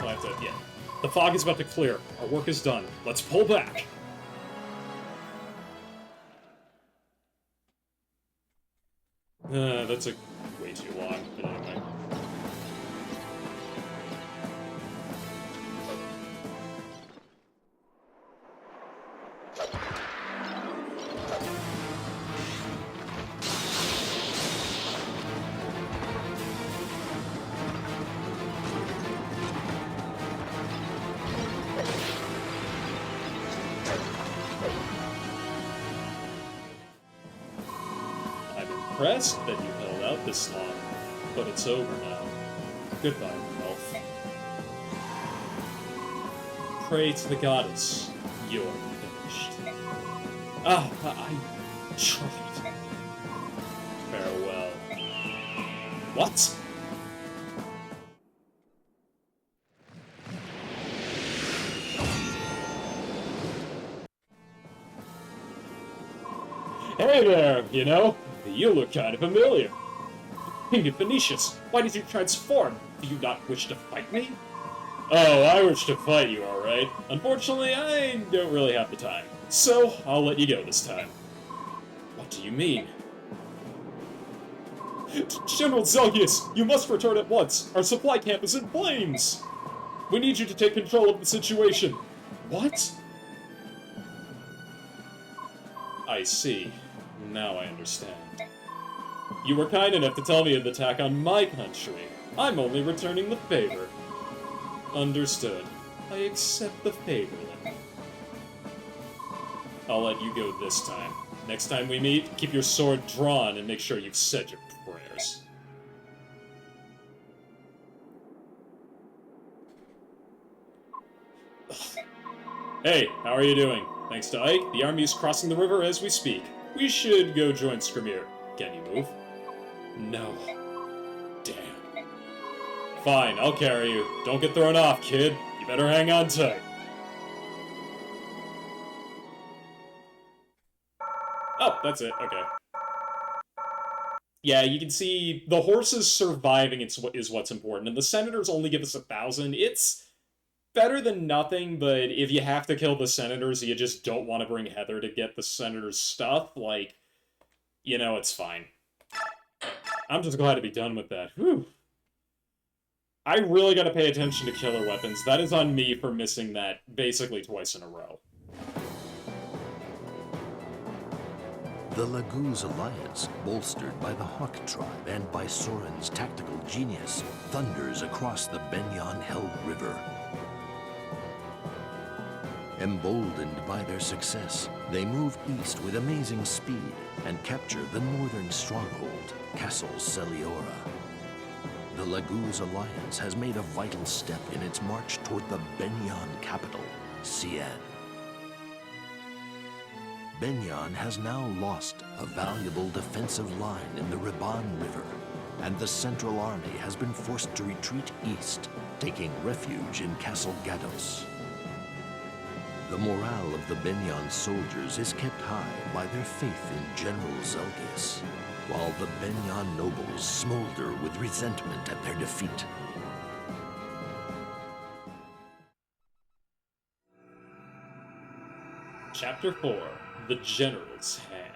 I'll have to, yeah. The fog is about to clear. Our work is done. Let's pull back. That took way too long, but anyway. Impressed that you held out this long, but it's over now. Goodbye, elf. Pray to the goddess, you're finished. Ah, I tried. Farewell. What? Hey there, you know? You look kind of familiar. King of Phoenicius, why did you transform? Do you not wish to fight me? Oh, I wish to fight you, alright. Unfortunately, I don't really have the time. So, I'll let you go this time. What do you mean? General Zelgius, you must return at once. Our supply camp is in flames. We need you to take control of the situation. What? I see. Now I understand. You were kind enough to tell me of the attack on my country. I'm only returning the favor. Understood. I accept the favor, then. I'll let you go this time. Next time we meet, keep your sword drawn and make sure you've said your prayers. Hey, how are you doing? Thanks to Ike, the army is crossing the river as we speak. We should go join Skrimir. Can you move? No. Damn. Fine, I'll carry you. Don't get thrown off, kid. You better hang on tight. Oh, that's it. Okay. Yeah, you can see the horses surviving is what's important, and the senators only give us 1,000. It's better than nothing, but if you have to kill the senators, you just don't want to bring Heather to get the senators' stuff, like, you know, it's fine. I'm just glad to be done with that. Whew. I really gotta pay attention to killer weapons. That is on me for missing that basically twice in a row. The Laguz alliance, bolstered by the Hawk tribe and by Soren's tactical genius, thunders across the Benyon-held river. Emboldened by their success, they move east with amazing speed and capture the northern stronghold, Castle Celiora. The Laguz alliance has made a vital step in its march toward the Benyon capital, Cien. Benyon has now lost a valuable defensive line in the Riban River, and the Central Army has been forced to retreat east, taking refuge in Castle Gados. The morale of the Benyon soldiers is kept high by their faith in General Zelgius, while the Benyon nobles smolder with resentment at their defeat. Chapter 4, The General's Hand.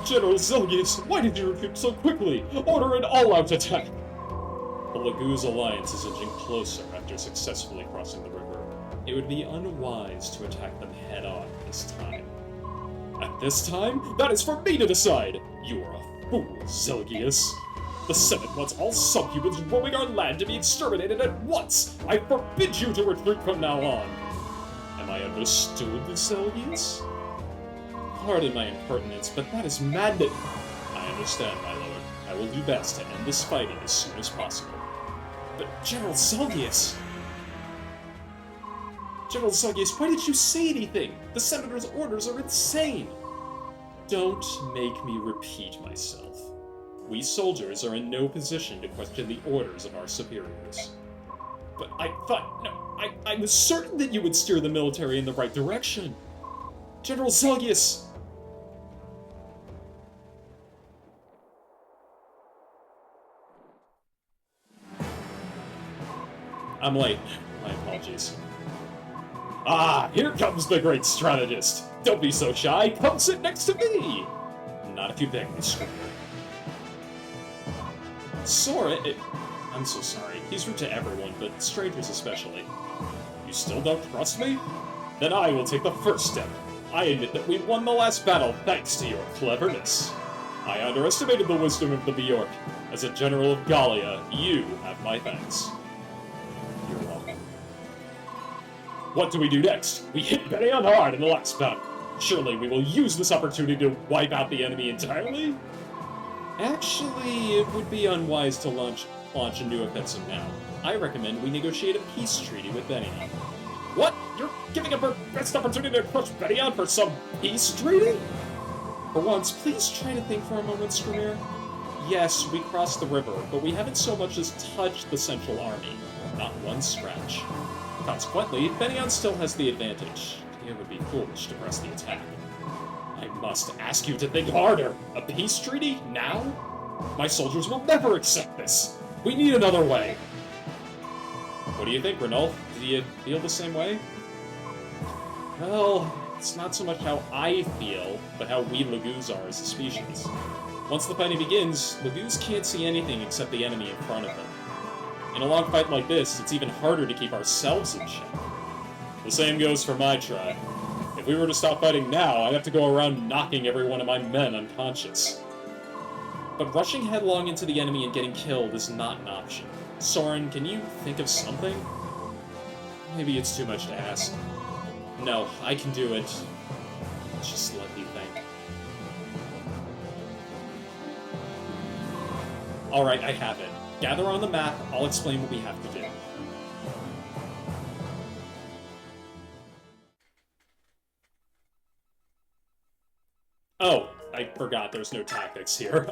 General Zelgius, why did you retreat so quickly? Order an all-out attack! The Laguz alliance is inching closer after successfully crossing the river. It would be unwise to attack them head-on this time. At this time? That is for me to decide! You are a fool, Zelgius! The Senate wants all subhumans roaming our land to be exterminated at once! I forbid you to retreat from now on! Am I understood, Zelgius? Pardon my impertinence, but that is madness. I understand, my lord. I will do best to end this fighting as soon as possible. But General Zelgius... General Zelgius, why didn't you say anything? The Senator's orders are insane! Don't make me repeat myself. We soldiers are in no position to question the orders of our superiors. But I thought... No, I was certain that you would steer the military in the right direction. General Zelgius! I'm late. My apologies. Ah, here comes the great strategist! Don't be so shy, come sit next to me! Not if you beg me, Scribner. Sora, I'm so sorry. He's rude to everyone, but strangers especially. You still don't trust me? Then I will take the first step. I admit that we won the last battle thanks to your cleverness. I underestimated the wisdom of the Bjork. As a general of Gallia, you have my thanks. You're welcome. What do we do next? We hit Benion hard in the last battle. Surely we will use this opportunity to wipe out the enemy entirely? Actually, it would be unwise to launch a new offensive now. I recommend we negotiate a peace treaty with Benion. What? You're giving up our best opportunity to crush Benion for some peace treaty? For once, please try to think for a moment, Skrymir. Yes, we crossed the river, but we haven't so much as touched the Central Army. Not one scratch. Consequently, Benion still has the advantage. It would be foolish to press the attack. I must ask you to think harder. A peace treaty? Now? My soldiers will never accept this. We need another way. What do you think, Renald? Do you feel the same way? Well, it's not so much how I feel, but how we Laguz are as a species. Once the fighting begins, Laguz can't see anything except the enemy in front of them. In a long fight like this, it's even harder to keep ourselves in check. The same goes for my tribe. If we were to stop fighting now, I'd have to go around knocking every one of my men unconscious. But rushing headlong into the enemy and getting killed is not an option. Soren, can you think of something? Maybe it's too much to ask. No, I can do it. Just let me think. Alright, I have it. Gather on the map, I'll explain what we have to do. Oh, I forgot there's no tactics here.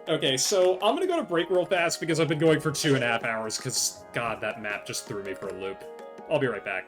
Okay, so I'm gonna go to break real fast because I've been going for 2.5 hours, because, God, that map just threw me for a loop. I'll be right back.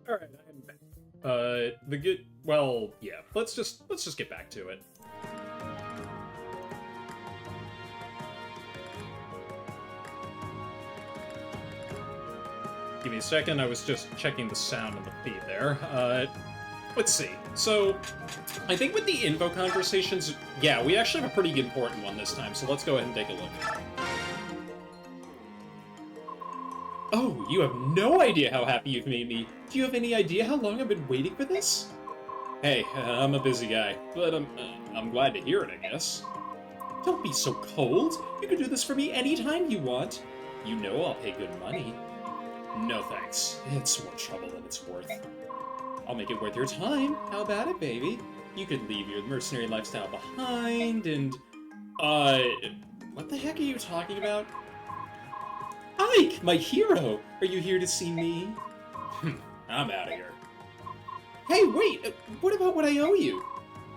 Alright, I'm back. The good... Well, yeah, let's just get back to it. Give me a second, I was just checking the sound of the feed there. Let's see. So, I think with the info conversations, yeah, we actually have a pretty important one this time, so let's go ahead and take a look. Oh, you have no idea how happy you've made me. Do you have any idea how long I've been waiting for this? Hey, I'm a busy guy, but I'm glad to hear it, I guess. Don't be so cold. You can do this for me anytime you want. You know I'll pay good money. No thanks. It's more trouble than it's worth. I'll make it worth your time. How about it, baby? You could leave your mercenary lifestyle behind and... what the heck are you talking about? Ike, my hero! Are you here to see me? I'm out of here. Hey, wait! What about what I owe you?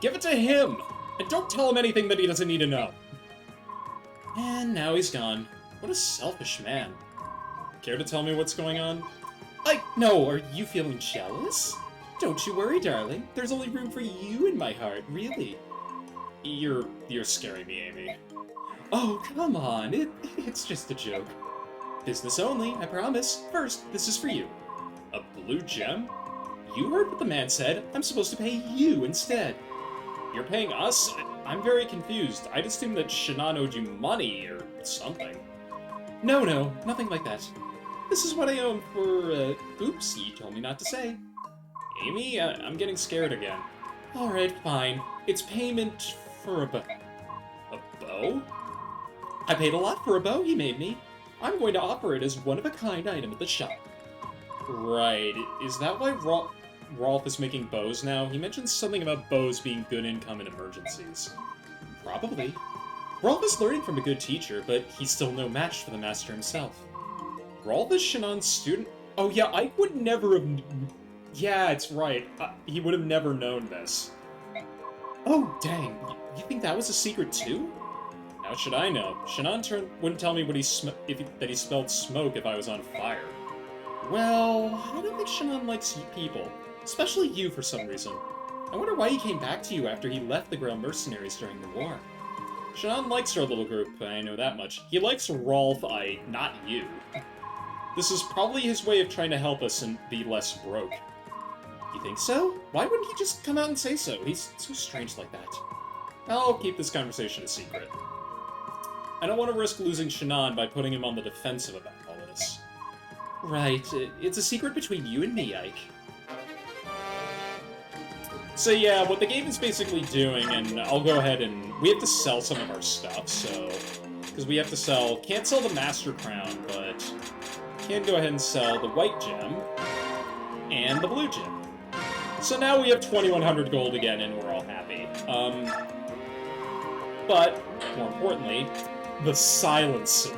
Give it to him! And don't tell him anything that he doesn't need to know. And now he's gone. What a selfish man. Care to tell me what's going on? Ike, no, are you feeling jealous? Don't you worry, darling. There's only room for you in my heart, really. You're scaring me, Amy. Oh, come on. It's just a joke. Business only, I promise. First, this is for you. A blue gem? You heard what the man said. I'm supposed to pay you instead. You're paying us? I'm very confused. I'd assume that Shannon owed you money or something. No, nothing like that. This is what I owe him for, oops, you told me not to say. Amy, I'm getting scared again. Alright, fine. It's payment for a bow. A bow? I paid a lot for a bow he made me. I'm going to offer it as one-of-a-kind item at the shop. Right. Is that why Rolf is making bows now? He mentioned something about bows being good income in emergencies. Probably. Rolf is learning from a good teacher, but he's still no match for the master himself. Rolf is Shannon's student? Oh yeah, Ike would never have... Yeah, it's right. He would have never known this. Oh, dang. You think that was a secret too? How should I know? Shannon wouldn't tell me what that he smelled smoke if I was on fire. Well, I don't think Shannon likes people. Especially you for some reason. I wonder why he came back to you after he left the Grail Mercenaries during the war. Shannon likes our little group, I know that much. He likes Rolf, not you. This is probably his way of trying to help us and be less broke. You think so? Why wouldn't he just come out and say so? He's so strange like that. I'll keep this conversation a secret. I don't want to risk losing Shannon by putting him on the defensive about all this. Right, it's a secret between you and me, Ike. So yeah, what the game is basically doing, and I'll go ahead and... We have to sell some of our stuff, so... Because we have to sell... Can't sell the Master Crown, but... Can go ahead and sell the White Gem, and the Blue Gem. So now we have 2,100 gold again, and we're all happy. But, more importantly, the Silencer.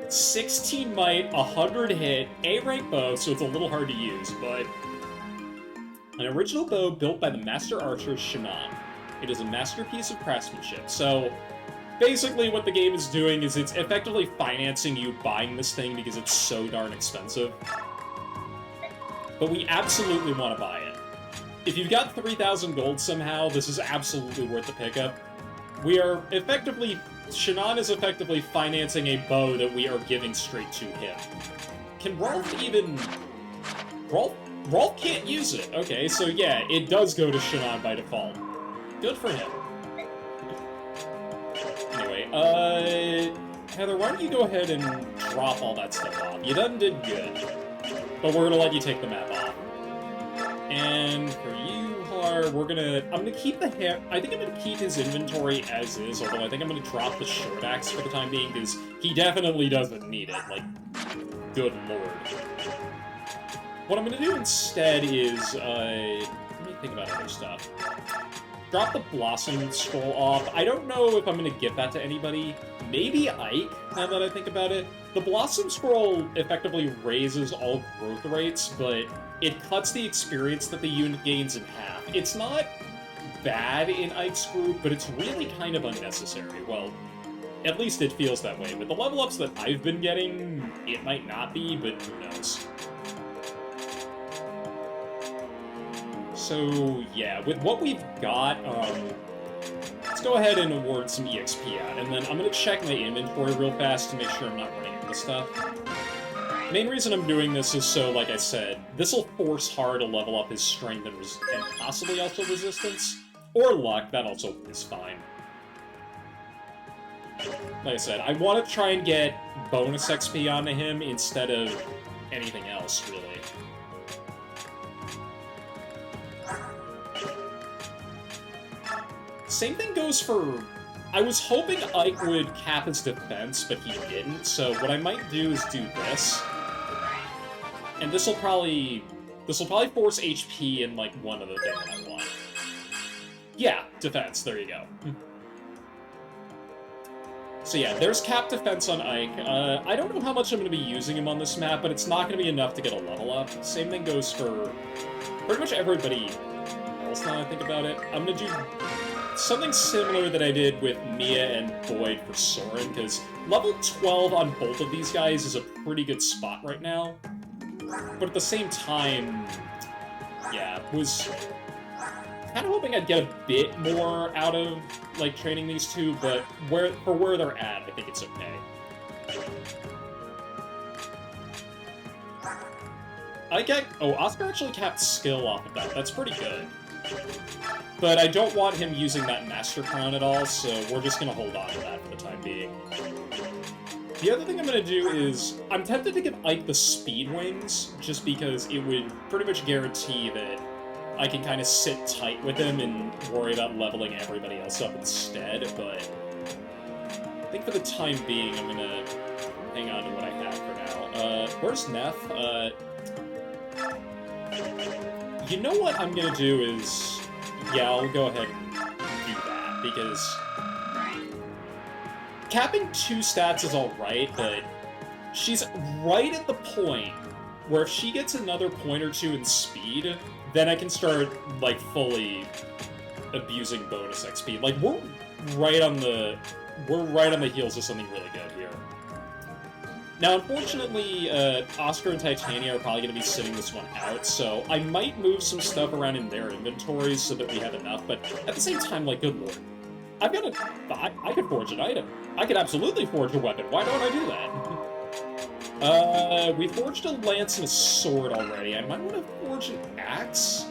16 might, 100 hit, A-rank bow, so it's a little hard to use, but... An original bow built by the Master Archer Shannon. It is a masterpiece of craftsmanship, so... Basically what the game is doing is it's effectively financing you buying this thing because it's so darn expensive. But we absolutely want to buy it. If you've got 3,000 gold somehow, this is absolutely worth the pickup. We are effectively... Shannon is effectively financing a bow that we are giving straight to him. Can Rolf even... Rolf can't use it. Okay, so yeah, it does go to Shannon by default. Good for him. Anyway, Heather, why don't you go ahead and drop all that stuff off? You done did good. But we're gonna let you take the map off. And for you, Har, I'm gonna keep the hair... I think I'm gonna keep his inventory as is, although I think I'm gonna drop the short axe for the time being, because he definitely doesn't need it. Like, good lord. What I'm gonna do instead is, let me think about other stuff. Drop the Blossom Scroll off. I don't know if I'm gonna give that to anybody. Maybe Ike, now that I think about it. The Blossom Scroll effectively raises all growth rates, but it cuts the experience that the unit gains in half. It's not bad in Ike's group, but it's really kind of unnecessary. Well, at least it feels that way. With the level ups that I've been getting, it might not be, but who knows. So, yeah, with what we've got, let's go ahead and award some EXP out, and then I'm gonna check my inventory real fast to make sure I'm not running out of stuff. Main reason I'm doing this is so, like I said, this will force Har to level up his strength and possibly also resistance. Or luck, that also is fine. Like I said, I want to try and get bonus XP onto him instead of anything else, really. Same thing goes for... I was hoping Ike would cap his defense, but he didn't, so what I might do is do this. And this'll probably force HP and, like, one other thing that I want. Yeah, defense, there you go. So yeah, there's cap defense on Ike. I don't know how much I'm going to be using him on this map, but it's not going to be enough to get a level up. Same thing goes for pretty much everybody else now I think about it. I'm going to do something similar that I did with Mia and Boyd for Soren, because level 12 on both of these guys is a pretty good spot right now. But at the same time, yeah, was kind of hoping I'd get a bit more out of, like, training these two, but for where they're at, I think it's okay. Oscar actually capped skill off of that. That's pretty good. But I don't want him using that Master Crown at all, so we're just going to hold on to that for the time being. The other thing I'm going to do is, I'm tempted to give Ike the Speed Wings, just because it would pretty much guarantee that I can kind of sit tight with him and worry about leveling everybody else up instead, but I think for the time being, I'm going to hang on to what I have for now. Where's Neff? You know what I'm going to do is, yeah, I'll go ahead and do that, because capping 2 stats is alright, but she's right at the point where if she gets another point or two in speed, then I can start, like, fully abusing bonus XP. Like, we're right on the heels of something really good here. Now, unfortunately, Oscar and Titania are probably going to be sitting this one out, so I might move some stuff around in their inventories so that we have enough, but at the same time, like, good lord. I've got I could forge an item. I could absolutely forge a weapon. Why don't I do that? We forged a lance and a sword already. I might want to forge an axe?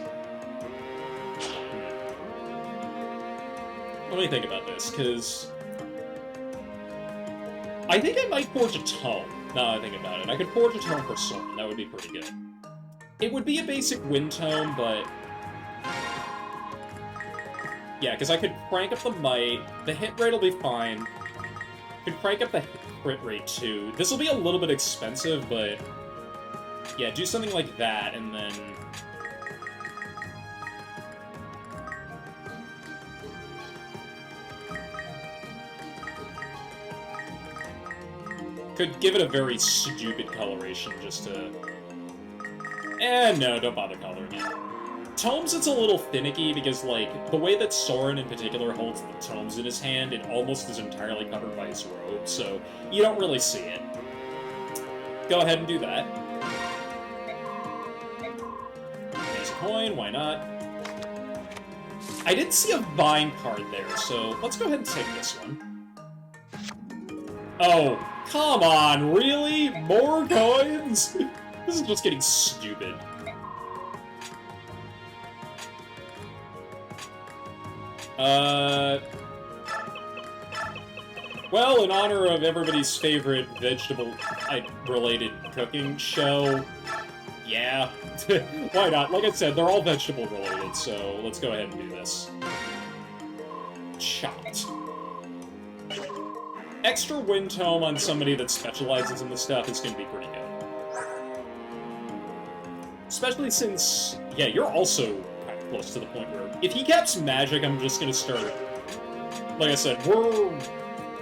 Let me think about this, because I think I might forge a tome, now that I think about it. I could forge a tome for Soren. That would be pretty good. It would be a basic wind tome, but yeah, because I could crank up the might, the hit rate will be fine. Could crank up the crit rate too. This will be a little bit expensive, but yeah, do something like that, and then could give it a very stupid coloration just to... no, don't bother coloring it. Tomes, it's a little finicky because, like, the way that Soren in particular holds the tomes in his hand, it almost is entirely covered by his robe, so you don't really see it. Go ahead and do that. There's a coin, why not? I did see a Vine card there, so let's go ahead and take this one. Oh, come on, really? More coins? This is just getting stupid. Well, in honor of everybody's favorite vegetable-related cooking show, yeah. Why not? Like I said, they're all vegetable-related, so let's go ahead and do this. Chopped. Extra wind tome on somebody that specializes in this stuff is going to be pretty good. Especially since, yeah, you're also kind of close to the point where if he caps magic, I'm just going to start... Like I said,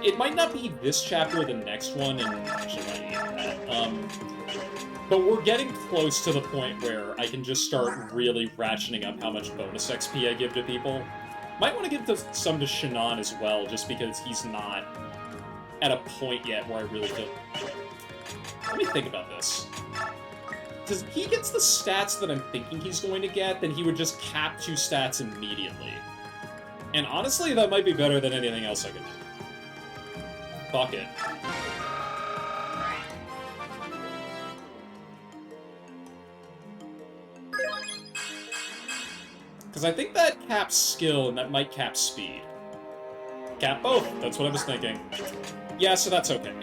it might not be this chapter or the next one, and actually might be that. But we're getting close to the point where I can just start really ratcheting up how much bonus XP I give to people. Might want to give some to Shannon as well, just because he's not at a point yet where I really feel... Let me think about this. because if he gets the stats that I'm thinking he's going to get, then he would just cap 2 stats immediately. And honestly, that might be better than anything else I could do. Fuck it. Because I think that caps skill, and that might cap speed. Cap both, that's what I was thinking. Yeah, so that's okay.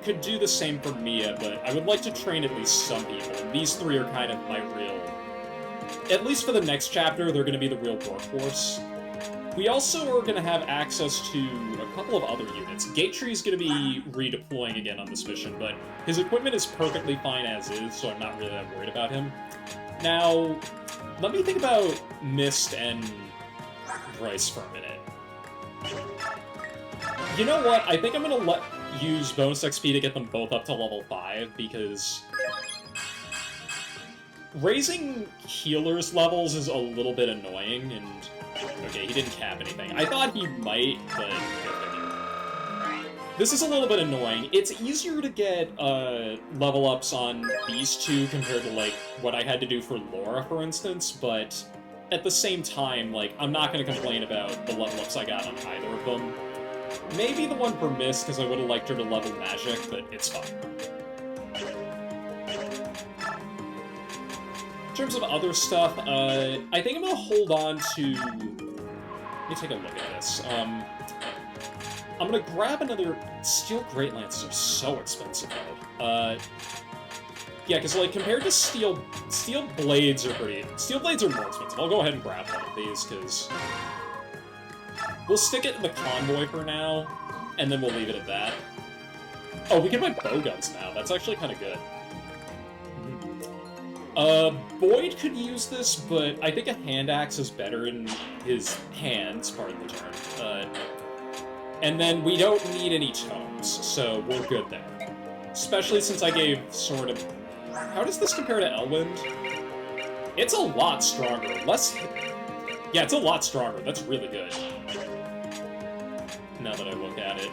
Could do the same for Mia, but I would like to train at least some people, and these 3 are kind of my real... At least for the next chapter, they're going to be the real workhorse. We also are going to have access to a couple of other units. Gatetree's going to be redeploying again on this mission, but his equipment is perfectly fine as is, so I'm not really that worried about him. Now, let me think about Mist and Bryce for a minute. You know what? I think I'm going to use bonus XP to get them both up to level 5, because raising healers' levels is a little bit annoying, and... Okay, he didn't cap anything. I thought he might, but... This is a little bit annoying. It's easier to get level ups on these 2 compared to, like, what I had to do for Laura, for instance, but at the same time, like, I'm not going to complain about the level ups I got on either of them. Maybe the one for Mist, because I would have liked her to level Magic, but it's fine. In terms of other stuff, I think I'm going to hold on to... Let me take a look at this. I'm going to grab another... Steel Great Lances are so expensive, though. Yeah, because, like, compared to Steel Blades are pretty... Steel Blades are more expensive. I'll go ahead and grab one of these, because... We'll stick it in the convoy for now, and then we'll leave it at that. Oh, we can buy bowguns now. That's actually kind of good. Boyd could use this, but I think a hand axe is better in his hands, pardon the term. And then we don't need any tomes, so we're good there. Especially since I gave sort of... How does this compare to Elwind? It's a lot stronger. Yeah, it's a lot stronger. That's really good. Now that I look at it.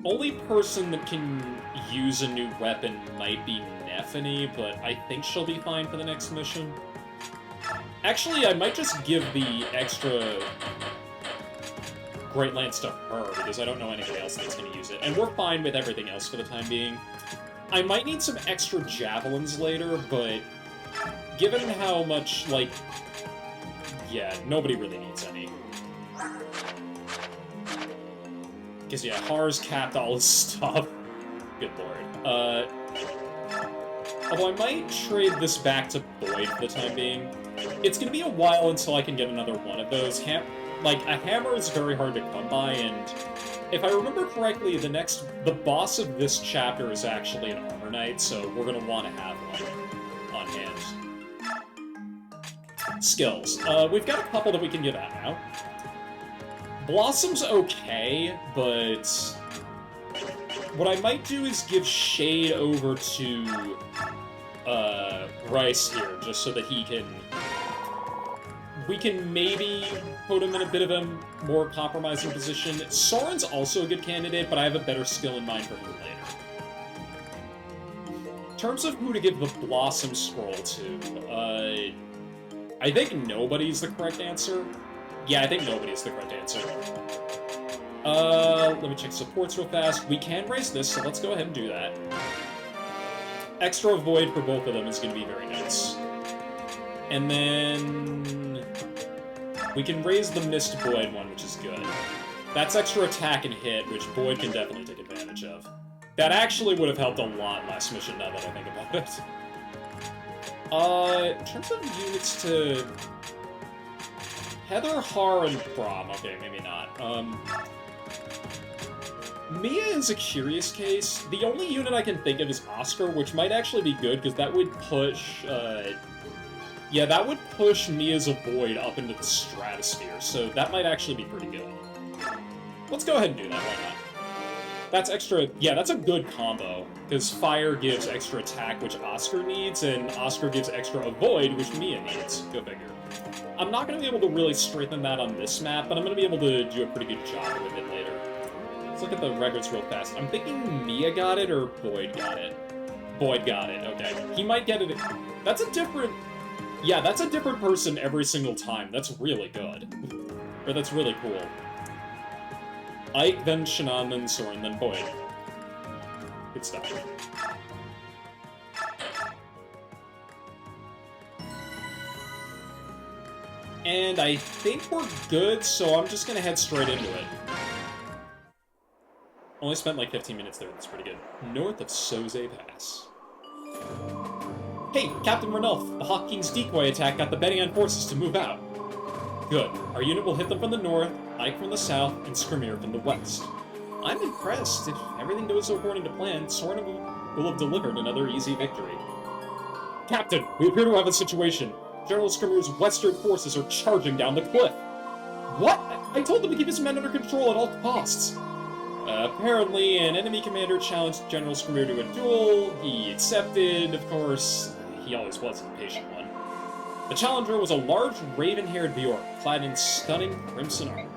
Only person that can use a new weapon might be Nephany, but I think she'll be fine for the next mission. Actually, I might just give the extra Great Lance to her, because I don't know anybody else that's going to use it. And we're fine with everything else for the time being. I might need some extra javelins later, but given how much, like... Yeah, nobody really needs any. Because, yeah, Har's capped all his stuff. Good lord. Although I might trade this back to Boyd for the time being. It's gonna be a while until I can get another one of those. Like, a hammer is very hard to come by, and if I remember correctly, the boss of this chapter is actually an Armor Knight, so we're gonna want to have one on hand. Skills. We've got a couple that we can give out now. Blossom's okay, but what I might do is give Shade over to Bryce here, just so that he can... We can maybe put him in a bit of a more compromising position. Soren's also a good candidate, but I have a better skill in mind for him later. In terms of who to give the Blossom Scroll to, I think nobody's the correct answer. Yeah, I think nobody's the correct answer. Let me check supports real fast. We can raise this, so let's go ahead and do that. Extra Void for both of them is going to be very nice. And then... we can raise the Mist Boyd one, which is good. That's extra attack and hit, which Boyd can definitely take advantage of. That actually would have helped a lot last mission, now that I think about it. In terms of units to... Heather, Har, and Braum. Okay, maybe not. Mia is a curious case. The only unit I can think of is Oscar, which might actually be good, because that would push, yeah, that would push Mia's Void up into the stratosphere, so that might actually be pretty good. Let's go ahead and do that, why not? That's extra... Yeah, that's a good combo, because Fire gives extra attack, which Oscar needs, and Oscar gives extra Avoid, which Mia needs. Go figure. I'm not going to be able to really strengthen that on this map, but I'm going to be able to do a pretty good job with it later. Let's look at the records real fast. I'm thinking Mia got it or Boyd got it. Boyd got it, okay. He might get it. That's a different... Yeah, that's a different person every single time. That's really good. Or that's really cool. Ike, then Shannon, then Soren, then Boyd. Good stuff. And I think we're good, so I'm just gonna head straight into it. Only spent like 15 minutes there, that's pretty good. North of Soze Pass. Hey, Captain Ranulph, the Hawk King's decoy attack got the Benian forces to move out. Good. Our unit will hit them from the north, Ike from the south, and Skrimir from the west. I'm impressed. If everything goes according to plan, Soren will have delivered another easy victory. Captain, we appear to have a situation. General Skrimir's western forces are charging down the cliff. What? I told them to keep his men under control at all costs. Apparently, an enemy commander challenged General Skrimir to a duel. He accepted, of course. He always was an impatient one. The challenger was a large, raven-haired Bjork, clad in stunning crimson armor.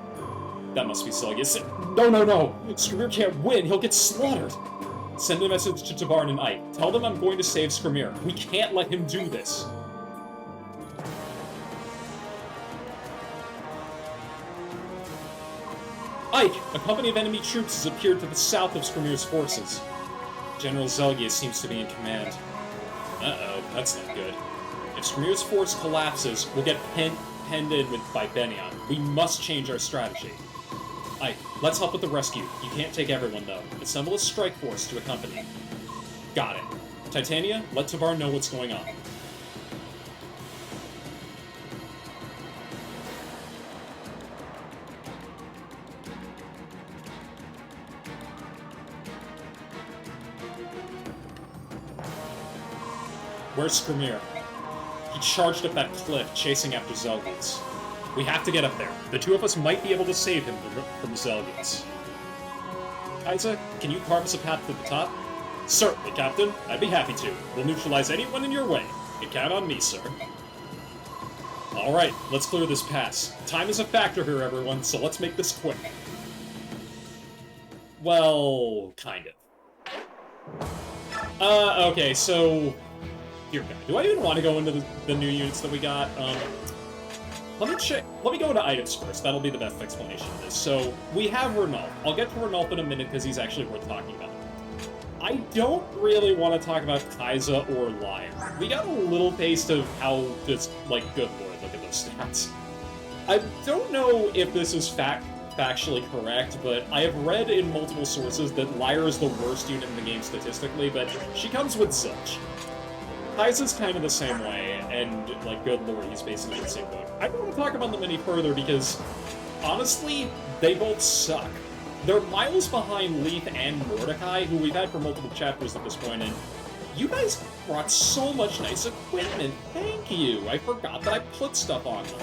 That must be Selgius. No! Skrimir can't win. He'll get slaughtered. Send a message to Tabarn and Ike. Tell them I'm going to save Skrimir. We can't let him do this. Ike, a company of enemy troops has appeared to the south of Skrimir's forces. General Zelgius seems to be in command. Uh-oh, that's not good. If Skrimir's force collapses, we'll get penned in by Benian. We must change our strategy. Ike, let's help with the rescue. You can't take everyone, though. Assemble a strike force to accompany. Got it. Titania, let Tabar know what's going on. Where's Skrimir? He charged up that cliff, chasing after Zelgius. We have to get up there. The two of us might be able to save him from Zelgius. Kaisa, can you carve us a path to the top? Certainly, Captain. I'd be happy to. We'll neutralize anyone in your way. You count on me, sir. Alright, let's clear this pass. Time is a factor here, everyone, so let's make this quick. Well, kind of. Okay, so... Dear God, do I even want to go into the new units that we got? Let me go into items first. That'll be the best explanation of this. So, we have Ranulph. I'll get to Ranulph in a minute because he's actually worth talking about. I don't really want to talk about Kaisa or Lyre. We got a little taste of how just, like, good lord, look at those stats. I don't know if this is factually correct, but I have read in multiple sources that Lyre is the worst unit in the game statistically, but she comes with Zilch. Kaisa's kind of the same way, and, like, good lord, he's basically the same boat. I don't want to talk about them any further because, honestly, they both suck. They're miles behind Leith and Mordecai, who we've had for multiple chapters at this point, and you guys brought so much nice equipment. Thank you. I forgot that I put stuff on them.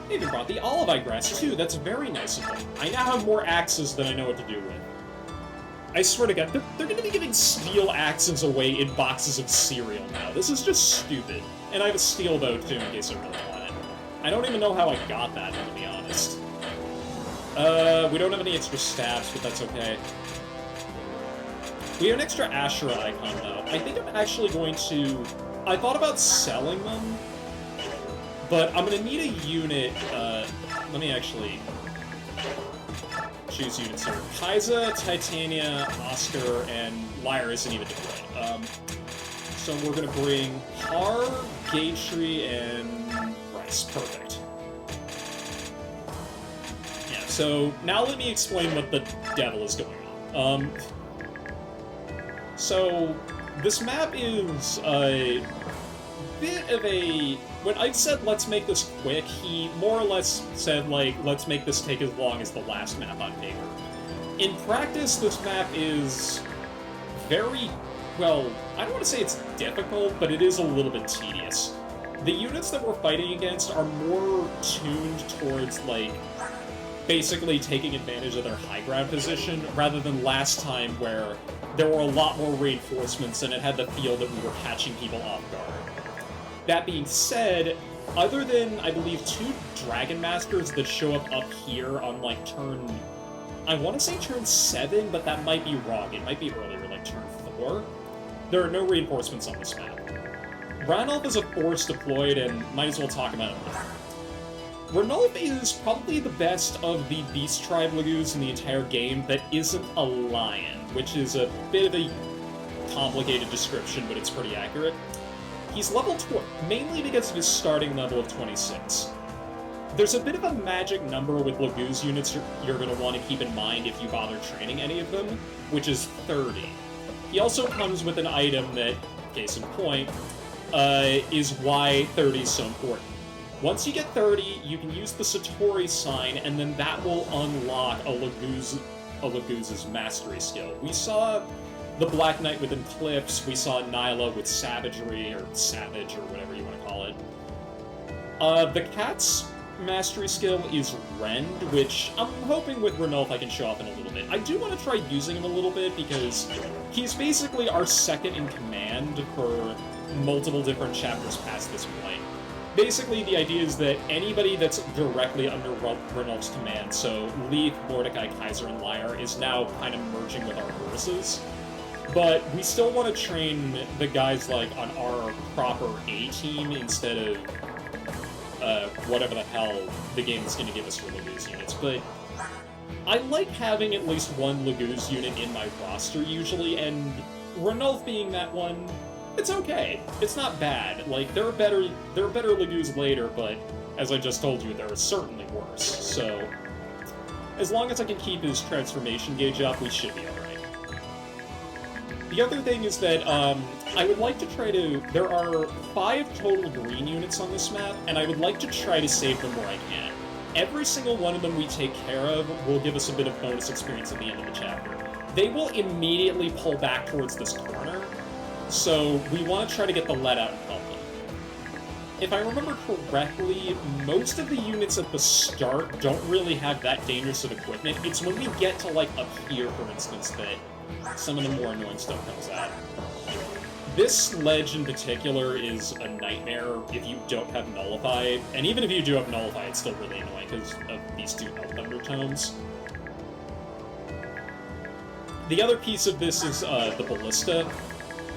They even brought the Olivine grass, too. That's very nice of them. I now have more axes than I know what to do with. I swear to God, they're going to be giving steel axes away in boxes of cereal now. This is just stupid. And I have a steel bow, too, in case I really want it. I don't even know how I got that, to be honest. We don't have any extra staffs, but that's okay. We have an extra Ashura icon, though. I think I'm actually going to... I thought about selling them, but I'm going to need a unit... let me actually choose units here. Kaisa, Titania, Oscar, and Lyre isn't even deployed. So we're going to bring Har, Gatry, and Bryce. Perfect. Yeah, so now let me explain what the devil is going on. So this map is a bit of a... When Ike said, let's make this quick, he more or less said, like, let's make this take as long as the last map on paper. In practice, this map is very... Well, I don't want to say it's difficult, but it is a little bit tedious. The units that we're fighting against are more tuned towards, like, basically taking advantage of their high ground position, rather than last time where there were a lot more reinforcements and it had the feel that we were catching people off guard. That being said, other than, I believe, 2 Dragon Masters that show up here on, like, turn... I want to say turn 7, but that might be wrong. It might be earlier, like turn 4. There are no reinforcements on this map. Ranulf is a force deployed, and might as well talk about it later. Ranulf is probably the best of the Beast Tribe Lagoos in the entire game that isn't a lion, which is a bit of a complicated description, but it's pretty accurate. He's level 12, mainly because of his starting level of 26. There's a bit of a magic number with Lagoos units you're going to want to keep in mind if you bother training any of them, which is 30. He also comes with an item that, case in point, is why 30 is so important. Once you get 30, you can use the Satori sign, and then that will unlock a Lagoos's mastery skill. We saw the Black Knight with Eclipse, we saw Nyla with Savagery, or Savage, or whatever you want to call it. The Cat's mastery skill is Rend, which I'm hoping with Ranulf I can show off in a little bit. I do want to try using him a little bit, because he's basically our second in command for multiple different chapters past this point. Basically, the idea is that anybody that's directly under Ranulf's command, so Leaf, Mordecai, Kaiser, and Lyre, is now kind of merging with our forces. But we still want to train the guys, like, on our proper A-team instead of, whatever the hell the game is going to give us for Lagoos units. But I like having at least one Lagoos unit in my roster, usually, and Ranulf being that one... It's okay. It's not bad. Like, there are better Lagoos later, but as I just told you, there are certainly worse. So, as long as I can keep his transformation gauge up, we should be alright. The other thing is that, I would like to try to... There are 5 total green units on this map, and I would like to try to save them where I can. Every single one of them we take care of will give us a bit of bonus experience at the end of the chapter. They will immediately pull back towards this corner, so we want to try to get the lead out and help them. If I remember correctly, most of the units at the start don't really have that dangerous of equipment. It's when we get to, like, up here, for instance, that some of the more annoying stuff comes out. This ledge in particular is a nightmare if you don't have Nullify, and even if you do have Nullify, it's still really annoying because of these 2 health undertones. The other piece of this is the Ballista.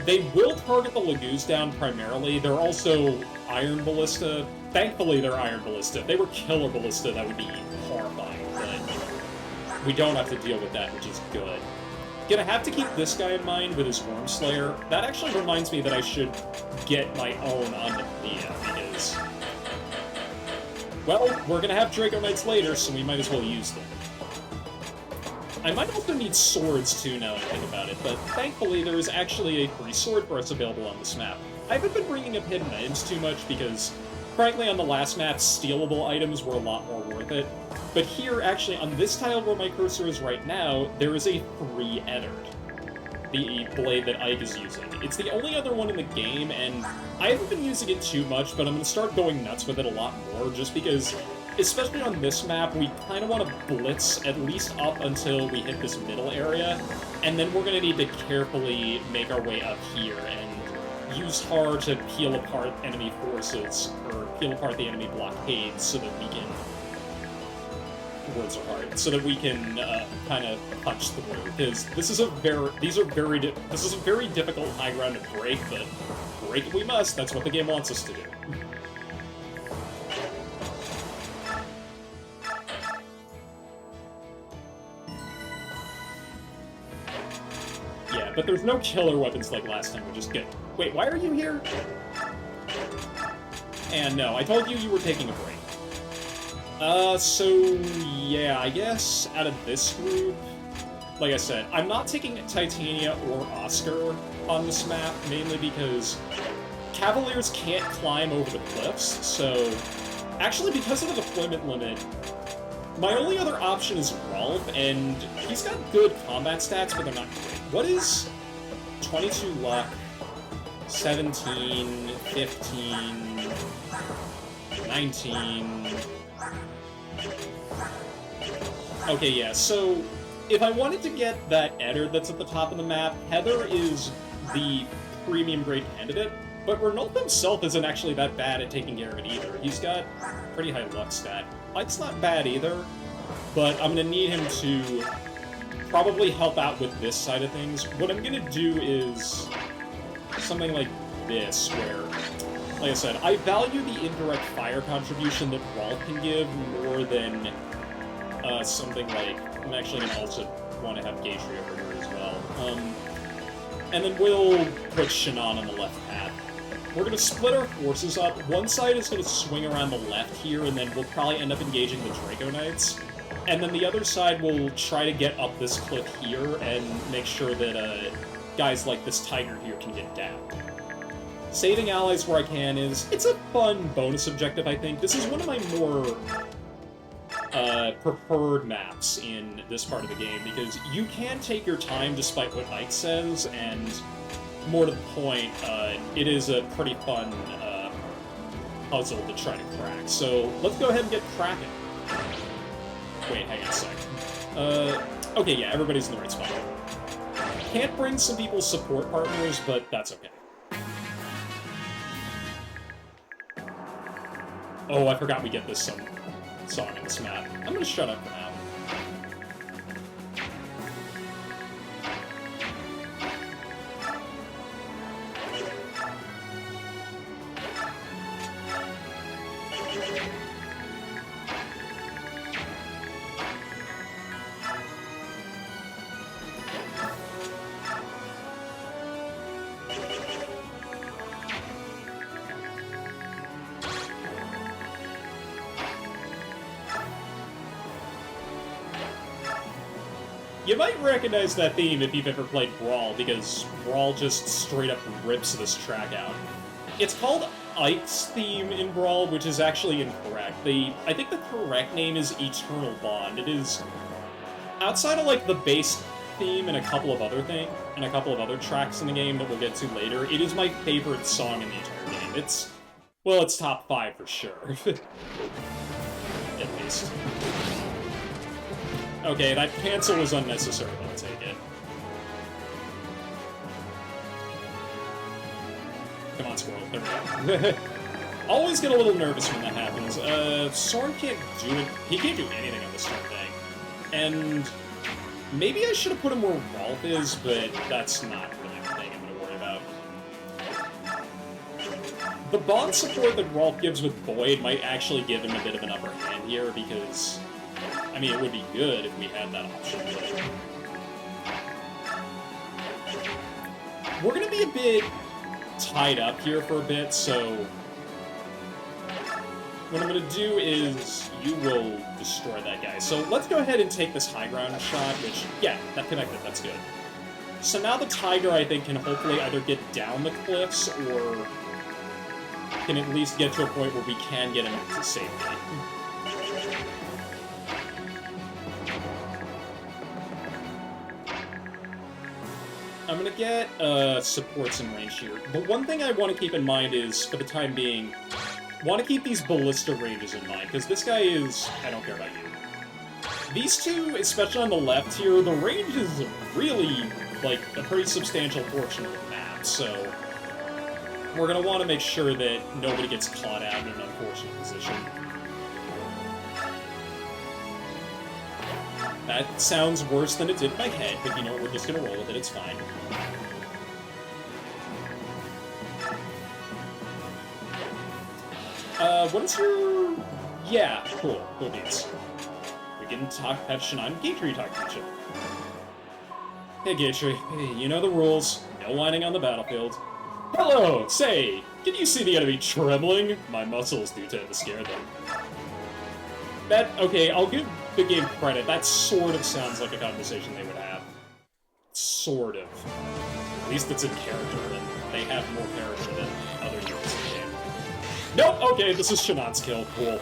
They will target the Lagoos down primarily. They're also Iron Ballista. Thankfully, they're Iron Ballista. If they were Killer Ballista, that would be horrifying, but we don't have to deal with that, which is good. Gonna have to keep this guy in mind with his Wormslayer. That actually reminds me that I should get my own on Nia, because... Well, we're gonna have Draco Knights later, so we might as well use them. I might also need swords, too, now that I think about it, but thankfully there is actually a free sword for us available on this map. I haven't been bringing up hidden items too much because, frankly, on the last map, stealable items were a lot more worth it. But here, actually, on this tile where my cursor is right now, there is a free Eddard, the blade that Ike is using. It's the only other one in the game, and I haven't been using it too much, but I'm going to start going nuts with it a lot more, just because... Especially on this map, we kind of want to blitz at least up until we hit this middle area, and then we're going to need to carefully make our way up here and use Har to peel apart enemy forces, or peel apart the enemy blockades so that we can... Words are hard. So that we can kind of punch through, because this is a very difficult high ground to break, but break it we must. That's what the game wants us to do. Yeah, but there's no killer weapons like last time, which is good. Wait, why are you here? And no, I told you you were taking a break. So, yeah, I guess out of this group, like I said, I'm not taking Titania or Oscar on this map, mainly because Cavaliers can't climb over the cliffs, so actually because of the deployment limit, my only other option is Rolf, and he's got good combat stats, but they're not great. What is 22 luck, 17, 15, 19... Okay, yeah, so if I wanted to get that Eddard that's at the top of the map, Heather is the premium grade candidate. But Renault himself isn't actually that bad at taking care of it either. He's got pretty high luck stat. Light's not bad either, but I'm gonna need him to probably help out with this side of things. What I'm gonna do is something like this, where, like I said, I value the indirect fire contribution that Rolf can give more than something like... I'm actually gonna also want to have Gatry over here as well. And then we'll put Shannon on the left path. We're going to split our forces up. One side is going to swing around the left here, and then we'll probably end up engaging the Draco Knights. And then the other side will try to get up this cliff here and make sure that guys like this Tiger here can get down. Saving allies where I can it's a fun bonus objective, I think. This is one of my more preferred maps in this part of the game, because you can take your time despite what Ike says, and more to the point, it is a pretty fun puzzle to try to crack. So let's go ahead and get cracking. Wait, hang on a sec. Okay, yeah, everybody's in the right spot. Can't bring some people's support partners, but that's okay. Oh, I forgot we get this song in this map. I'm gonna shut up for now. You might recognize that theme if you've ever played Brawl, because Brawl just straight up rips this track out. It's called Ike's theme in Brawl, which is actually incorrect. I think the correct name is Eternal Bond. It is, outside of like the base theme and a couple of other tracks in the game that we'll get to later, it is my favorite song in the entire game. It's top 5 for sure. At least. Okay, that cancel was unnecessary, but I'll take it. Come on, squirrel. There we go. Always get a little nervous when that happens. Soren can't do it. He can't do anything on this turn thing. And maybe I should have put him where Rolf is, but that's not really the thing I'm going to worry about. The bond support that Rolf gives with Boyd might actually give him a bit of an upper hand here, because... I mean, it would be good if we had that option. We're going to be a bit tied up here for a bit, so what I'm going to do is you will destroy that guy. So let's go ahead and take this high ground shot, which, yeah, that connected. That's good. So now the Tiger, I think, can hopefully either get down the cliffs or can at least get to a point where we can get him to safety. I'm gonna get supports in range here. The one thing I want to keep in mind is, for the time being, want to keep these ballista ranges in mind, because this guy is... I don't care about you. These two, especially on the left here, the range is really, like, a pretty substantial portion of the map, so we're gonna want to make sure that nobody gets caught out in an unfortunate position. That sounds worse than it did in my head, but you know, we're just gonna roll with it, it's fine. What is your... Yeah, cool, cool beans. We can have Shannon and Gatry talk to each other. Hey Gatry, hey, you know the rules. No whining on the battlefield. Hello! Say, can you see the enemy trembling? My muscles do tend to scare them. Okay, I'll give the game credit. That sort of sounds like a conversation they would have. Sort of. At least it's in character, and they have more character than other units in the game. Nope! Okay, this is Shannon's kill. Cool.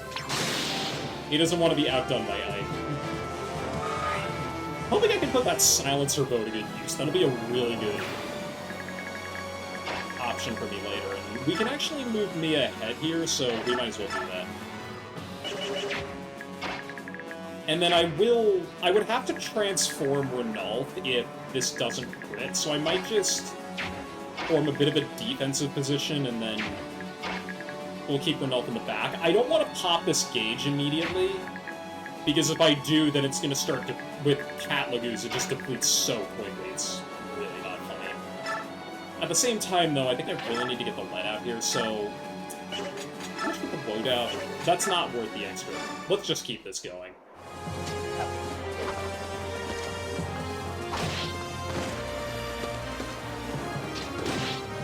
He doesn't want to be outdone by Ike. Hoping I can put that silencer bow to good use. That'll be a really good option for me later. And we can actually move Mia ahead here, so we might as well do that. And then I would have to transform Renalf if this doesn't crit, so I might just form a bit of a defensive position, and then we'll keep Ranulf in the back. I don't want to pop this gauge immediately, because if I do, then it's going to start to, with Cat Lagoos, it just depletes so quickly. It's really not funny. At the same time, though, I think I really need to get the lead out here, so... How much with the loadout? That's not worth the extra. Let's just keep this going.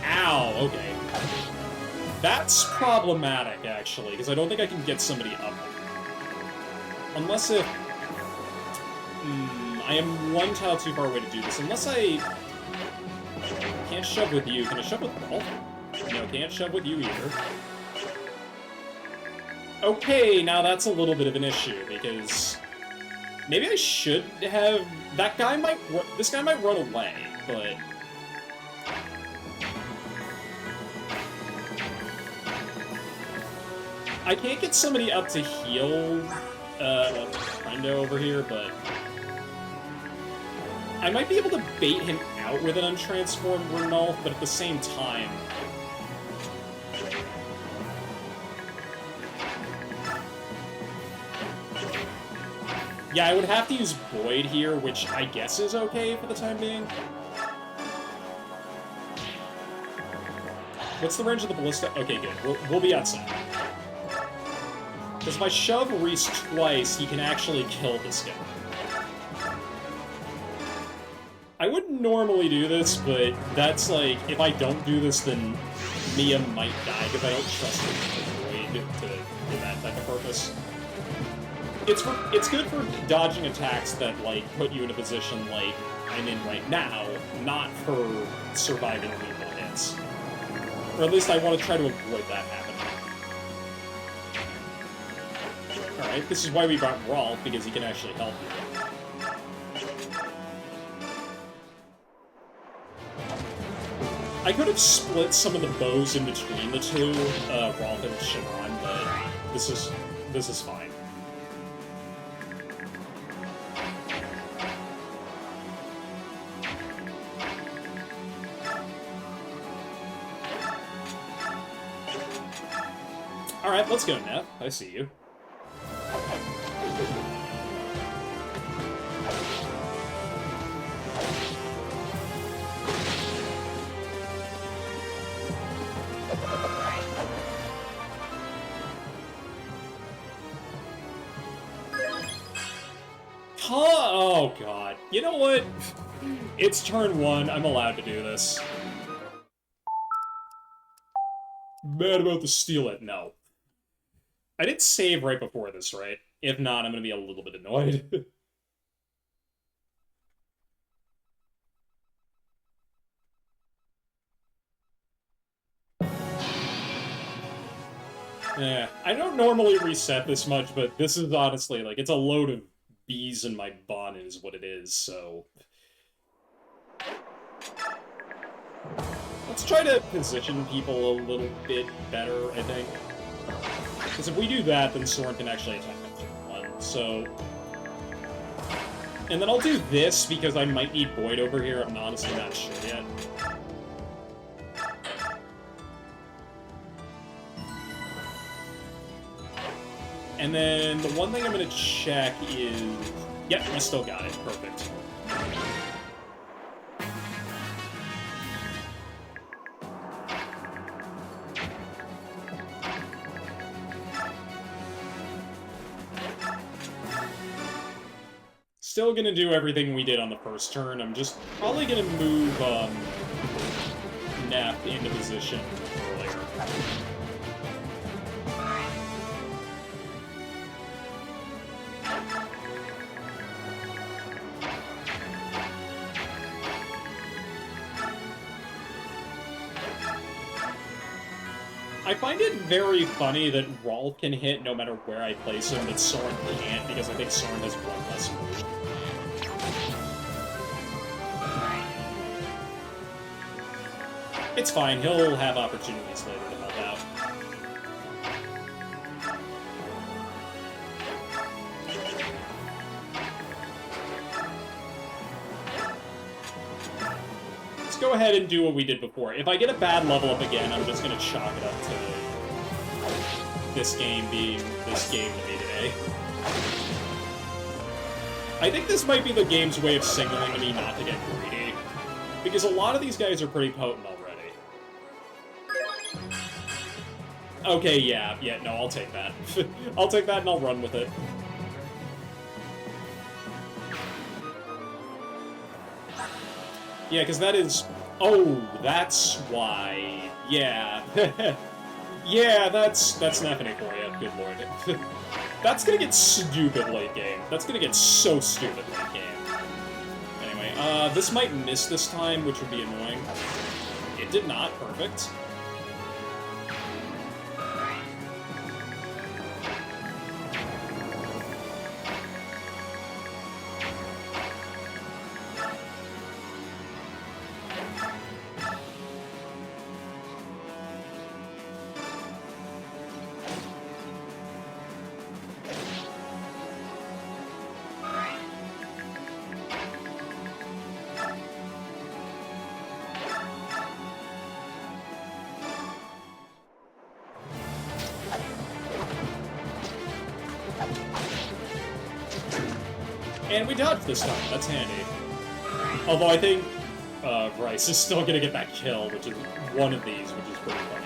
Ow, okay. That's problematic, actually, because I don't think I can get somebody up there. Unless if... I am one tile too far away to do this. Unless I... Can't shove with you. Can I shove with Rolf? No, can't shove with you either. Okay, now that's a little bit of an issue, because... Maybe I should have... That guy might... This guy might run away, but... I can't get somebody up to heal Friendo over here, but... I might be able to bait him out with an untransformed Ranulf, but at the same time... Yeah, I would have to use Void here, which I guess is okay for the time being. What's the range of the ballista? Okay, good. We'll be outside. Because if I shove Reese twice, he can actually kill this guy. I wouldn't normally do this, but that's like, if I don't do this, then Mia might die, because I don't trust her to do that type of purpose. It's good for dodging attacks that, like, put you in a position like I'm in right now, not for surviving lethal hits. Or at least I want to try to avoid that happening. Alright, this is why we brought Rolf, because he can actually help you. I could have split some of the bows in between the two, Rolf and Shinran, but this is fine. Alright, let's go, Neff. I see you. Oh, God. You know what? It's turn 1. I'm allowed to do this. Mad about to steal it? No. I did save right before this, right? If not, I'm gonna be a little bit annoyed. Yeah, I don't normally reset this much, but this is honestly, like, it's a load of bees in my bonnet is what it is, so... Let's try to position people a little bit better, I think. Because if we do that, then Soren can actually attack on one, so... And then I'll do this, because I might need Void over here, I'm honestly not sure yet. And then the one thing I'm going to check is... Yep, we still got it. Perfect. Still going to do everything we did on the first turn. I'm just probably going to move Neff into position earlier. I find it very funny that Rolf can hit no matter where I place him, but Soren can't, because I think Soren has one less move. It's fine, he'll have opportunities later to help out. let's go ahead and do what we did before. If I get a bad level up again, I'm just gonna chalk it up to this game being this game to me today. I think this might be the game's way of signaling to me not to get greedy, because a lot of these guys are pretty potent already. Okay, yeah, no, I'll take that. I'll take that and I'll run with it. Yeah, because that is... Oh, that's why. Yeah. Yeah, that's nothing for you, good lord. That's gonna get stupid late game. That's gonna get so stupid late game. Anyway, this might miss this time, which would be annoying. It did not. Perfect. And we dodged this time, that's handy. Although I think Bryce is still gonna get that kill, which is one of these, which is pretty funny.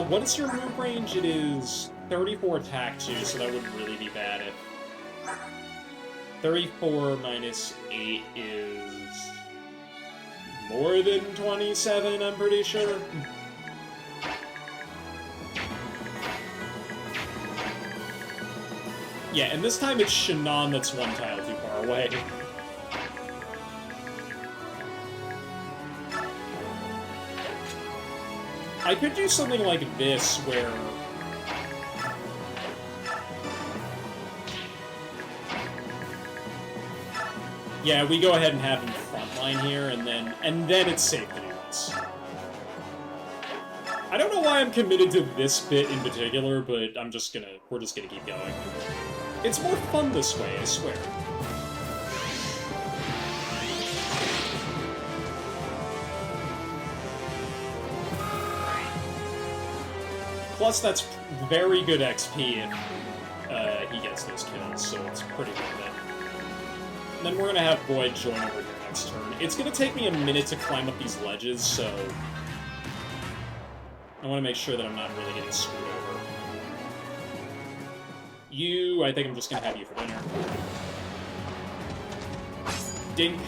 What is your move range? It is 34 attack too, so that wouldn't really be bad if... 34 minus 8 is... more than 27, I'm pretty sure. Yeah, and this time it's Shannon that's one tile too far away. I could do something like this, where... Yeah, we go ahead and have him frontline here, and then it's safe to do this. I don't know why I'm committed to this bit in particular, but we're just gonna keep going. It's more fun this way, I swear. Plus, that's very good XP if he gets those kills, so it's pretty worth it. And then we're gonna have Void join over here next turn. It's gonna take me a minute to climb up these ledges, so... I want to make sure that I'm not really getting screwed over. I think I'm just gonna have you for dinner. Dink.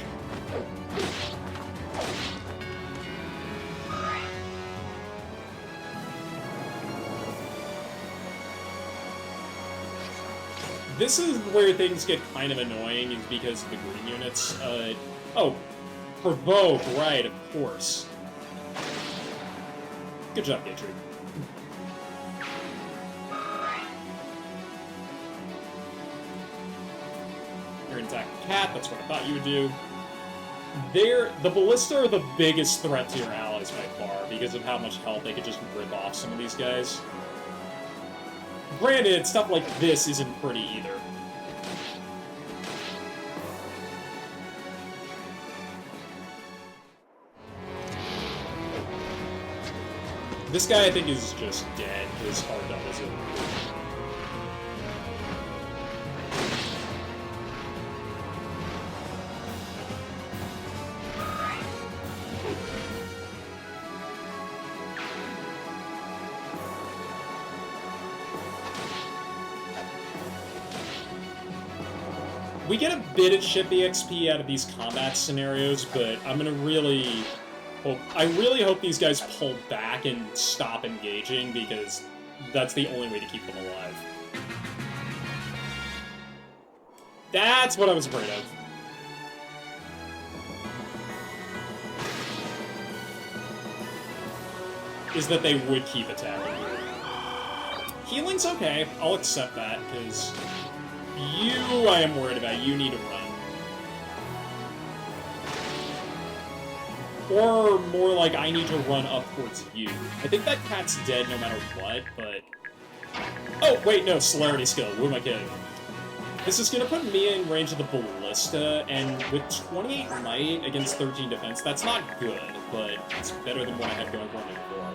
This is where things get kind of annoying, is because of the green units. Oh, provoke, right, of course. Good job, Gatry. You're an attack cat, that's what I thought you would do. The Ballista are the biggest threat to your allies by far, because of how much health they could just rip off some of these guys. Granted, stuff like this isn't pretty either. This guy, I think, is just dead. His hard doubles it. We get a bit of chippy XP out of these combat scenarios, but I'm gonna really hope... I really hope these guys pull back and stop engaging, because that's the only way to keep them alive. That's what I was afraid of. Is that they would keep attacking. Healing's okay. I'll accept that, because... You, I am worried about. You need to run. Or more like I need to run up towards you. I think that cat's dead no matter what, but... Oh, wait, no, celerity skill. Who am I kidding? This is gonna put me in range of the ballista, and with 28 might against 13 defense, that's not good, but it's better than what I had going for me before.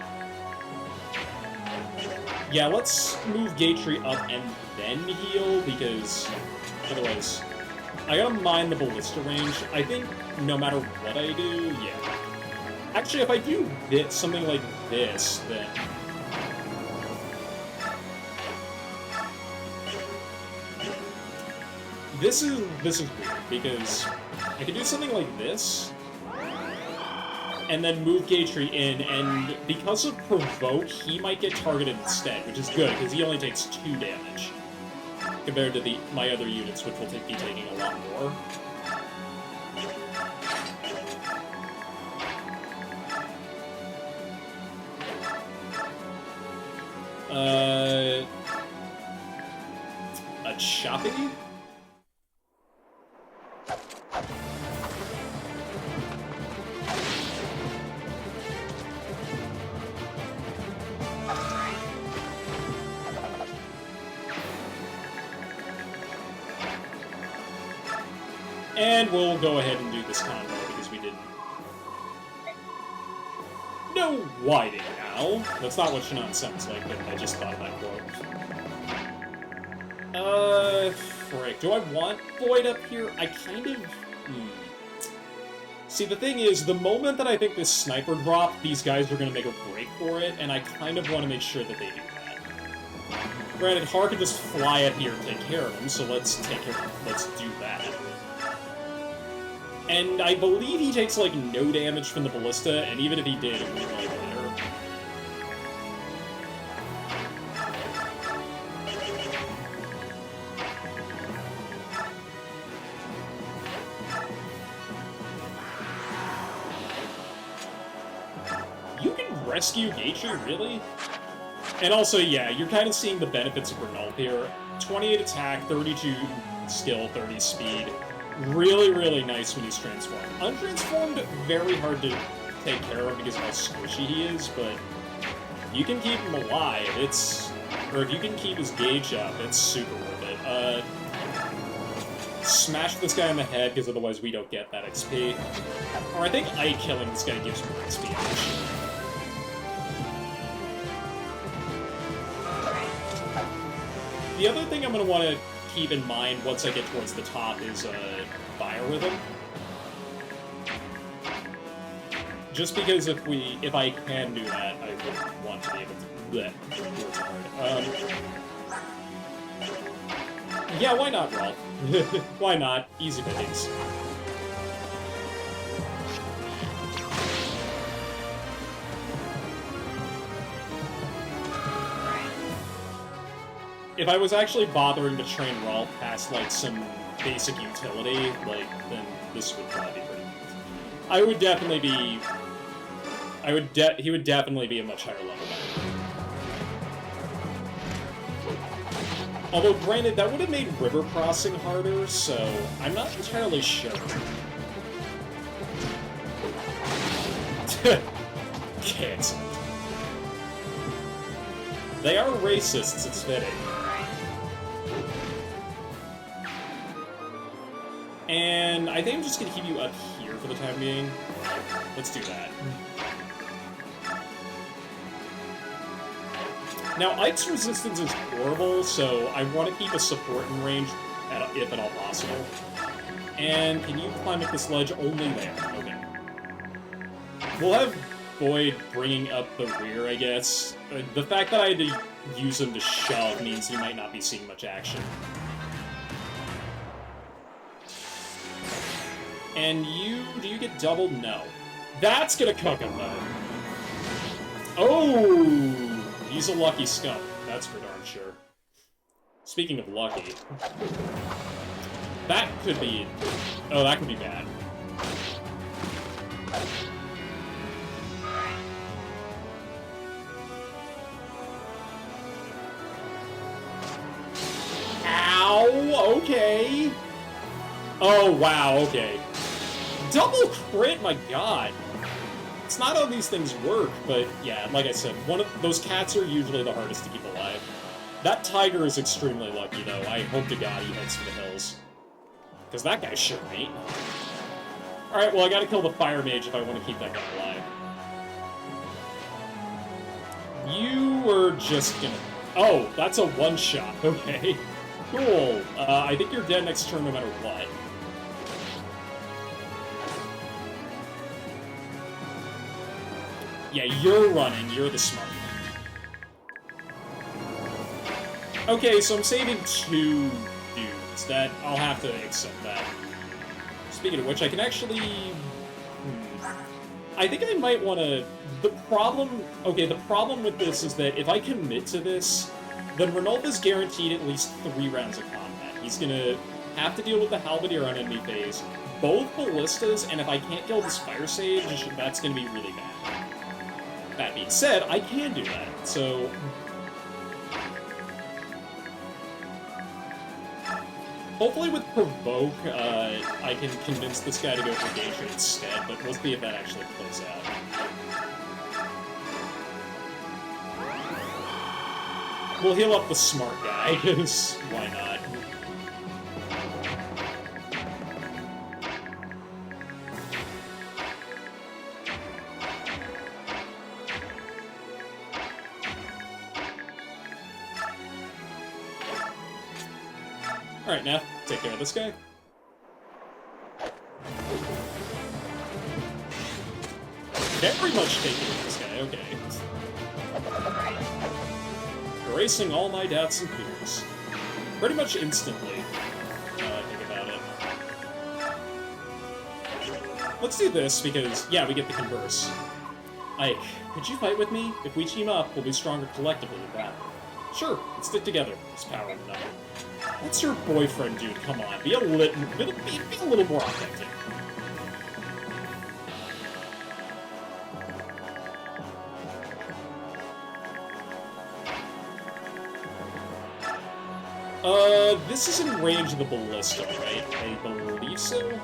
Yeah, let's move Gatry up and then heal, because otherwise... I gotta mind the ballista range. I think no matter what I do, yeah. Actually, if I do this, something like this, then... This is weird, because I can do something like this, and then move Gatry in, and because of Provoke, he might get targeted instead, which is good, because he only takes 2 damage, compared to my other units, which will be taking a lot more. A Choppy? And we'll go ahead and do this combo because we didn't. No whiting now. That's not what Shannon sounds like, but I just thought of that quote. Frick. Do I want Void up here? I kind of... See, the thing is, the moment that I think this sniper drop, these guys are going to make a break for it, and I kind of want to make sure that they do that. Granted, Har can just fly up here and take care of him, so let's do that. And I believe he takes, like, no damage from the ballista, and even if he did, it wouldn't really matter. You can rescue Gatry, really? And also, yeah, you're kind of seeing the benefits of Renault here. 28 attack, 32 skill, 30 speed. Really, really nice when he's transformed. Untransformed, very hard to take care of because of how squishy he is, but you can keep him alive, or if you can keep his gauge up, it's super worth it. Smash this guy in the head, because otherwise we don't get that XP. Or I think killing this guy gives more XP, actually. The other thing I'm going to want to keep in mind once I get towards the top is Biorhythm. Just because if I can do that, I would want to be able to do that. Yeah, why not, Rolf? Why not? Easy pickings. If I was actually bothering to train Rolf past, like, some basic utility, like, then this would probably be pretty good. I would definitely be... he would definitely be a much higher level than me. Although, granted, that would have made river crossing harder, so I'm not entirely sure. Cancelled. They are racists, it's fitting. And I think I'm just going to keep you up here for the time being. Let's do that. Now, Ike's resistance is horrible, so I want to keep a support in range, if at all possible. And can you climb up this ledge? Only there. Okay. We'll have Boyd bringing up the rear, I guess. The fact that I had to use him to shove means he might not be seeing much action. And do you get doubled? No. That's gonna cook him, though. Oh! He's a lucky skunk. That's for darn sure. Speaking of lucky... That could be... Oh, that could be bad. Ow! Okay. Oh, wow, okay. Double crit? My god. It's not how these things work, but yeah, like I said, one of those cats are usually the hardest to keep alive. That tiger is extremely lucky, though. I hope to God he heads for the hills. Because that guy sure ain't. Alright, well, I gotta kill the fire mage if I want to keep that guy alive. You are just gonna... Oh, that's a one-shot. Okay. Cool. I think you're dead next turn no matter what. Yeah, you're running. You're the smart one. Okay, so I'm saving 2 dudes. That I'll have to accept that. Speaking of which, I can actually... I think I might want to... The problem... Okay, the problem with this is that if I commit to this, then Renault is guaranteed at least 3 rounds of combat. He's gonna have to deal with the Halberdier on enemy phase, both ballistas, and if I can't kill this Fire Sage, that's gonna be really bad. That being said, I can do that, so... Hopefully with Provoke, I can convince this guy to go for Geisha instead, but we'll see if that actually plays out. We'll heal up the smart guy, because why not? Alright, now, take care of this guy. Very much take care of this guy, okay. Erasing all my doubts and fears. Pretty much instantly, now I think about it. Let's do this, because, yeah, we get the converse. Ike, could you fight with me? If we team up, we'll be stronger collectively in battle. Sure, let's stick together. There's power in the number. What's your boyfriend, dude? Come on, be a little more authentic. This is in range of the ballista, right? I believe so.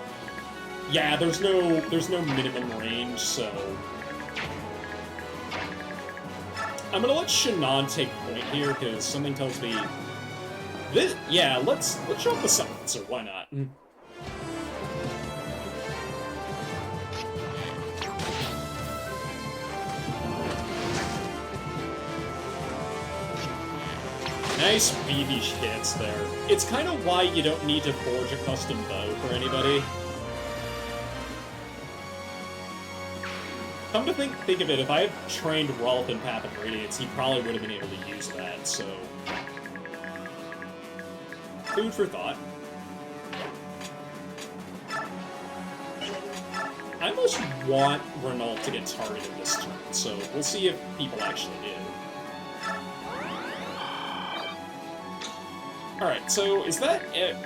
Yeah, there's no minimum range, so I'm gonna let Shannon take point here because something tells me this. Yeah, let's show up the silencer. Why not? Nice BB hits there. It's kind of why you don't need to forge a custom bow for anybody. Come to think of it, if I had trained Rolf in Path of Radiance, he probably would have been able to use that, so... Food for thought. I almost want Renault to get targeted this turn, so we'll see if people actually do. Alright, so is that...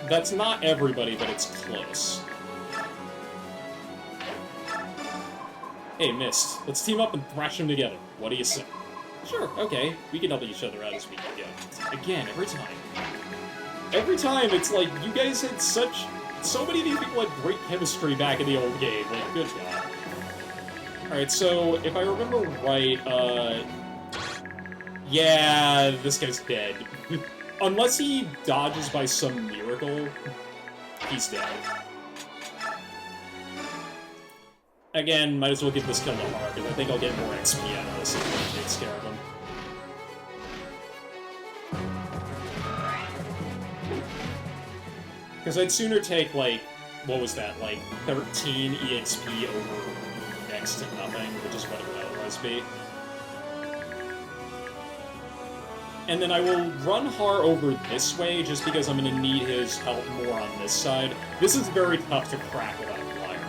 that's not everybody, but it's close. Hey, Mist, let's team up and thrash them together. What do you say? Sure, okay. We can help each other out as we go. Again, every time. Every time, it's like, you guys had so many of these people had great chemistry back in the old game. Like, good God. Alright, so, if I remember right, yeah, this guy's dead. Unless he dodges by some miracle, he's dead. Again, might as well give this kill to Har, because I think I'll get more XP out of this if he takes care of him. Because I'd sooner take, like, what was that, like, 13 EXP over next to nothing, which is what it would otherwise be. And then I will run Har over this way, just because I'm going to need his help more on this side. This is very tough to crack without a flyer.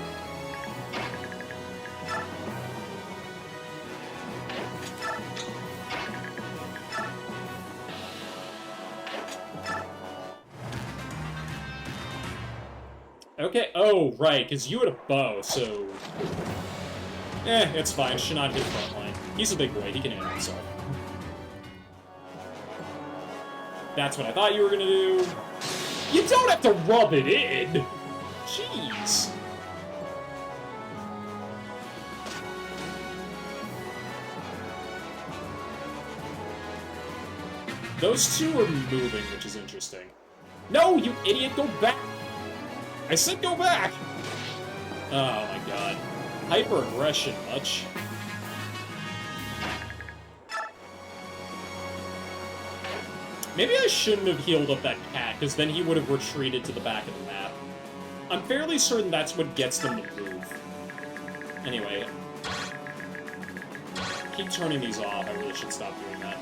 Okay, oh, right, because you had a bow, so... it's fine, Shannon hit frontline. He's a big boy, he can handle himself. That's what I thought you were gonna do. You don't have to rub it in! Jeez. Those two are moving, which is interesting. No, you idiot, go back! I said go back! Oh my god. Hyper-aggression, much. Maybe I shouldn't have healed up that cat, because then he would have retreated to the back of the map. I'm fairly certain that's what gets them to move. Anyway. Keep turning these off, I really should stop doing that.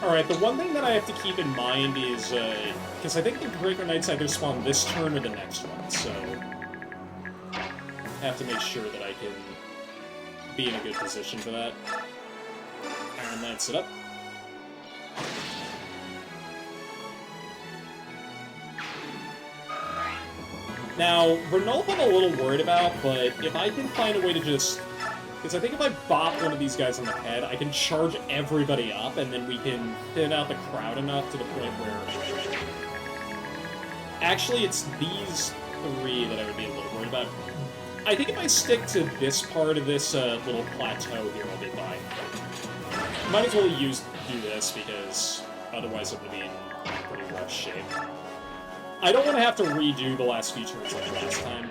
Alright, the one thing that I have to keep in mind is, because I think the Breaker Knights either spawn this turn or the next one, so I have to make sure that I can be in a good position for that. Iron Lance it up. Now, Renault I'm a little worried about, but if I can find a way to just... Because I think if I bop one of these guys on the head, I can charge everybody up, and then we can thin out the crowd enough to the point where... Actually, it's these three that I would be a little worried about. I think if I stick to this part of this little plateau here, I'll be fine. Might as well do this, because otherwise I'm going to be in pretty rough shape. I don't want to have to redo the last few turns like last time.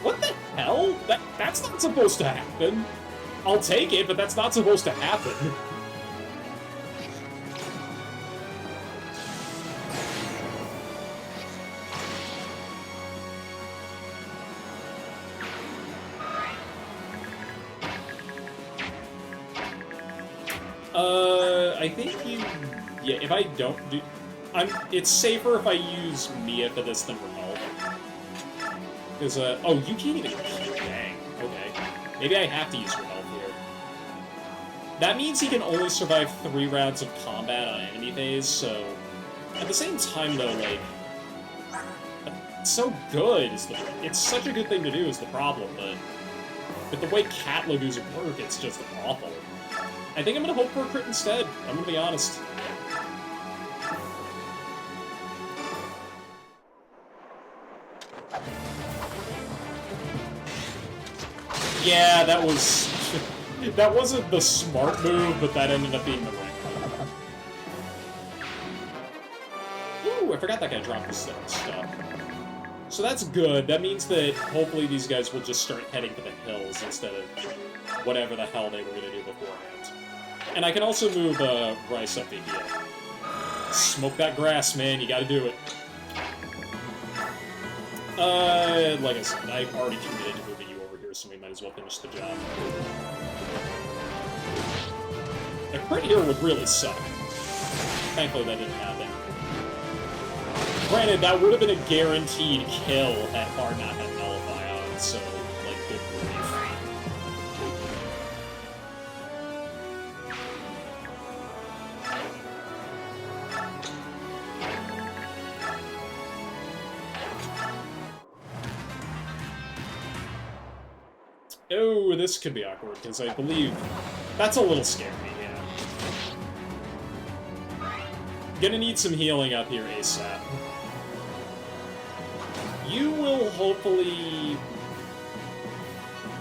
What the hell? That's not supposed to happen. I'll take it, but that's not supposed to happen. I think you... Yeah, if I don't do... It's safer if I use Mia for this than Renault. Because, oh, you can't even... Dang, okay. Maybe I have to use Renault here. That means he can only survive 3 rounds of combat on enemy phase, so... At the same time, though, like... It's so good, it's such a good thing to do is the problem, but... With the way cat logos work, it's just awful. I think I'm gonna hope for a crit instead, I'm gonna be honest. Yeah, that was... that wasn't the smart move, but that ended up being the right one. Ooh, I forgot that guy dropped his stuff. So that's good. That means that hopefully these guys will just start heading for the hills instead of whatever the hell they were going to do beforehand. And I can also move Rice up to here. Smoke that grass, man. You gotta do it. Like I said, I've already committed to moving you over here, so we might as well finish the job. A crit here would really suck. Thankfully, that didn't happen. Granted, that would have been a guaranteed kill had Hard not had Nullify on, so, like, good relief. Oh, this could be awkward, because I believe... That's a little scary, yeah. Gonna need some healing up here ASAP. You will hopefully...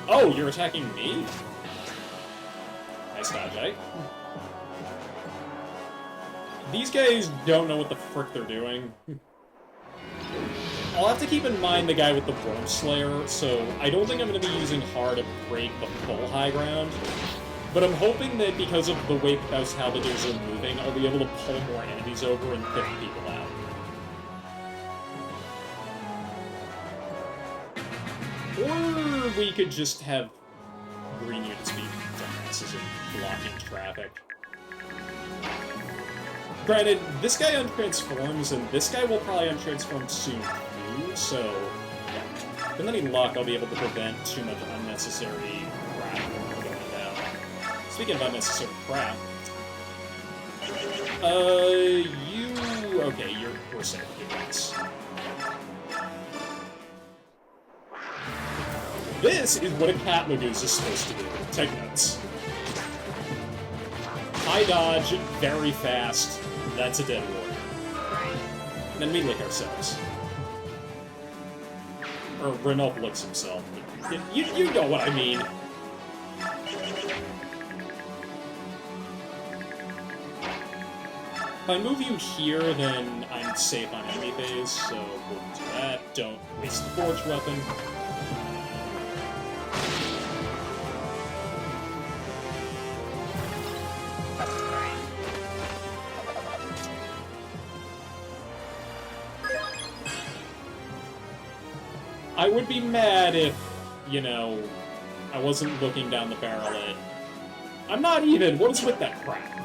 Oh, you're attacking me? Nice dodge, eh? These guys don't know what the frick they're doing. I'll have to keep in mind the guy with the Worm Slayer, so I don't think I'm going to be using Har to break the full high ground. But I'm hoping that because of the way that those Halberdiers are moving, I'll be able to pull more enemies over and pick people out. Or we could just have green units be dumbasses and blocking traffic. Granted, this guy untransforms, and this guy will probably untransform soon too, so with any luck, I'll be able to prevent too much unnecessary crap from going down. speaking of unnecessary crap. Okay, we're safe. This is what a cat lagoose is supposed to do. Take notes. High dodge, very fast. That's a dead warrior. Then we lick ourselves. Or Renault licks himself. You know what I mean. If I move you here, then I'm safe on enemy base, so we'll do that. Don't waste the forge weapon. I would be mad if, you know, I wasn't looking down the barrel at... I'm not even! What is with that crap?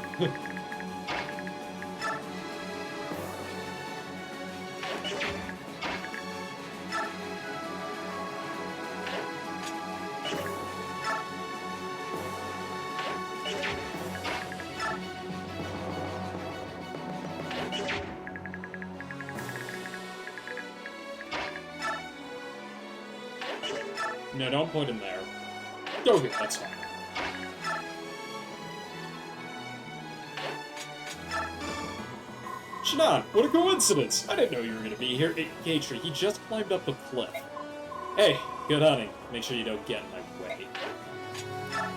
No, don't put him there. Go here, that's fine. Shinon, what a coincidence! I didn't know you were gonna be here. Hey, Gatry, he just climbed up the cliff. Hey, good hunting. Make sure you don't get in my way.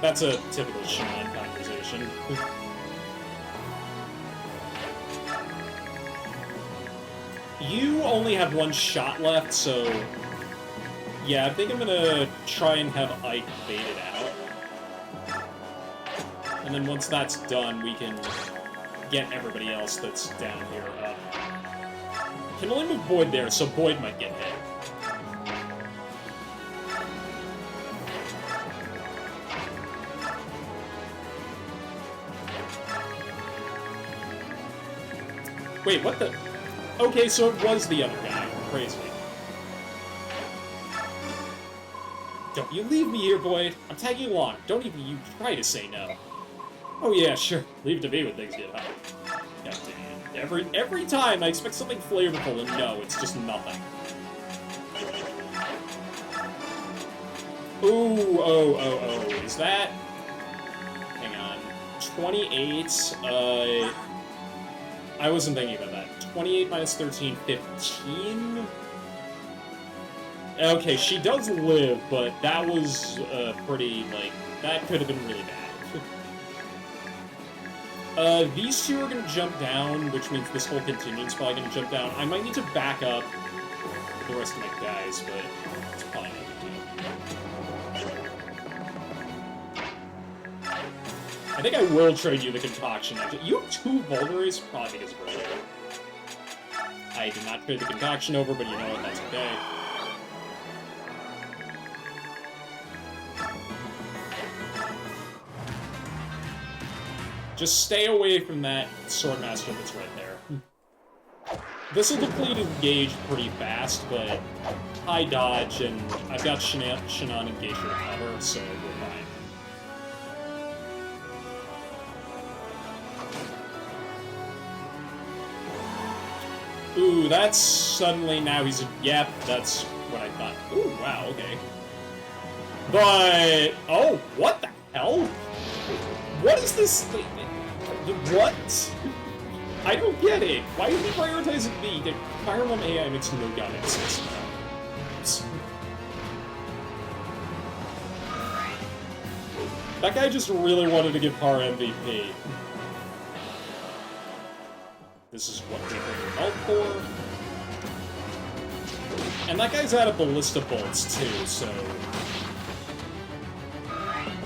That's a typical Shinon conversation. You only have one shot left, so... yeah, I think I'm gonna try and have Ike bait it out. And then once that's done, we can get everybody else that's down here up. Can only move Boyd there, so Boyd might get hit. Wait, what the... okay, so it was the other guy. Crazy. Don't you leave me here, Boyd. I'm tagging along. Don't even you try to say no. Oh yeah, sure. Leave it to me when things get hot. God damn. Every time I expect something flavorful, and no, it's just nothing. Ooh, oh. Is that... hang on. 28, I wasn't thinking about that. 28 minus 13, 15? Okay, she does live, but that was pretty, like, that could have been really bad. These two are gonna jump down, which means this whole contingent's probably gonna jump down. I might need to back up the rest of my guys, but it's probably not gonna do. I think I will trade you the concoction. Actually, you have 2 vulneraries, probably because of earlier. I did not trade the concoction over, but you know what, that's okay. Just stay away from that Swordmaster that's right there. This will deplete his gauge pretty fast, but high dodge, and I've got Shinon and Geisha to cover, so we're fine. Ooh, that's suddenly now he's a... yep, that's what I thought. Ooh, wow, okay. But... oh, what the hell? What is this thing? What? I don't get it. Why is he prioritizing me? The Fire Emblem AI makes no goddamn sense. That guy just really wanted to give Par MVP. This is what they bring out for. And that guy's out of ballista bolts too, so...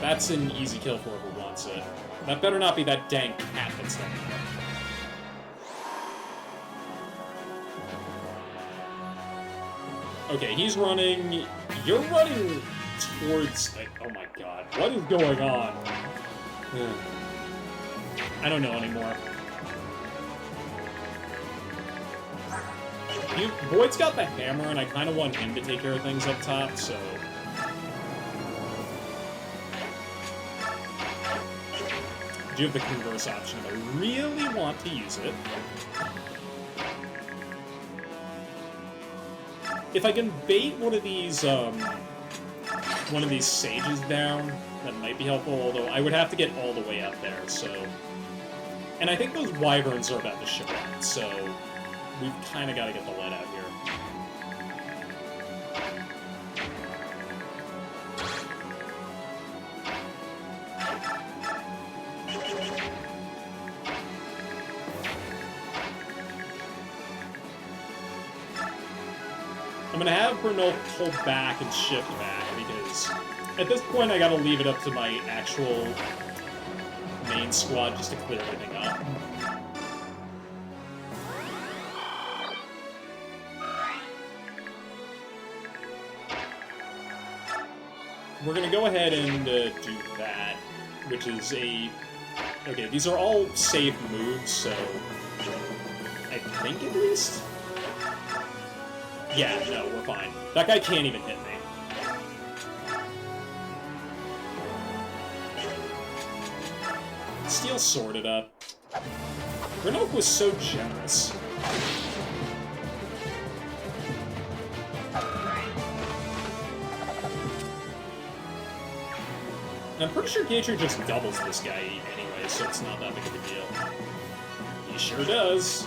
that's an easy kill for whoever wants it. That better not be that dang cat that's there. Okay, he's running... you're running towards... like, oh my god. What is going on? I don't know anymore. Boyd's got the hammer, and I kind of want him to take care of things up top, so... I do have the converse option if I really want to use it. If I can bait one of these sages down, that might be helpful, although I would have to get all the way up there, so... And I think those wyverns are about to show up, so we've kind of got to get the lead out here. I'm gonna have Brunel pull back and shift back, because at this point I gotta leave it up to my actual main squad just to clear everything up. We're gonna go ahead and do that, which is a... Okay, these are all safe moves, so... I think at least? Yeah, no, we're fine. That guy can't even hit me. Steel sorted up. Renault was so generous. I'm pretty sure Gatry just doubles this guy anyway, so it's not that big of a deal. He sure does.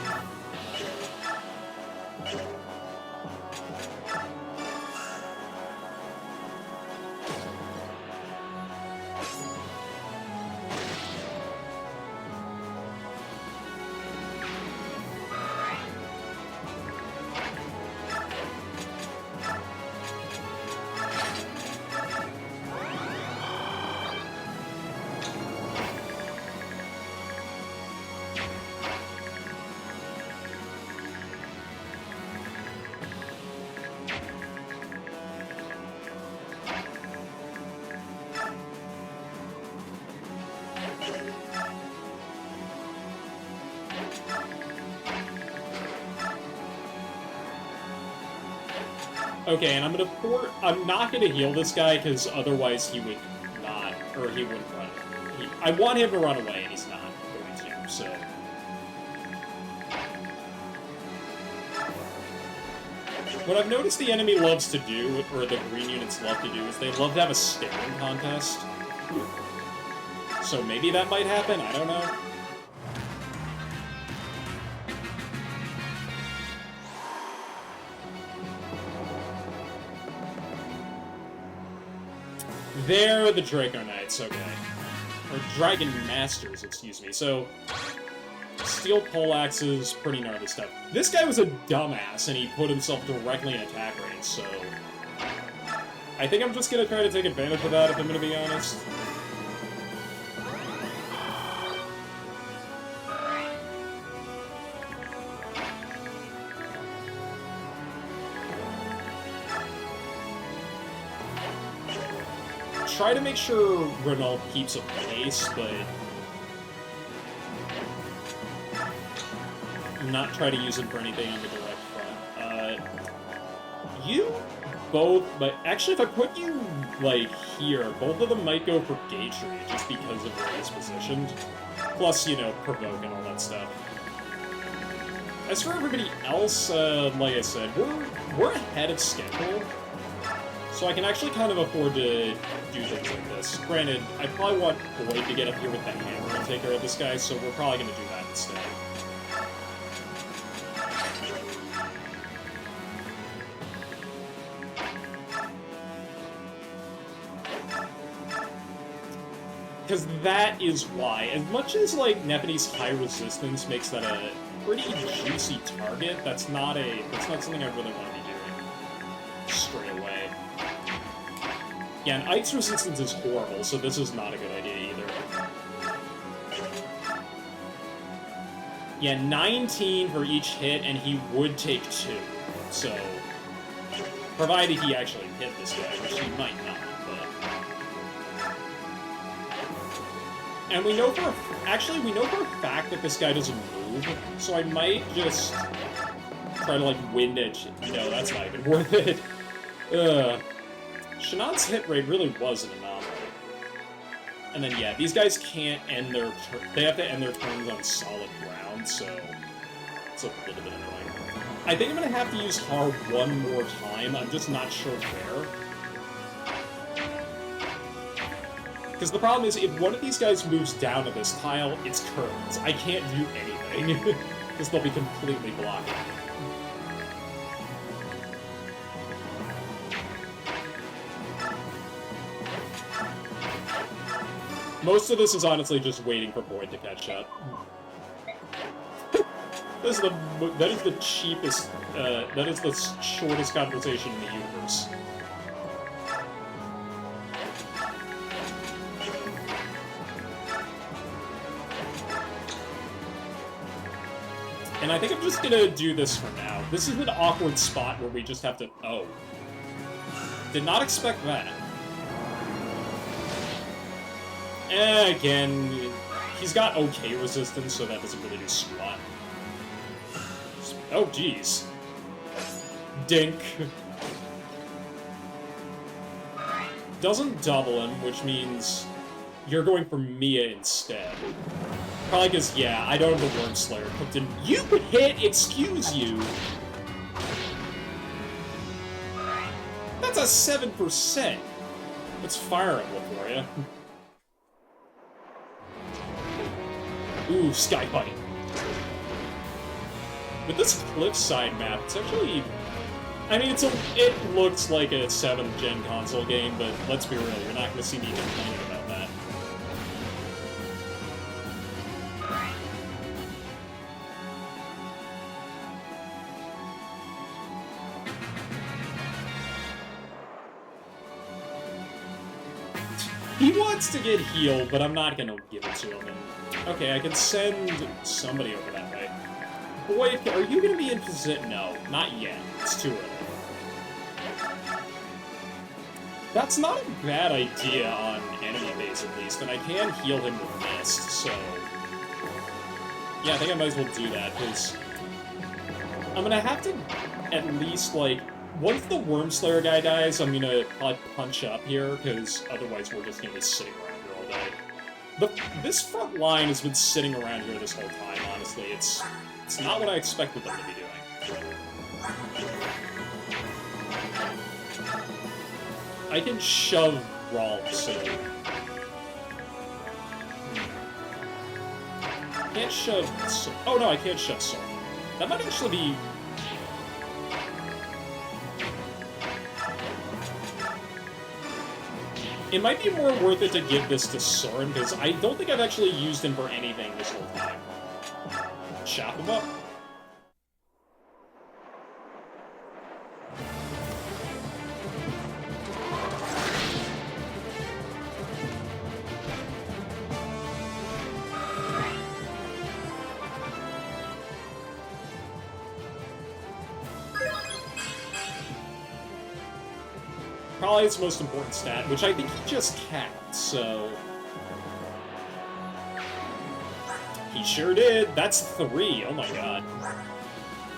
Okay, and I'm not gonna heal this guy, because otherwise he would not, or he wouldn't run. I want him to run away, and he's not going to, so... What I've noticed the enemy loves to do, or the green units love to do, is they love to have a staring contest. So maybe that might happen, I don't know. They're the Draco Knights, okay. Or Dragon Masters, excuse me. So, steel poleaxes, pretty gnarly stuff. This guy was a dumbass, and he put himself directly in attack range, so... I think I'm just gonna try to take advantage of that, if I'm gonna be honest. Try to make sure Renault keeps a pace, but not try to use him for anything on the direct front. You both, but actually if I put you, like, here, both of them might go for Gatry, just because of where he's positioned. Plus, you know, provoke and all that stuff. As for everybody else, like I said, we're ahead of schedule. So I can actually kind of afford to do things like this. Granted, I probably want Boyd to get up here with that hammer and take care of this guy, so we're probably going to do that instead. Because that is why. As much as, like, Nephi's high resistance makes that a pretty juicy target, that's not something I really want to be doing straight away. Yeah, and Ike's resistance is horrible, so this is not a good idea either. Yeah, 19 for each hit, and he would take 2. So, provided he actually hit this guy, which he might not, but... And we know for a fact that this guy doesn't move, so I might just try to, like, wind edge. No, that's not even worth it. Ugh. Shanon's hit rate really was an anomaly. And then, yeah, these guys can't end their... They have to end their turns on solid ground, so... It's a little bit annoying. I think I'm gonna have to use Har one more time. I'm just not sure where. Because the problem is, if one of these guys moves down to this tile, it's curtains. I can't do anything. Because they'll be completely blocking. Most of this is honestly just waiting for Boyd to catch up. That is the cheapest, that is the shortest conversation in the universe. And I think I'm just gonna do this for now. This is an awkward spot where we just have to... Oh. Did not expect that. Again, he's got okay resistance, so that doesn't really do squat. Oh, jeez. Dink. Doesn't double him, which means you're going for Mia instead. Probably because, yeah, I don't have the Worm Slayer cooked in. You hit! Excuse you! That's a 7%! It's Fire Emblem for you. Ooh, Sky Fight. With this cliffside map, it's actually... I mean, it looks like a 7th gen console game, but let's be real, you're not going to see me complaining about that. He wants to get healed, but I'm not going to give it to him. And, okay, I can send somebody over that way. Boy, are you going to be in position? No, not yet. It's too early. That's not a bad idea on enemy base, at least, and I can heal him with Mist, so... Yeah, I think I might as well do that, because... I'm gonna have to at least, like... Once the Worm Slayer guy dies, I'm gonna probably punch up here, because otherwise we're just gonna be sitting around here all day. But this front line has been sitting around here this whole time, honestly. It's not what I expected them to be doing. I can shove Rolf, so... Can't shove... Oh no, I can't shove Soul. That might actually be... It might be more worth it to give this to Soren, because I don't think I've actually used him for anything this whole time. Chop him up. Probably its most important stat, which I think he just capped, so... He sure did! That's 3, oh my god.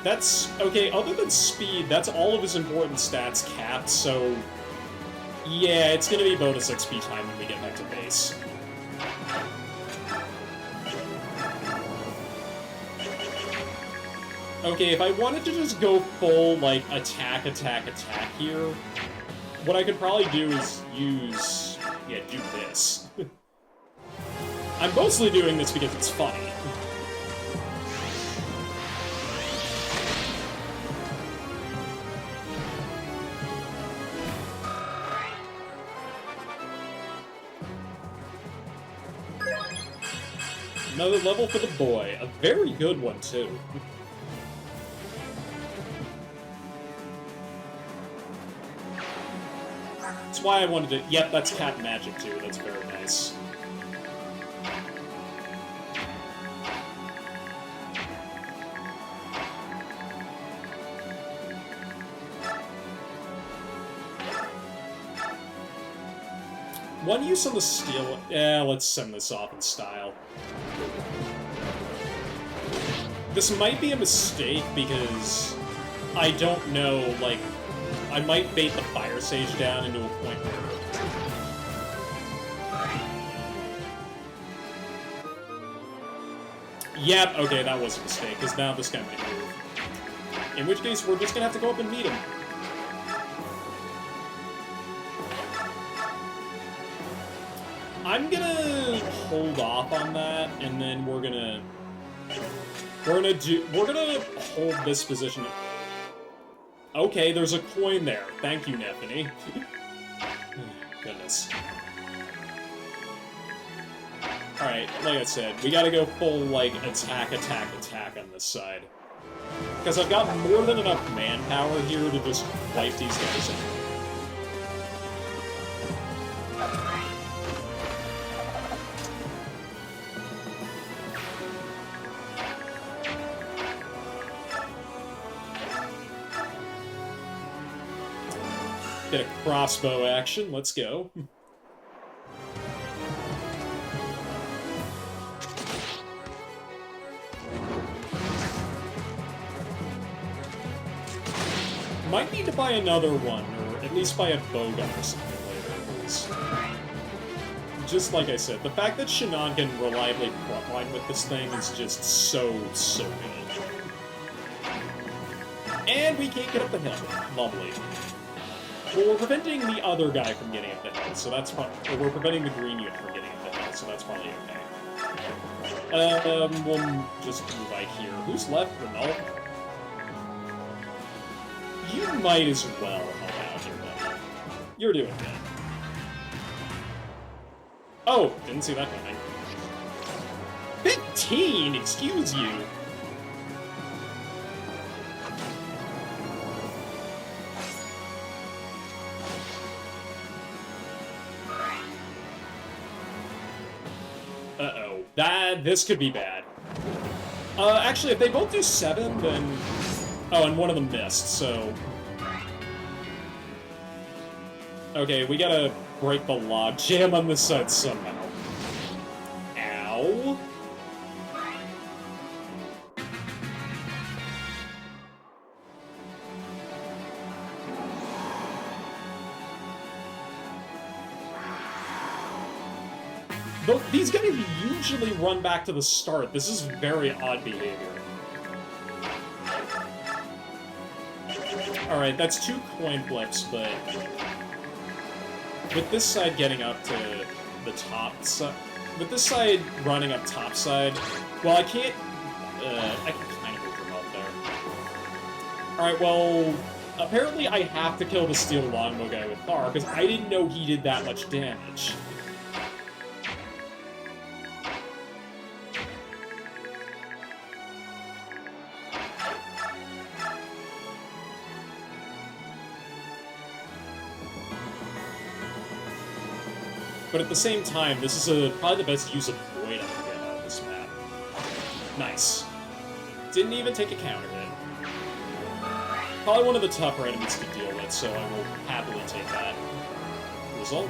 That's... Okay, other than speed, that's all of his important stats capped, so... Yeah, it's gonna be bonus XP time when we get back to base. Okay, if I wanted to just go full, like, attack here... What I could probably do is use... Yeah, do this. I'm mostly doing this because it's funny. Another level for the boy. A very good one, too. That's why I wanted to... Yep, that's Cat Magic, too. That's very nice. One use on the steel... Yeah, let's send this off in style. This might be a mistake, because... I don't know, like... I might bait the Fire Sage down into a point where... Yep, okay, that was a mistake, because now this guy might move. In which case, we're just gonna have to go up and meet him. I'm gonna hold off on that, and then we're gonna hold this position. Okay, there's a coin there. Thank you, Nephany. Goodness. Alright, like I said, we gotta go full, like, attack on this side. Because I've got more than enough manpower here to just wipe these guys out. Get a crossbow action, let's go. Might need to buy another one, or at least buy a bowgun or something later, because... Just like I said, the fact that Shinon can reliably frontline with this thing is just so good. And we can't get up the hill. Lovely. Well, we're preventing the other guy from getting up the hill, so that's fine. Or we're preventing the green unit from getting up the hill, so that's probably okay. We'll just move right here. Who's left? Renault? You might as well help out here, buddy. You're doing good. Oh, didn't see that coming. 15? Excuse you. Uh-oh. This could be bad. Actually, if they both do 7, then... Oh, and one of them missed, so... Okay, we gotta break the log jam on this side somehow. Ow. Though these guys usually run back to the start. This is very odd behavior. Alright, that's 2 coin flips, but... With this side getting up to the top side... With this side running up top side... Well, I can't... I can kind of move them up there. Alright, well... Apparently I have to kill the steel longbow guy with Thar, because I didn't know he did that much damage. But at the same time, this is probably the best use of Void I can get out of this map. Nice. Didn't even take a counter hit. Probably one of the tougher enemies to deal with, so I will happily take that. Result.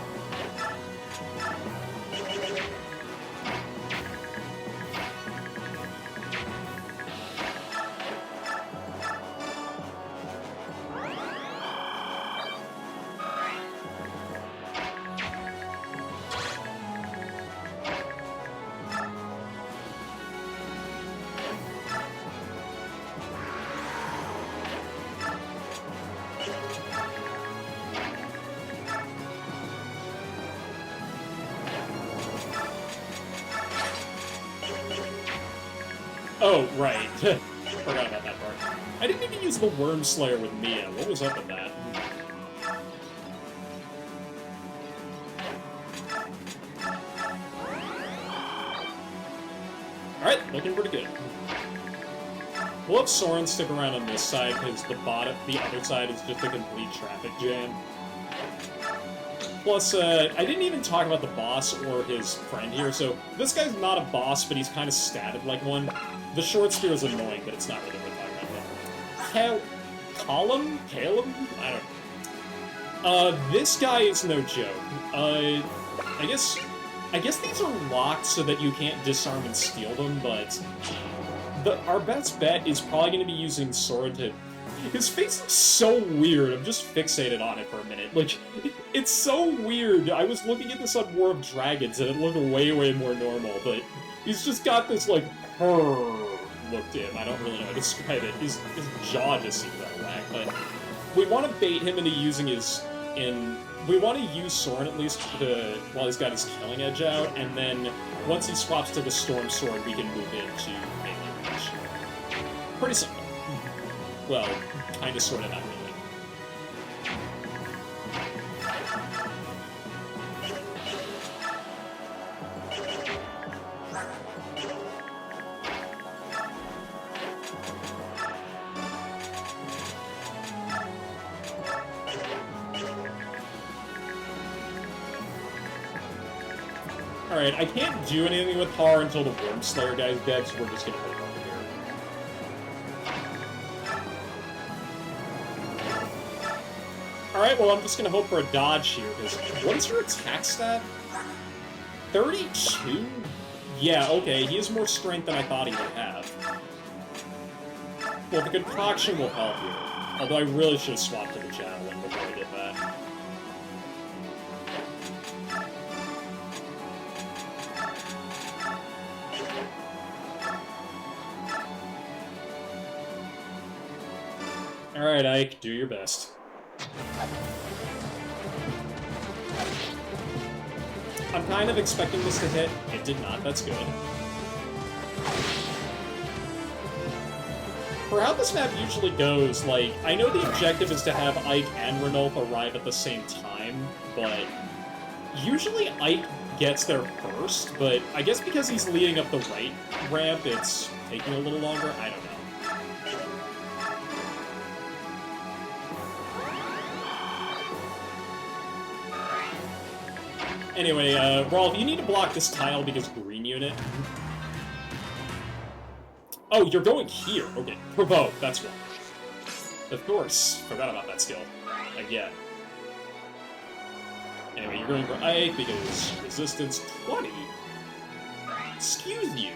Oh, right. Forgot about that part. I didn't even use the Worm Slayer with Mia. What was up with that? Alright, looking pretty good. We'll have Soren stick around on this side, because the other side is just a complete traffic jam. Plus, I didn't even talk about the boss or his friend here, so this guy's not a boss, but he's kind of stabbed like one. The short spear is annoying, but it's not really worth talking about. Calum? I don't know. This guy is no joke. I guess these are locked so that you can't disarm and steal them, but our best bet is probably going to be using sword to... His face looks so weird, I'm just fixated on it for a minute. Like, it's so weird. I was looking at this on War of Dragons, and it looked way more normal, but he's just got this, like, looked in. I don't really know how to describe it. His jaw just seems out of whack, but we want to bait him into using we want to use Soren at least while he's got his killing edge out, and then once he swaps to the Storm Sword, we can move into melee range. Pretty simple. Well, kinda, sorta, not really. Alright, I can't do anything with Har until the Worm Slayer guy's dead, so we're just gonna hold over here. Alright, well, I'm just gonna hope for a dodge here, because what is your attack stat? 32? Yeah, okay, he has more strength than I thought he would have. Well, the concoction will help here. Although I really should have swapped to the javelin before I did that. Alright, Ike, do your best. I'm kind of expecting this to hit. It did not, that's good. For how this map usually goes, like, I know the objective is to have Ike and Ranulf arrive at the same time, but usually Ike gets there first, but I guess because he's leading up the right ramp, it's taking a little longer. I don't know. Anyway, Rolf, you need to block this tile because green unit. Oh, you're going here. Okay, provoke, that's right. Of course, forgot about that skill. Again. Anyway, you're going for Ike because resistance 20. Excuse you.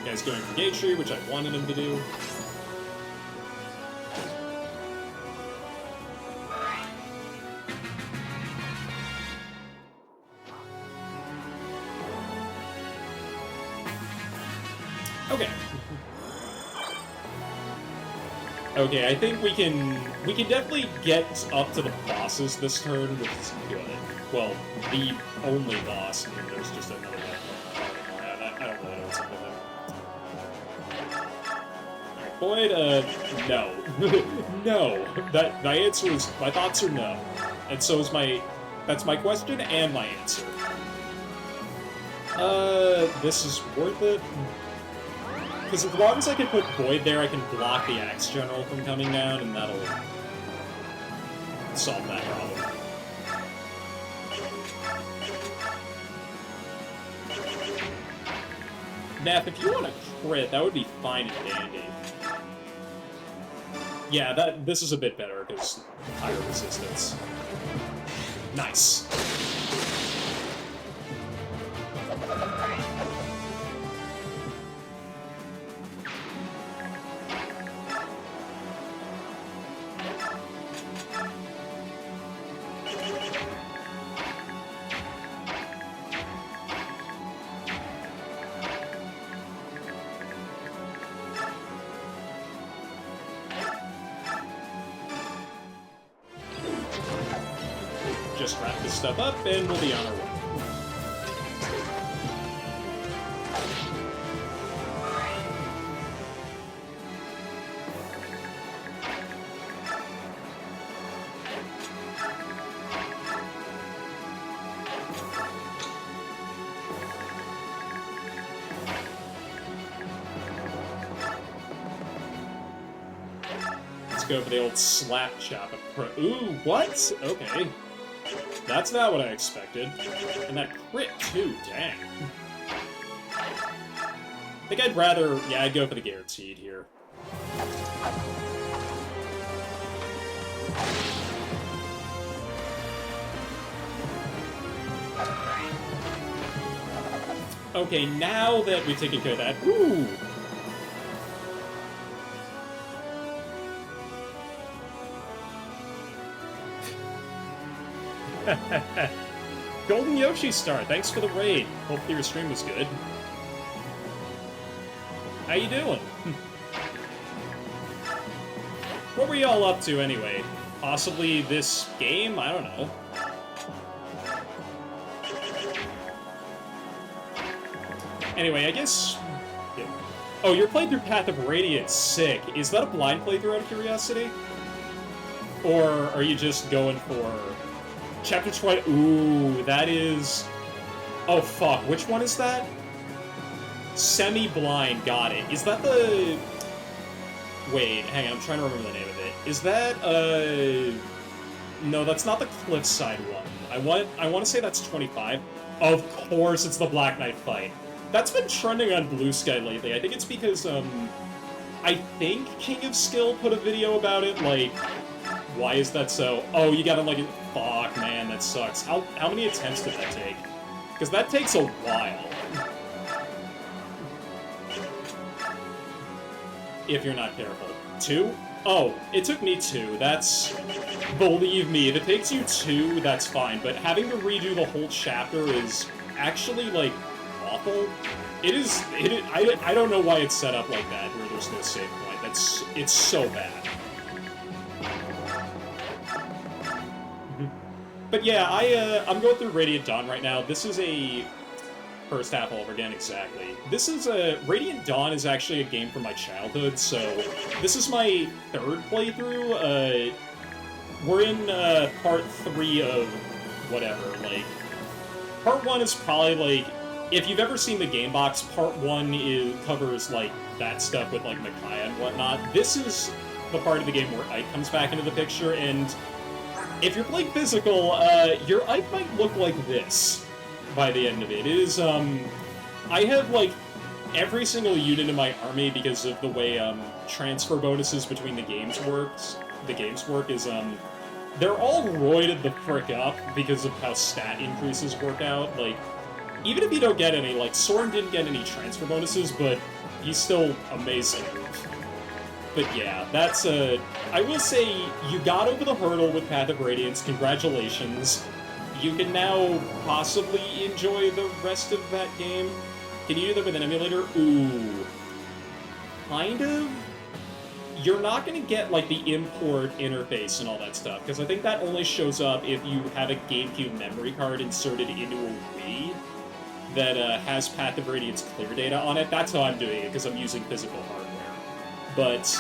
Guy's going for Gate Tree, which I wanted him to do. Okay. Okay, I think we can definitely get up to the bosses this turn, which is good. Well, the only boss. I mean, there's just another one. I don't really know what's up with him. Alright, Boyd, no. No. My answer is, my thoughts are no. And so is that's my question and my answer. This is worth it? Because as long as I can put Boyd there, I can block the Axe General from coming down, and that'll solve that problem. Nath, if you want to crit, that would be fine and dandy. Yeah, this is a bit better, because higher resistance. Nice. Just wrap this stuff up, and we'll be on our way. Let's go for the old slap chop. Ooh, what? Okay. That's not what I expected. And that crit, too, dang. I think I'd rather... Yeah, I'd go for the guaranteed here. Okay, now that we've taken care of that... Ooh! Golden Yoshi Star, thanks for the raid. Hopefully your stream was good. How you doing? What were y'all up to anyway? Possibly this game? I don't know. Anyway, I guess... Yeah. Oh, you're playing through Path of Radiance. Sick. Is that a blind playthrough out of curiosity? Or are you just going for... Chapter 20? Ooh, that is... Oh, fuck. Which one is that? Semi-blind. Got it. Is that the... Wait, hang on. I'm trying to remember the name of it. Is that, No, that's not the Cliffside one. I want to say that's 25. Of course, it's the Black Knight fight. That's been trending on Blue Sky lately. I think it's because, I think King of Skill put a video about it, like, why is that so? Oh, you gotta, like, fuck, man, that sucks. How many attempts did that take? Because that takes a while. If you're not careful. 2? Oh, it took me 2. That's... Believe me, if it takes you 2, that's fine, but having to redo the whole chapter is actually, like, awful. I don't know why it's set up like that, where there's no save point. It's so bad. But yeah, I'm going through Radiant Dawn right now. This is a... First half all over again, exactly. This is a... Radiant Dawn is actually a game from my childhood, so... This is my 3rd playthrough. We're in, part 3 of... whatever, like... Part 1 is probably, like... If you've ever seen the game box, part 1 covers, like, that stuff with, like, Micaiah and whatnot. This is the part of the game where Ike comes back into the picture, and... If you're playing physical, your Ike might look like this by the end of it. It is, I have, like, every single unit in my army because of the way, transfer bonuses between the games work is, they're all roided the frick up because of how stat increases work out. Like, even if you don't get any, like, Soren didn't get any transfer bonuses, but he's still amazing. But yeah, that's I will say, you got over the hurdle with Path of Radiance, congratulations. You can now possibly enjoy the rest of that game. Can you do that with an emulator? Ooh. Kind of? You're not going to get, like, the import interface and all that stuff, because I think that only shows up if you have a GameCube memory card inserted into a Wii that has Path of Radiance clear data on it. That's how I'm doing it, because I'm using physical hardware. But,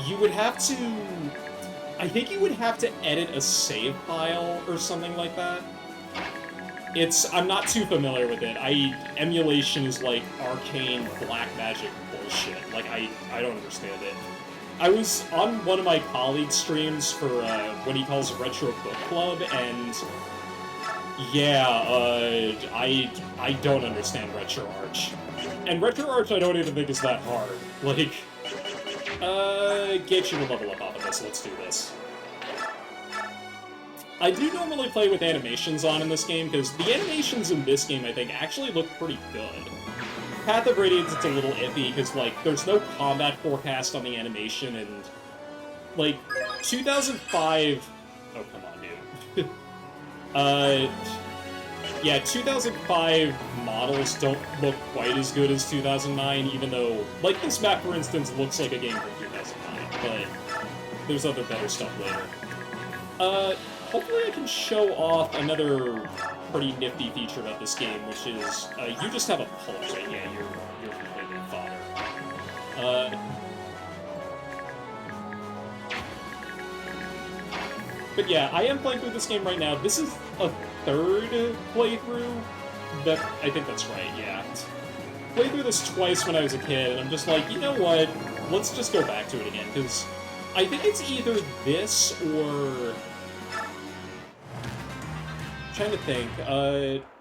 you would have to... I think you would have to edit a save file or something like that. I'm not too familiar with it. Emulation is like arcane black magic bullshit. Like, I don't understand it. I was on one of my colleagues' streams for, what he calls Retro Book Club, and... Yeah, I don't understand Retro Arch. And Retro Arch I don't even think is that hard. Like, get you to level up off of this, let's do this. I do normally play with animations on in this game, because the animations in this game, I think, actually look pretty good. Path of Radiance, it's a little iffy, because, like, there's no combat forecast on the animation, and, like, 2005... Oh, come on, dude. Yeah, 2005 models don't look quite as good as 2009, even though, like, this map, for instance, looks like a game from 2009, but there's other better stuff later. Hopefully I can show off another pretty nifty feature about this game, which is, you just have a pulse, right? Yeah, you're completely fodder. But yeah, I am playing through this game right now. This is a 3rd playthrough. I think that's right, yeah. Played through this twice when I was a kid, and I'm just like, you know what? Let's just go back to it again, because I think it's either this or... I'm trying to think.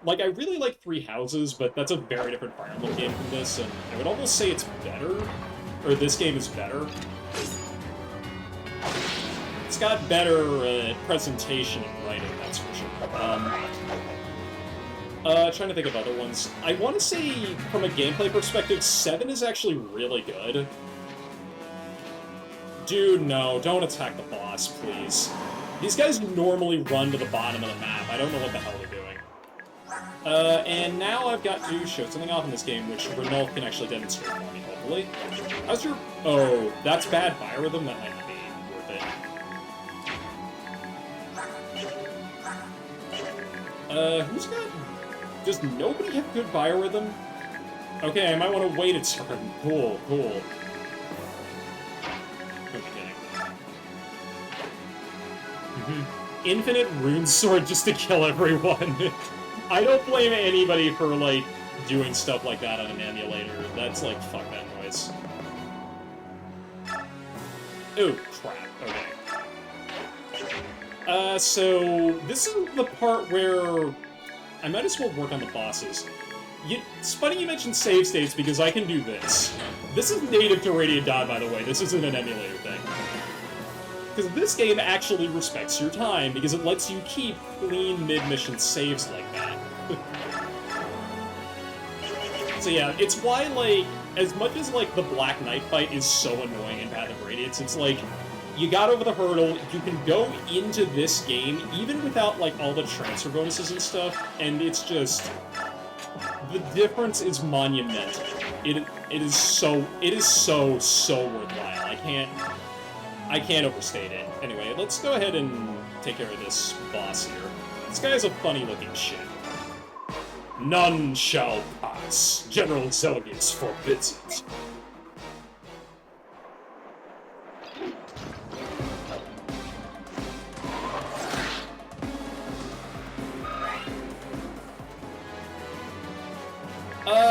Like, I really like Three Houses, but that's a very different Fire Emblem game from this, and I would almost say it's better. Or this game is better. It's got better presentation and writing, that's for sure. Trying to think of other ones. I want to say, from a gameplay perspective, 7 is actually really good. Dude, no, don't attack the boss, please. These guys normally run to the bottom of the map. I don't know what the hell they're doing. And now I've got to show something off in this game, which Renulf can actually demonstrate for me, hopefully. How's your... Oh, that's bad biorhythm? That might not be worth it. Who's got... Does nobody have good biorhythm? Okay, I might want to wait a turn. Cool, cool. Infinite rune sword just to kill everyone. I don't blame anybody for, like, doing stuff like that on an emulator. That's like, fuck that noise. Ooh, crap. Okay. So, this is the part where I might as well work on the bosses. It's funny you mentioned save states, because I can do this. This is native to Radiant Dawn, by the way. This isn't an emulator thing. Because this game actually respects your time, because it lets you keep clean mid-mission saves like that. So yeah, it's why, like, as much as, like, the Black Knight fight is so annoying in Path of Radiance, it's like, you got over the hurdle, you can go into this game, even without, like, all the transfer bonuses and stuff, and it's just... The difference is monumental. It is so worthwhile. I can't overstate it. Anyway, let's go ahead and take care of this boss here. This guy has a funny-looking shit. None shall pass. General Zelgius forbids it.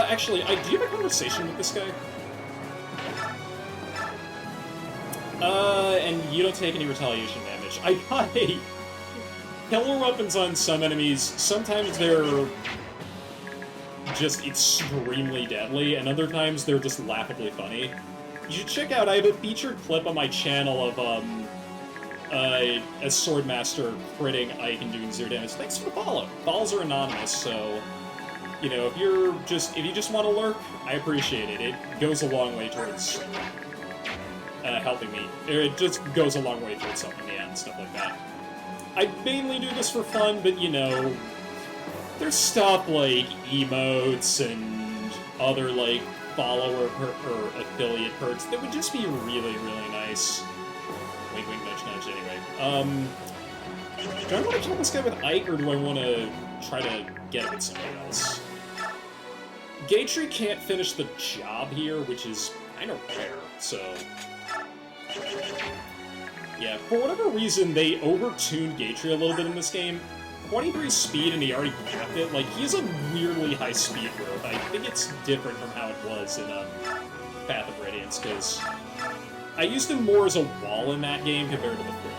Actually, do you have a conversation with this guy? And you don't take any retaliation damage. I got a... Killer weapons on some enemies, sometimes they're just extremely deadly, and other times they're just laughably funny. You should check out, I have a featured clip on my channel of, a Swordmaster critting Ike and doing 0 damage. Thanks for the follow. Follows are anonymous, so... You know, if you just want to lurk, I appreciate it. It goes a long way towards helping me. It just goes a long way towards helping me out and stuff like that. I mainly do this for fun, but you know, there's stuff like emotes and other like follower or affiliate perks that would just be really, really nice. Wink, wink, nudge, nudge. Anyway, do I want to kill this guy with Ike, or do I want to try to get it with somebody else? Gatry can't finish the job here, which is kind of rare, so... Yeah, for whatever reason, they over-tuned Gatry a little bit in this game. 23 speed, and he already capped it. Like, he has a weirdly high speed growth. I think it's different from how it was in Path of Radiance, because I used him more as a wall in that game compared to before.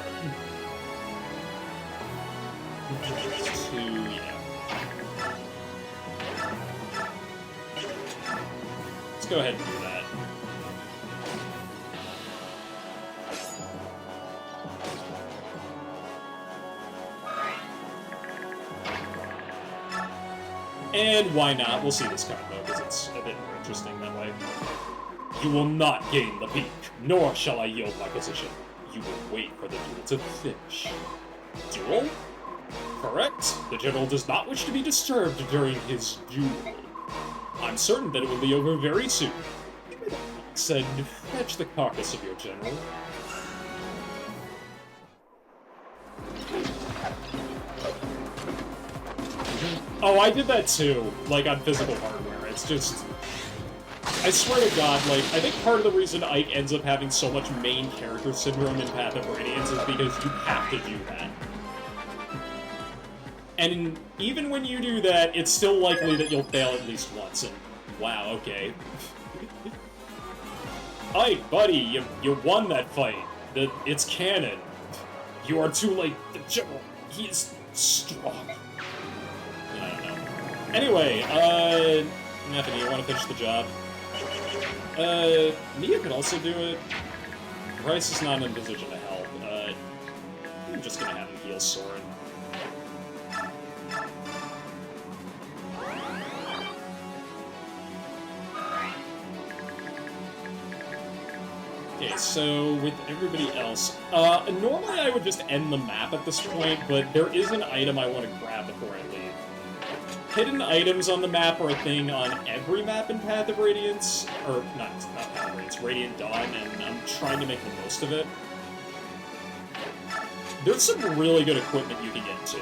Let's go ahead and do that. And why not? We'll see this combo, because it's a bit more interesting that way. You will not gain the peak, nor shall I yield my position. You will wait for the duel to finish. Duel? Correct. The general does not wish to be disturbed during his duel. I'm certain that it will be over very soon. Said, fetch the carcass of your general. Oh, I did that too, like on physical hardware. It's just... I swear to God, like, I think part of the reason Ike ends up having so much main character syndrome in Path of Radiance is because you have to do that. And even when you do that, it's still likely that you'll fail at least once, and wow, okay. Ike, buddy, you won that fight. It's canon. You are too late. The general, he is strong. I don't know. Anyway, Anthony, you want to finish the job? Mia could also do it. Bryce is not in a position to help. I'm just gonna have him heal Soren. Okay, so with everybody else, normally I would just end the map at this point, but there is an item I want to grab before I leave. hidden items on the map are a thing on every map in Path of Radiance, or not Path of Radiance, Radiant Dawn, and I'm trying to make the most of it. There's some really good equipment you can get too.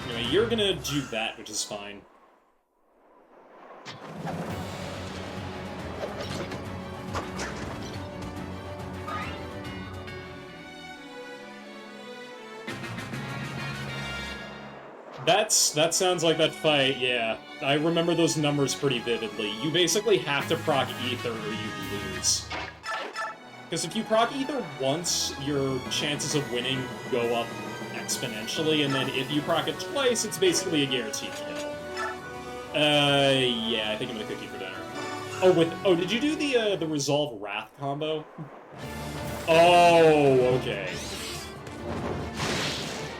Anyway, you're gonna do that, which is fine. That sounds like that fight, yeah. I remember those numbers pretty vividly. You basically have to proc Ether or you lose. Because if you proc Ether once, your chances of winning go up exponentially, and then if you proc it twice, it's basically a guaranteed kill. Yeah, I think I'm gonna cook you for dinner. Oh, did you do the Resolve Wrath combo? Oh, okay.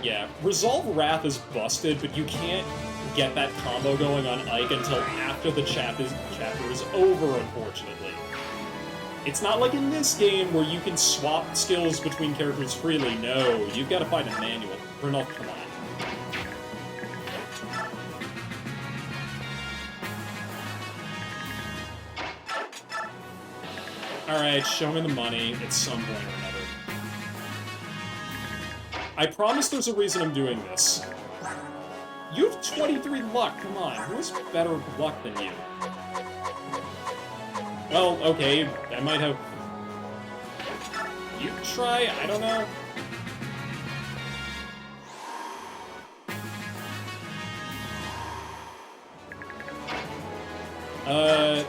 Yeah, Resolve Wrath is busted, but you can't get that combo going on Ike until after the chapter is over, unfortunately. It's not like in this game where you can swap skills between characters freely. No, you've got to find a manual. Bernal, come on. Alright, show me the money at some point or another. I promise there's a reason I'm doing this. You have 23 luck, come on. Who has better luck than you? Well, okay, I might have... You try? I don't know. Oh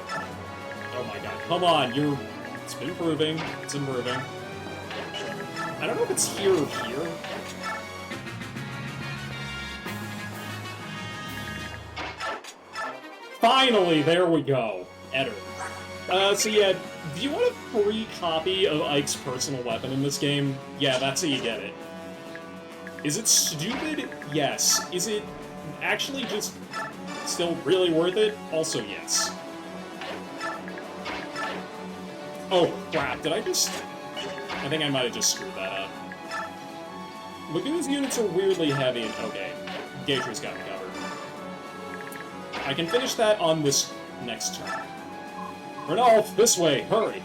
my god, come on, you're... It's been improving, it's improving. I don't know if it's here or here. Finally, there we go. Eder. So yeah, do you want a free copy of Ike's personal weapon in this game? Yeah, that's how you get it. Is it stupid? Yes. Is it actually just still really worth it? Also, yes. Oh, crap, did I just... I think I might have just screwed that up. Lagoon's units are weirdly heavy and... Okay, Gatry's got me covered. I can finish that on this next turn. Renalf, this way, hurry!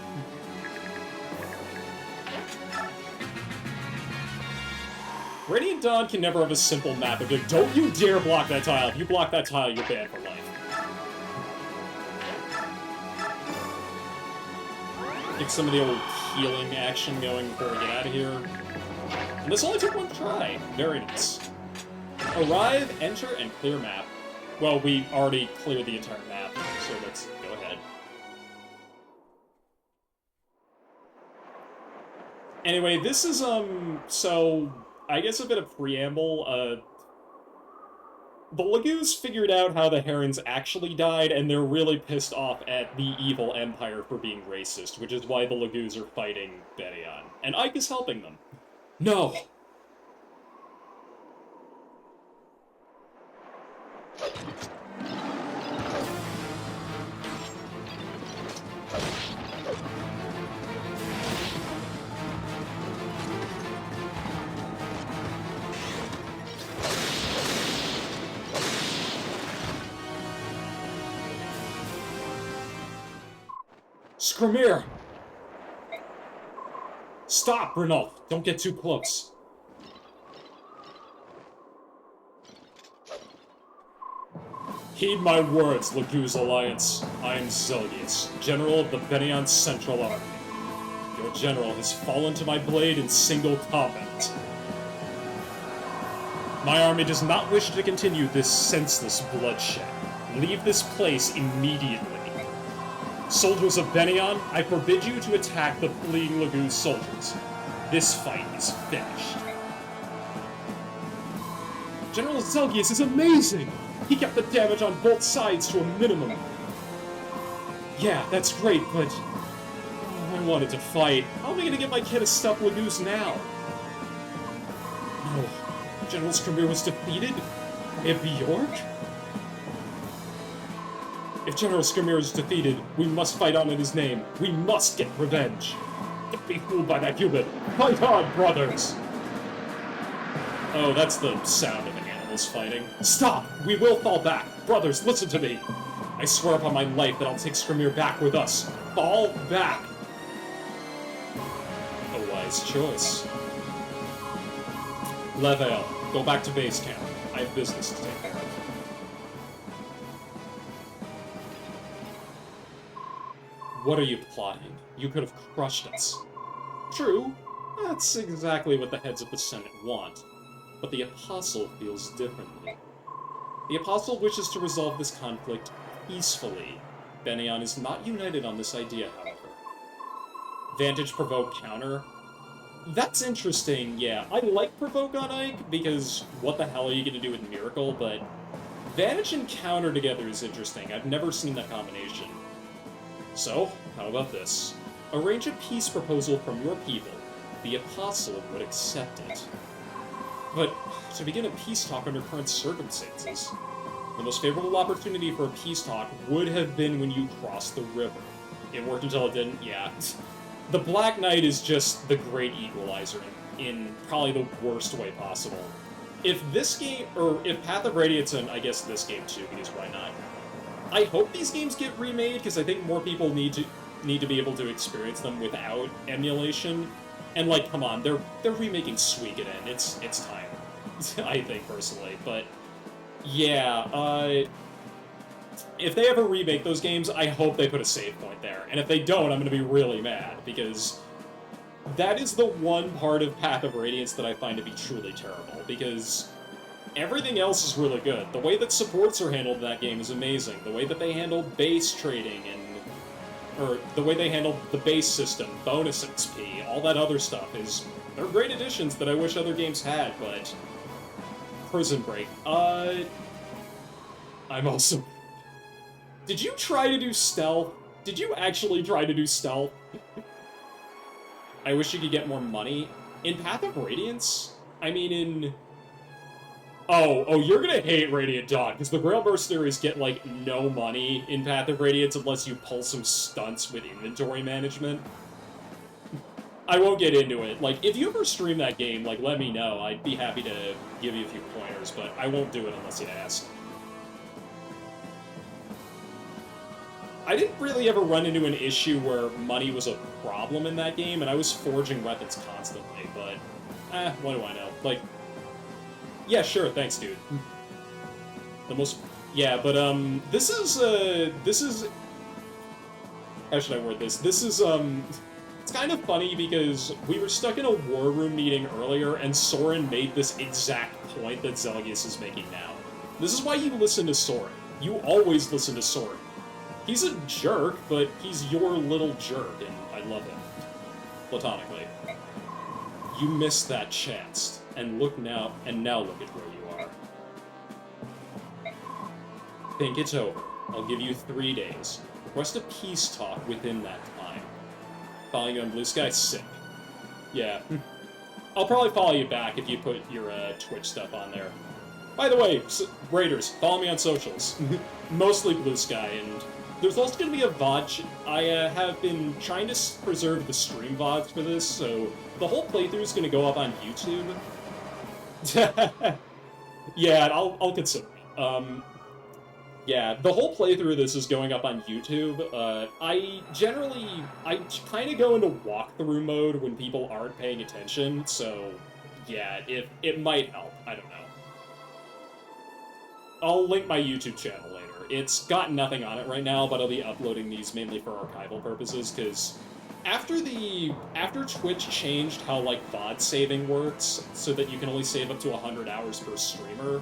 Radiant Dawn can never have a simple map of it. Don't you dare block that tile. If you block that tile, you're banned for life. Get some of the old healing action going before we get out of here. And this only took one try. Very nice. Arrive, enter, and clear map. Well, we already cleared the entire map, so let's go ahead. Anyway, this is, so, I guess a bit of preamble, the Lagoos figured out how the Herons actually died, and they're really pissed off at the evil Empire for being racist, which is why the Lagoos are fighting Benion. And Ike is helping them. No! Skrimir! Stop, Renalf! Don't get too close. Heed my words, Lagoos Alliance. I am Zelgius, General of the Benion Central Army. Your general has fallen to my blade in single combat. My army does not wish to continue this senseless bloodshed. Leave this place immediately. Soldiers of Benion, I forbid you to attack the fleeing Lagoos soldiers. This fight is finished. General Zelgius is amazing! He kept the damage on both sides to a minimum. Yeah, that's great, but... I wanted to fight. How am I gonna get my kid to stop Lagoos now? No. General Skrimir was defeated? At Bjork? If General Skrimir is defeated, we must fight on in his name. We must get revenge. Don't be fooled by that human. Fight on, brothers! Oh, that's the sound of animals fighting. Stop! We will fall back! Brothers, listen to me! I swear upon my life that I'll take Skrimir back with us. Fall back! A wise choice. Leveil, go back to base camp. I have business to take care of. What are you plotting? You could have crushed us. True, that's exactly what the heads of the Senate want. But the Apostle feels differently. The Apostle wishes to resolve this conflict peacefully. Bennion is not united on this idea, however. Vantage, provoke, counter. That's interesting, yeah. I like provoke on Ike, because what the hell are you going to do with Miracle, but Vantage and counter together is interesting. I've never seen that combination. So, how about this? Arrange a peace proposal from your people. The Apostle would accept it. But to begin a peace talk under current circumstances, the most favorable opportunity for a peace talk would have been when you crossed the river. It worked until it didn't, yeah. The Black Knight is just the great equalizer in probably the worst way possible. If this game, or if Path of Radiance, and I guess this game too, because why not? I hope these games get remade, because I think more people need to be able to experience them without emulation. And like, come on, they're remaking Suikoden. It's time. I think personally, but yeah, if they ever remake those games, I hope they put a save point there. And if they don't, I'm gonna be really mad, because that is the one part of Path of Radiance that I find to be truly terrible, because everything else is really good. The way that supports are handled in that game is amazing. The way that they handle base trading or the way they handle the base system, bonus XP, all that other stuff they're great additions that I wish other games had, but Prison Break. I'm also... Did you try to do stealth? Did you actually try to do stealth? I wish you could get more money. In Path of Radiance? I mean, in... Oh, you're gonna hate Radiant Dawn, because the Grail Mercenaries get, like, no money in Path of Radiance unless you pull some stunts with inventory management. I won't get into it. Like, if you ever stream that game, like, let me know. I'd be happy to give you a few pointers, but I won't do it unless you ask. I didn't really ever run into an issue where money was a problem in that game, and I was forging weapons constantly, but... what do I know? Like... Yeah, sure, thanks, dude. The most... Yeah, but, this is... How should I word this? This is, It's kind of funny because we were stuck in a war room meeting earlier, and Soren made this exact point that Zelgius is making now. This is why you listen to Soren. You always listen to Soren. He's a jerk, but he's your little jerk, and I love him. Platonically. You missed that chance. And now look at where you are. Think it over. I'll give you 3 days. Request a peace talk within that time. Following you on Blue Sky? Sick. Yeah. I'll probably follow you back if you put your Twitch stuff on there. By the way, Raiders, follow me on socials. Mostly Blue Sky, and there's also going to be a VOD. I have been trying to preserve the stream VODs for this, so the whole playthrough is going to go up on YouTube. Yeah, I'll consider it. Yeah, the whole playthrough of this is going up on YouTube. I kind of go into walkthrough mode when people aren't paying attention, so yeah, it might help. I don't know. I'll link my YouTube channel later. It's got nothing on it right now, but I'll be uploading these mainly for archival purposes, because after Twitch changed how, like, VOD saving works, so that you can only save up to 100 hours per streamer,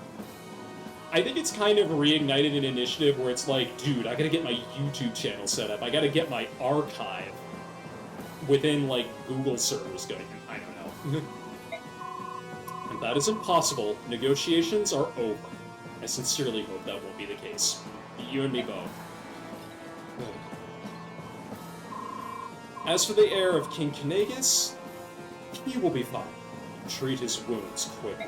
I think it's kind of reignited an initiative where it's like, dude, I gotta get my YouTube channel set up, I gotta get my archive within, like, Google servers going. I don't know. If that is impossible, negotiations are over. I sincerely hope that won't be the case. You and me both. As for the heir of King Kanagus, he will be fine. Treat his wounds quickly.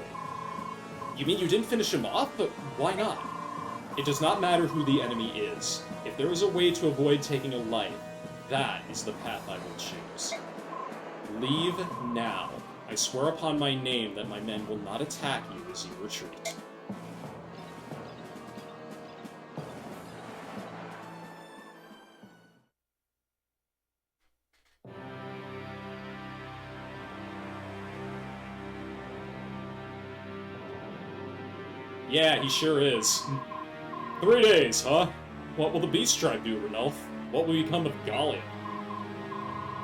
You mean you didn't finish him off? But why not? It does not matter who the enemy is. If there is a way to avoid taking a life, that is the path I will choose. Leave now. I swear upon my name that my men will not attack you as you retreat. Yeah, he sure is. 3 days, huh? What will the Beast Tribe do, Ranulf? What will become of Gallia?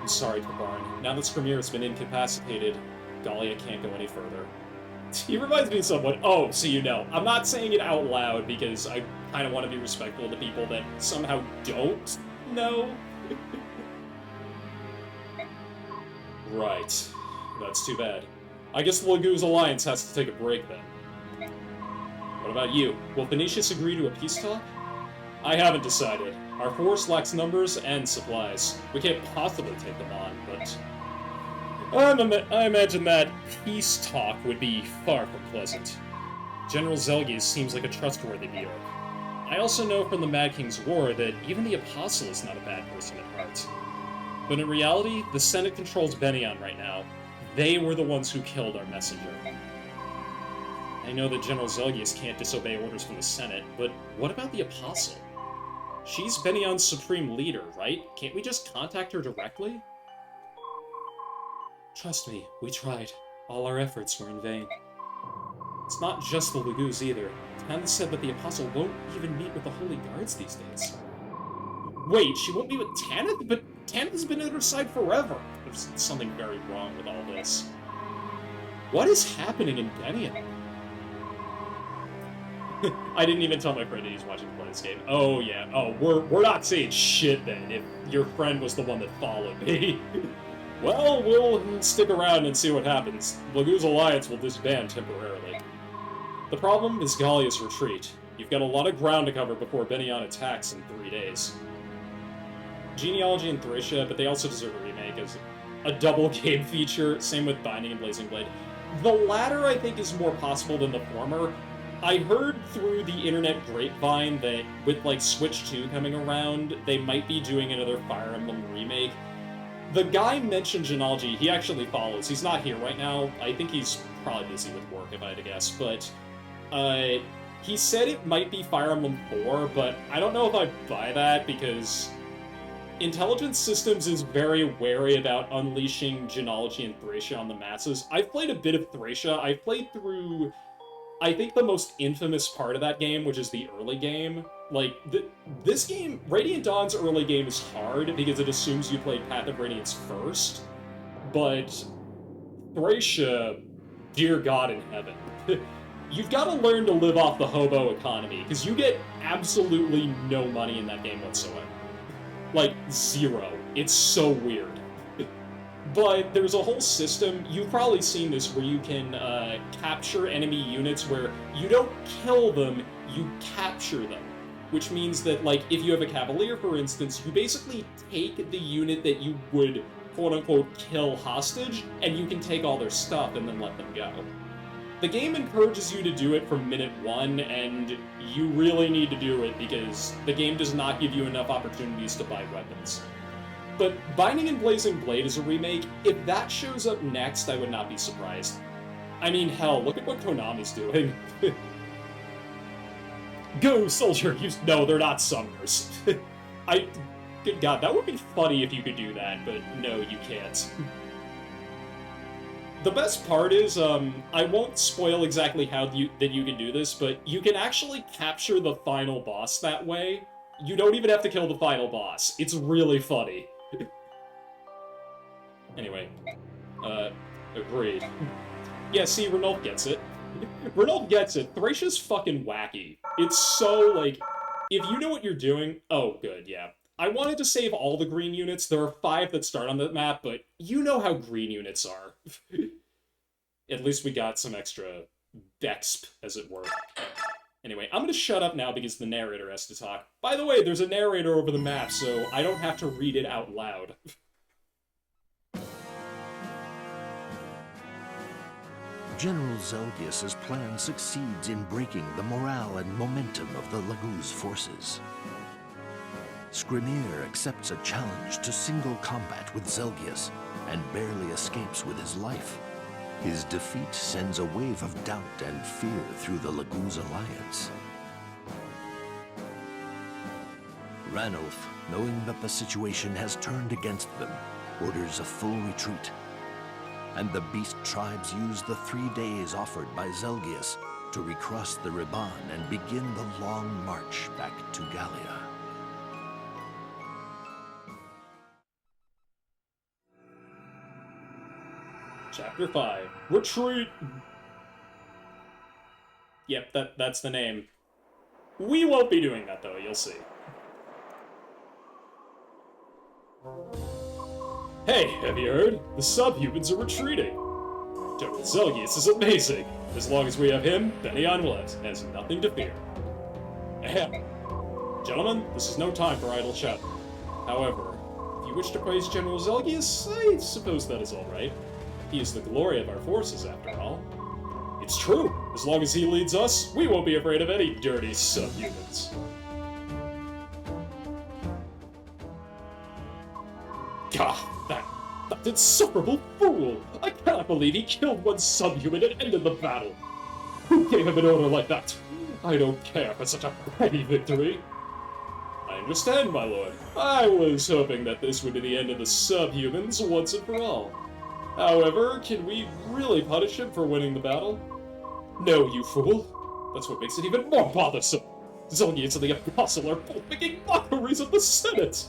I'm sorry, Kabarn. Now that Skrimir has been incapacitated, Gallia can't go any further. He reminds me of someone. Oh, so you know. I'm not saying it out loud because I kind of want to be respectful of the people that somehow don't know. Right. That's too bad. I guess the Laguz Alliance has to take a break then. What about you? Will Venetius agree to a peace talk? I haven't decided. Our force lacks numbers and supplies. We can't possibly take them on, but... I imagine that peace talk would be far from pleasant. General Zelgius seems like a trustworthy Bjork. I also know from the Mad King's War that even the Apostle is not a bad person at heart. But in reality, the Senate controls Bennion right now. They were the ones who killed our messenger. I know that General Zelgius can't disobey orders from the Senate, but what about the Apostle? She's Bennion's supreme leader, right? Can't we just contact her directly? Trust me, we tried. All our efforts were in vain. It's not just the Laguz either. Tanith said that the Apostle won't even meet with the Holy Guards these days. Wait, she won't meet with Tanith? But Tanith has been at her side forever. There's something very wrong with all this. What is happening in Bennion? I didn't even tell my friend that he's watching play this game. Oh, yeah. Oh, we're not saying shit then, if your friend was the one that followed me. Well, we'll stick around and see what happens. Laguz Alliance will disband temporarily. The problem is Gallia's retreat. You've got a lot of ground to cover before Bennion attacks in 3 days. Genealogy and Thracia, but they also deserve a remake as a double game feature, same with Binding and Blazing Blade. The latter, I think, is more possible than the former. I heard through the internet grapevine that with, like, Switch 2 coming around, they might be doing another Fire Emblem remake. The guy mentioned Genealogy, he actually follows. He's not here right now. I think he's probably busy with work, if I had to guess, but... he said it might be Fire Emblem 4, but I don't know if I buy that, because... Intelligence Systems is very wary about unleashing Genealogy and Thracia on the masses. I've played a bit of Thracia. I've played through... I think the most infamous part of that game, which is the early game. Like, this game, Radiant Dawn's early game is hard because it assumes you played Path of Radiance first, but Thracia, dear God in heaven, you've got to learn to live off the hobo economy, because you get absolutely no money in that game whatsoever. Like, zero. It's so weird. But there's a whole system, you've probably seen this, where you can capture enemy units where you don't kill them, you capture them. Which means that, like, if you have a Cavalier, for instance, you basically take the unit that you would, quote-unquote, kill hostage, and you can take all their stuff and then let them go. The game encourages you to do it from minute 1, and you really need to do it because the game does not give you enough opportunities to buy weapons. But Binding and Blazing Blade is a remake. If that shows up next, I would not be surprised. I mean, hell, look at what Konami's doing. Go, soldier! No, they're not summoners. Good God, that would be funny if you could do that, but no, you can't. The best part is, I won't spoil exactly how you can do this, but you can actually capture the final boss that way. You don't even have to kill the final boss. It's really funny. Anyway, agreed. Yeah, see, Ranulf gets it. Ranulf gets it. Thracia's fucking wacky. It's so, like, if you know what you're doing... Oh, good, yeah. I wanted to save all the green units. There are 5 that start on the map, but you know how green units are. At least we got some extra Bexp, as it were. Anyway, I'm gonna shut up now because the narrator has to talk. By the way, there's a narrator over the map, so I don't have to read it out loud. General Zelgius's plan succeeds in breaking the morale and momentum of the Laguz forces. Skrimir accepts a challenge to single combat with Zelgius and barely escapes with his life. His defeat sends a wave of doubt and fear through the Laguz alliance. Ranulf, knowing that the situation has turned against them, orders a full retreat. And the beast tribes use the 3 days offered by Zelgius to recross the Riban and begin the long march back to Gallia. Chapter 5. Retreat! Yep, that's the name. We won't be doing that, though, you'll see. Hey, have you heard? The subhumans are retreating. General Zelgius is amazing. As long as we have him, Benyon has nothing to fear. Ahem. Gentlemen, this is no time for idle chatter. However, if you wish to praise General Zelgius, I suppose that is all right. He is the glory of our forces, after all. It's true. As long as he leads us, we won't be afraid of any dirty subhumans. Gah, that insufferable fool! I cannot believe he killed one subhuman and ended the battle. Who gave him an order like that? I don't care for such a petty victory. I understand, my lord. I was hoping that this would be the end of the subhumans once and for all. However, can we really punish him for winning the battle? No, you fool. That's what makes it even more bothersome. Zelgius and the Apostle are both making mockeries of the Senate.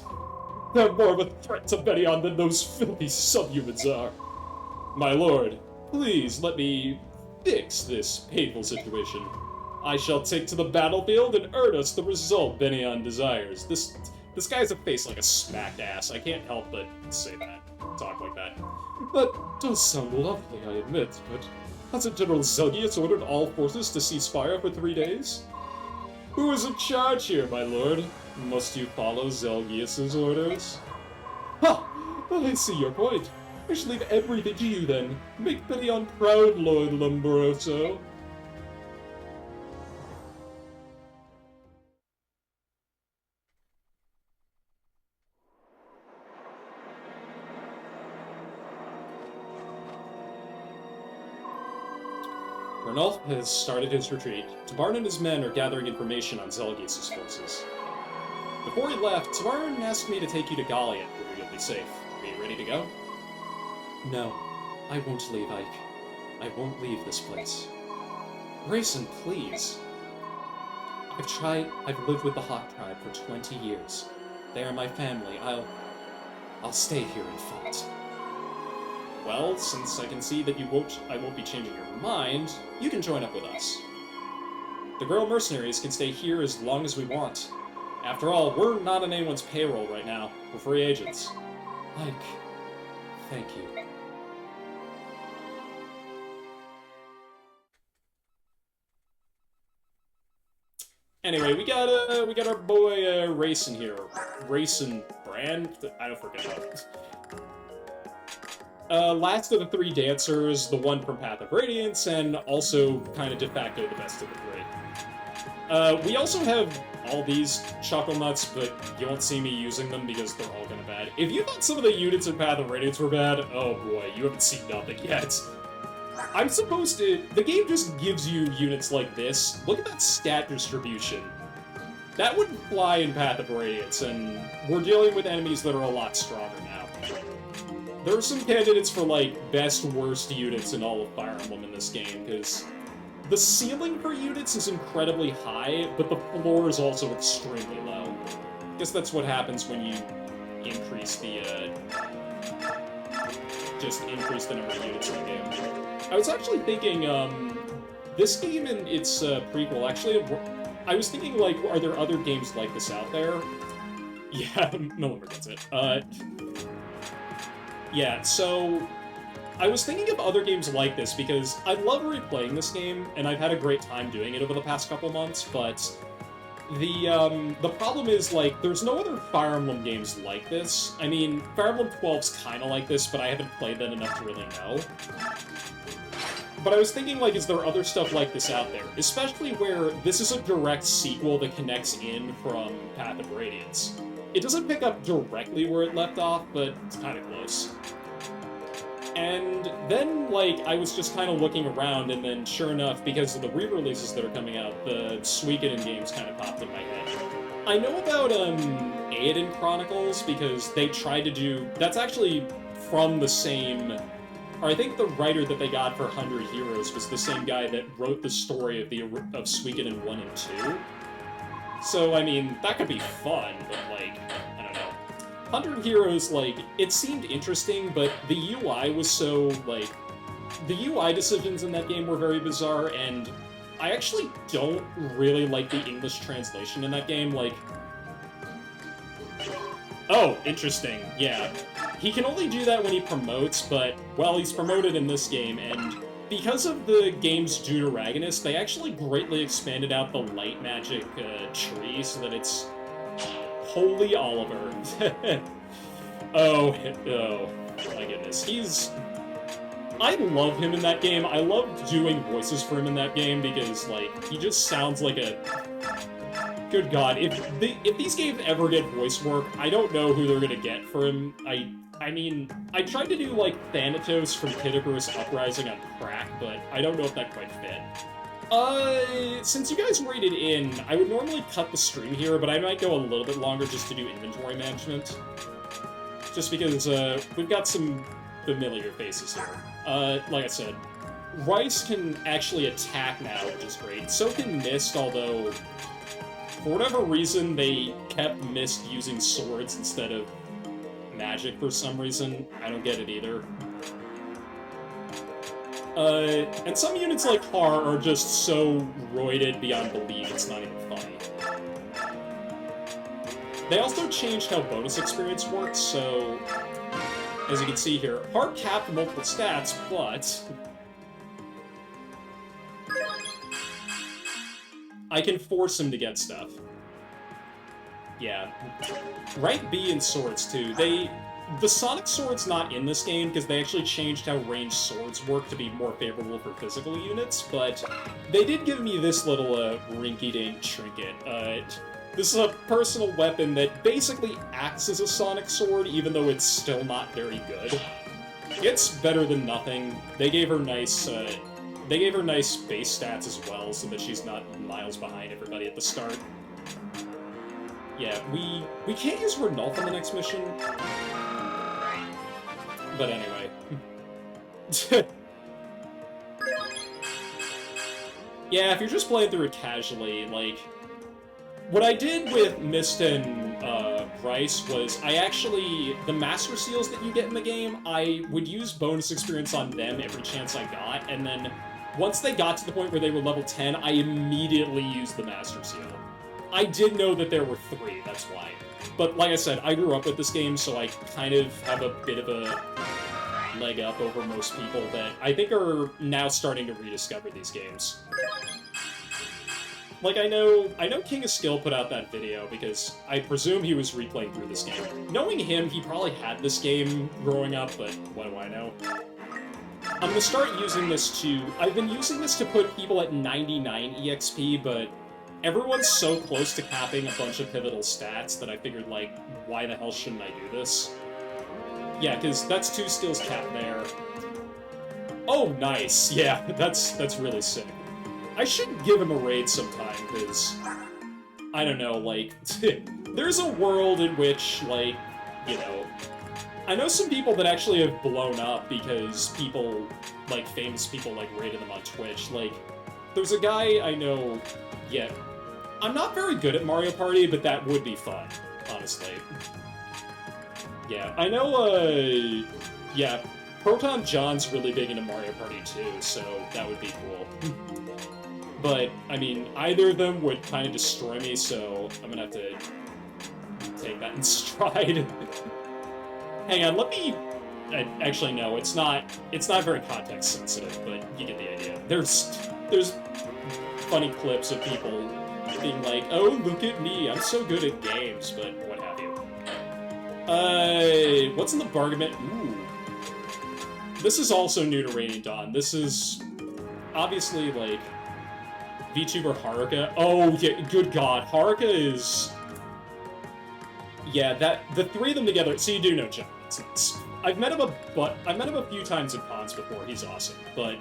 They're more of a threat to Benyon than those filthy subhumans are. My lord, please let me fix this painful situation. I shall take to the battlefield and earn us the result Benyon desires. This guy's a face like a smacked ass. I can't help but say that. Talk like that. That does sound lovely, I admit, but hasn't General Zelgius ordered all forces to cease fire for 3 days? Who is in charge here, my lord? Must you follow Zelgius's orders? Ha! I see your point. I should leave everything to you, then. Make Benyon proud, Lord Lombroso. Ranulf has started his retreat. Tabarn and his men are gathering information on Zelgius's forces. Before he left, Tabarn asked me to take you to Gallia, where you'll be safe. Are you ready to go? No, I won't leave, Ike. I won't leave this place. Grayson, please. I've lived with the Hawk Tribe for 20 years. They are my family. I'll stay here and fight. Well, since I can see that I won't be changing your mind, you can join up with us. The girl mercenaries can stay here as long as we want. After all, we're not on anyone's payroll right now. We're free agents. Ike, thank you. Anyway, we got our boy Rayson here. Rayson Brand? I don't forget about it. Last of the 3 dancers, the one from Path of Radiance, and also kind of de facto the best of the 3. We also have all these chuckle nuts, but you won't see me using them because they're all kind of bad. If you thought some of the units in Path of Radiance were bad, oh boy, you haven't seen nothing yet. I'm supposed to... The game just gives you units like this. Look at that stat distribution. That wouldn't fly in Path of Radiance, and we're dealing with enemies that are a lot stronger now. There are some candidates for, like, best, worst units in all of Fire Emblem in this game, because the ceiling for units is incredibly high, but the floor is also extremely low. I guess that's what happens when you increase the, just increase the number of units in the game. I was actually thinking, this game and its prequel, actually, I was thinking, like, are there other games like this out there? Yeah, no one gets it. Yeah, so I was thinking of other games like this because I love replaying this game, and I've had a great time doing it over the past couple months, but the problem is, like, there's no other Fire Emblem games like this. I mean, Fire Emblem 12's kinda like this, but I haven't played that enough to really know. but I was thinking, like, is there other stuff like this out there? Especially where this is a direct sequel that connects in from Path of Radiance. It doesn't pick up directly where it left off, but it's kind of close. And then, like, I was just kind of looking around, and then sure enough, because of the re-releases that are coming out, the Suikoden games kind of popped in my head. I know about, Eiyuden Chronicles, because they tried to do... That's actually from the same... Or I think the writer that they got for 100 Heroes was the same guy that wrote the story of Suikoden 1 and 2. So, I mean, that could be fun, but, like, I don't know. 100 Heroes, like, it seemed interesting, but the UI was so, like... The UI decisions in that game were very bizarre, and I actually don't really like the English translation in that game, like... Oh, interesting, yeah. He can only do that when he promotes, but, well, he's promoted in this game, and because of the game's deuteragonist, they actually greatly expanded out the light magic tree so that it's Holy Oliver. Oh, my goodness. I love him in that game. I love doing voices for him in that game because, like, he just sounds like a... Good God, if these games ever get voice work, I don't know who they're gonna get for him. I mean, I tried to do, like, Thanatos from Kid Icarus Uprising on crack, but I don't know if that quite fit. Since you guys rated in, I would normally cut the stream here, but I might go a little bit longer just to do inventory management. Just because, we've got some familiar faces here. Like I said, Rice can actually attack now, which is great. So can Mist, although, for whatever reason, they kept Mist using swords instead of magic for some reason. I don't get it either. And some units like Har are just so roided beyond belief, it's not even funny. They also changed how bonus experience works, so... As you can see here, Har capped multiple stats, but... I can force him to get stuff. Yeah. Rank B in swords, too. The Sonic Sword's not in this game, because they actually changed how ranged swords work to be more favorable for physical units, but they did give me this little, rinky-dink trinket. This is a personal weapon that basically acts as a Sonic Sword, even though it's still not very good. It's better than nothing. They gave her nice base stats as well, so that she's not miles behind everybody at the start. Yeah, we can't use Renulf in the next mission. But anyway. Yeah, if you're just playing through it casually, like... What I did with Mist and Rice was the Master Seals that you get in the game, I would use bonus experience on them every chance I got, and then once they got to the point where they were level 10, I immediately used the Master Seal. I did know that there were 3, that's why. But like I said, I grew up with this game, so I kind of have a bit of a leg up over most people that I think are now starting to rediscover these games. Like, I know King of Skill put out that video because I presume he was replaying through this game. Knowing him, he probably had this game growing up, but what do I know? I'm gonna start using this I've been using this to put people at 99 EXP, but everyone's so close to capping a bunch of pivotal stats that I figured, like, why the hell shouldn't I do this? Yeah, because that's 2 skills capped there. Oh, nice. Yeah, that's really sick. I should give him a raid sometime, because, I don't know, like, there's a world in which, like, you know, I know some people that actually have blown up because people, like, famous people, like, raided them on Twitch. Like, there's a guy I know, yeah, I'm not very good at Mario Party, but that would be fun, honestly. Yeah, I know, yeah, Proton John's really big into Mario Party too, so that would be cool. But, I mean, either of them would kind of destroy me, so I'm gonna have to take that in stride. Hang on, let me... Actually, no, it's not very context-sensitive, but you get the idea. There's funny clips of people being like, oh, look at me, I'm so good at games, but what have you. What's in the bargain bin? Ooh. This is also new to Raining Dawn. This is obviously, like, VTuber Haruka. Oh, yeah, good god. Haruka is... Yeah, the three of them together... So you do know John. I've met him a few times in cons before. He's awesome. But,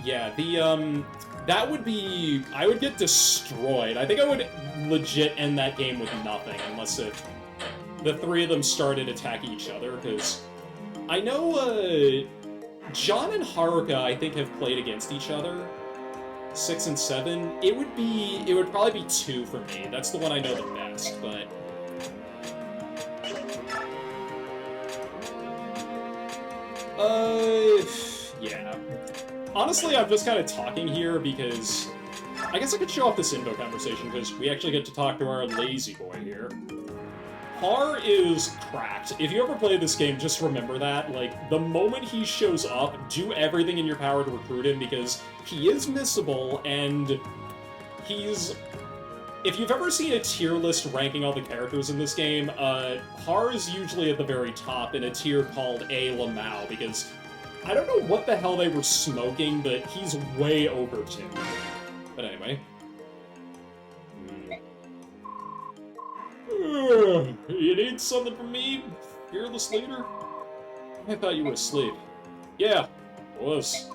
yeah, that would be... I would get destroyed. I think I would legit end that game with nothing, unless the three of them started attacking each other, because I know, John and Haruka, I think, have played against each other. 6 and 7. It would probably be 2 for me. That's the one I know the best, but... Yeah. Honestly, I'm just kind of talking here because... I guess I could show off this info conversation, because we actually get to talk to our lazy boy here. Har is cracked. If you ever play this game, just remember that. Like, the moment he shows up, do everything in your power to recruit him, because he is missable, and he's... If you've ever seen a tier list ranking all the characters in this game, Har is usually at the very top in a tier called A Lamau, because I don't know what the hell they were smoking, but he's way over 2. But anyway. You need something from me, fearless leader? I thought you were asleep. Yeah, I was.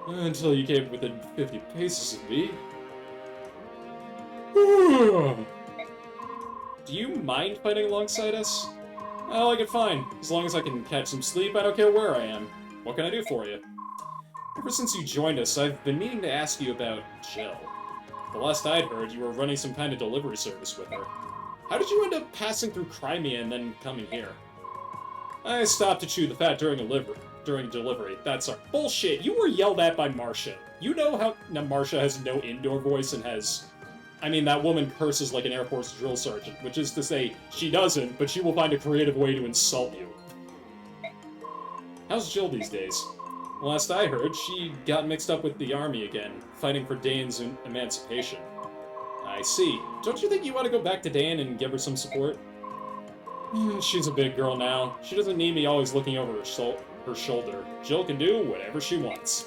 Until you came within 50 paces of me. Do you mind fighting alongside us? I like it fine. As long as I can catch some sleep, I don't care where I am. What can I do for you? Ever since you joined us, I've been meaning to ask you about Jill. The last I'd heard, you were running some kind of delivery service with her. How did you end up passing through Crimea and then coming here? I stopped to chew the fat during delivery. That's our bullshit. You were yelled at by Marcia. You know how Marcia has no indoor voice and has... I mean, that woman curses like an Air Force drill sergeant, which is to say, she doesn't, but she will find a creative way to insult you. How's Jill these days? Last I heard, she got mixed up with the army again, fighting for Dane's emancipation. I see. Don't you think you want to go back to Dan and give her some support? She's a big girl now. She doesn't need me always looking over her shoulder. Jill can do whatever she wants.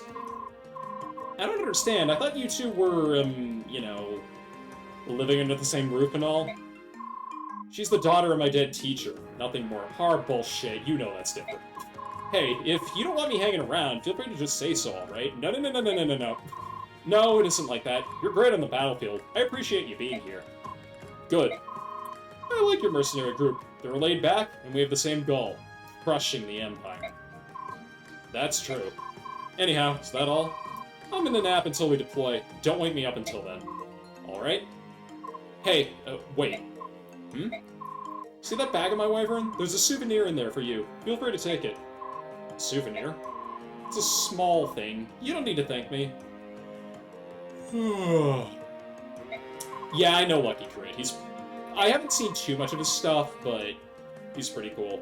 I don't understand. I thought you two were, you know, living under the same roof and all. She's the daughter of my dead teacher. Nothing more. Hard bullshit. You know that's different. Hey, if you don't want me hanging around, feel free to just say so, alright? No. No, it isn't like that. You're great on the battlefield. I appreciate you being here. Good. I like your mercenary group. They're laid back, and we have the same goal. Crushing the Empire. That's true. Anyhow, is that all? I'm in a nap until we deploy. Don't wake me up until then. Alright? Hey, wait. See that bag of my wyvern? There's a souvenir in there for you. Feel free to take it. Souvenir? It's a small thing. You don't need to thank me. Yeah, I know Lucky Crit. I haven't seen too much of his stuff, but he's pretty cool.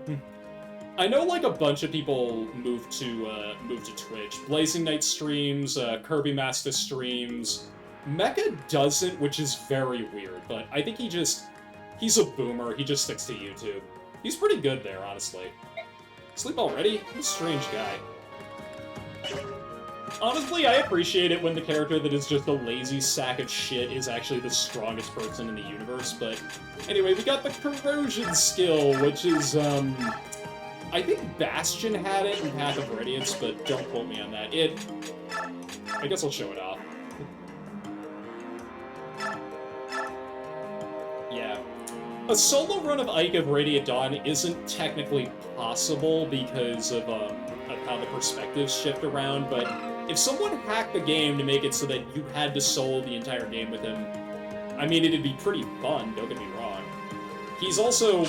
I know, like, a bunch of people moved to Twitch. Blazing Knight streams, Kirby Master streams. Mecha doesn't, which is very weird, but I think he's a boomer. He just sticks to YouTube. He's pretty good there, honestly. Sleep already? I'm a strange guy. Honestly, I appreciate it when the character that is just a lazy sack of shit is actually the strongest person in the universe, but anyway, we got the corrosion skill, which is, I think Bastion had it in Path of Radiance, but don't quote me on that. I guess I'll show it off. Yeah. A solo run of Ike of Radiant Dawn isn't technically possible because of how the perspectives shift around, but if someone hacked the game to make it so that you had to solo the entire game with him, I mean, it'd be pretty fun, don't get me wrong. He's also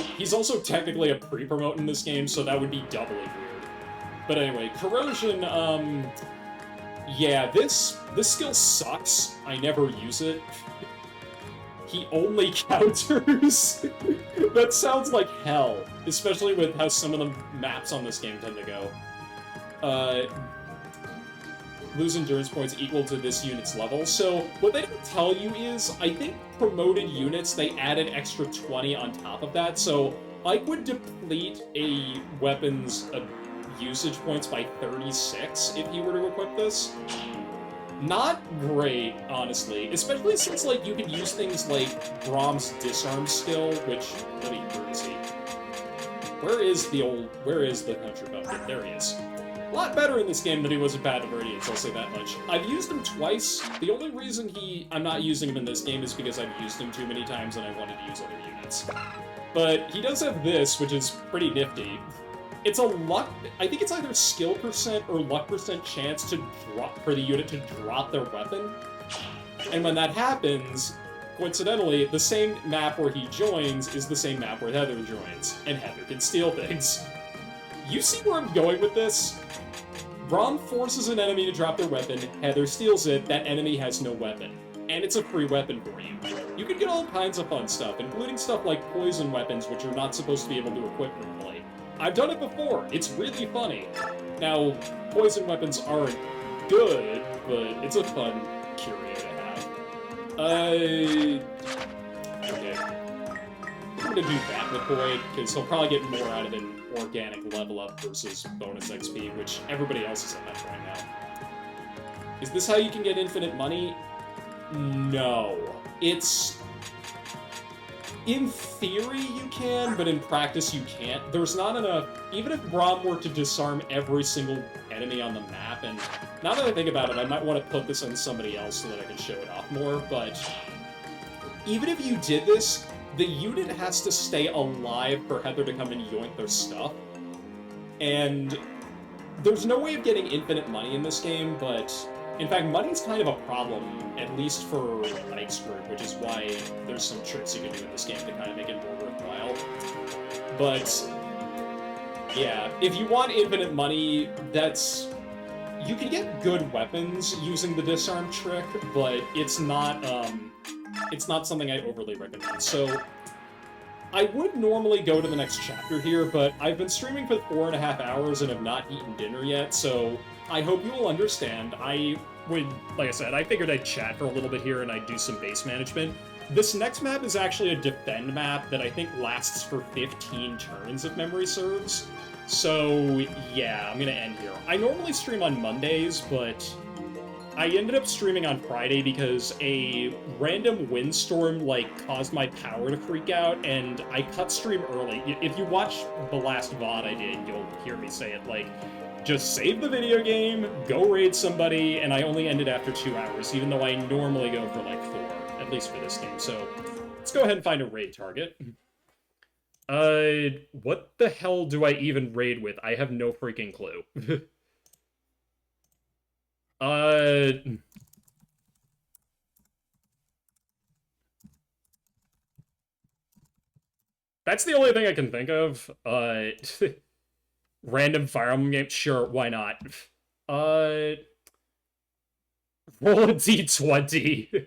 technically a pre-promote in this game, so that would be doubly weird. But anyway, Corrosion, yeah, this skill sucks. I never use it. He only counters. That sounds like hell, especially with how some of the maps on this game tend to go. Lose endurance points equal to this unit's level. So what they don't tell you is, I think promoted units, they add an extra 20 on top of that. So I would deplete a weapon's usage points by 36 if he were to equip this. Not great, honestly. Especially since, like, you could use things like Brahm's disarm skill, which, where is he? Where is the country bumpkin? There he is. A lot better in this game than he was in Path of Radiance, I'll say that much. I've used him twice. The only reason I'm not using him in this game is because I've used him too many times and I wanted to use other units. But he does have this, which is pretty nifty. It's a luck... I think it's either skill percent or luck percent chance to drop for the unit to drop their weapon. And when that happens, coincidentally, the same map where he joins is the same map where Heather joins. And Heather can steal things. You see where I'm going with this? Braum forces an enemy to drop their weapon, Heather steals it, that enemy has no weapon. And it's a free weapon for you. You can get all kinds of fun stuff, including stuff like poison weapons, which you're not supposed to be able to equip normally. I've done it before, it's really funny. Now, poison weapons aren't good, but it's a fun curio to have. Okay. I'm gonna do that with Boyd, because he'll probably get more out of an organic level up versus bonus XP, which everybody else is at that right now. Is this how you can get infinite money? No. It's... In theory you can, but in practice you can't. There's not enough... Even if Braum were to disarm every single enemy on the map, and now that I think about it, I might want to put this on somebody else so that I can show it off more, but... Even if you did this, the unit has to stay alive for Heather to come and yoink their stuff. And there's no way of getting infinite money in this game, but in fact, money's kind of a problem, at least for Knight's Group, which is why there's some tricks you can do in this game to kind of make it more worthwhile. But yeah, if you want infinite money, you can get good weapons using the disarm trick, but it's not something I overly recommend. So I would normally go to the next chapter here, but I've been streaming for 4.5 hours and have not eaten dinner yet, so I hope you will understand. Like I said, I figured I'd chat for a little bit here and I'd do some base management. This next map is actually a defend map that I think lasts for 15 turns if memory serves. So yeah, I'm gonna end here. I normally stream on Mondays, but I ended up streaming on Friday because a random windstorm, caused my power to freak out, and I cut stream early. If you watch the last VOD I did, you'll hear me say it, just save the video game, go raid somebody, and I only ended after 2 hours, even though I normally go for, 4, at least for this game. So, let's go ahead and find a raid target. What the hell do I even raid with? I have no freaking clue. That's the only thing I can think of. Random Fire Emblem game? Sure, why not? Roll a d20.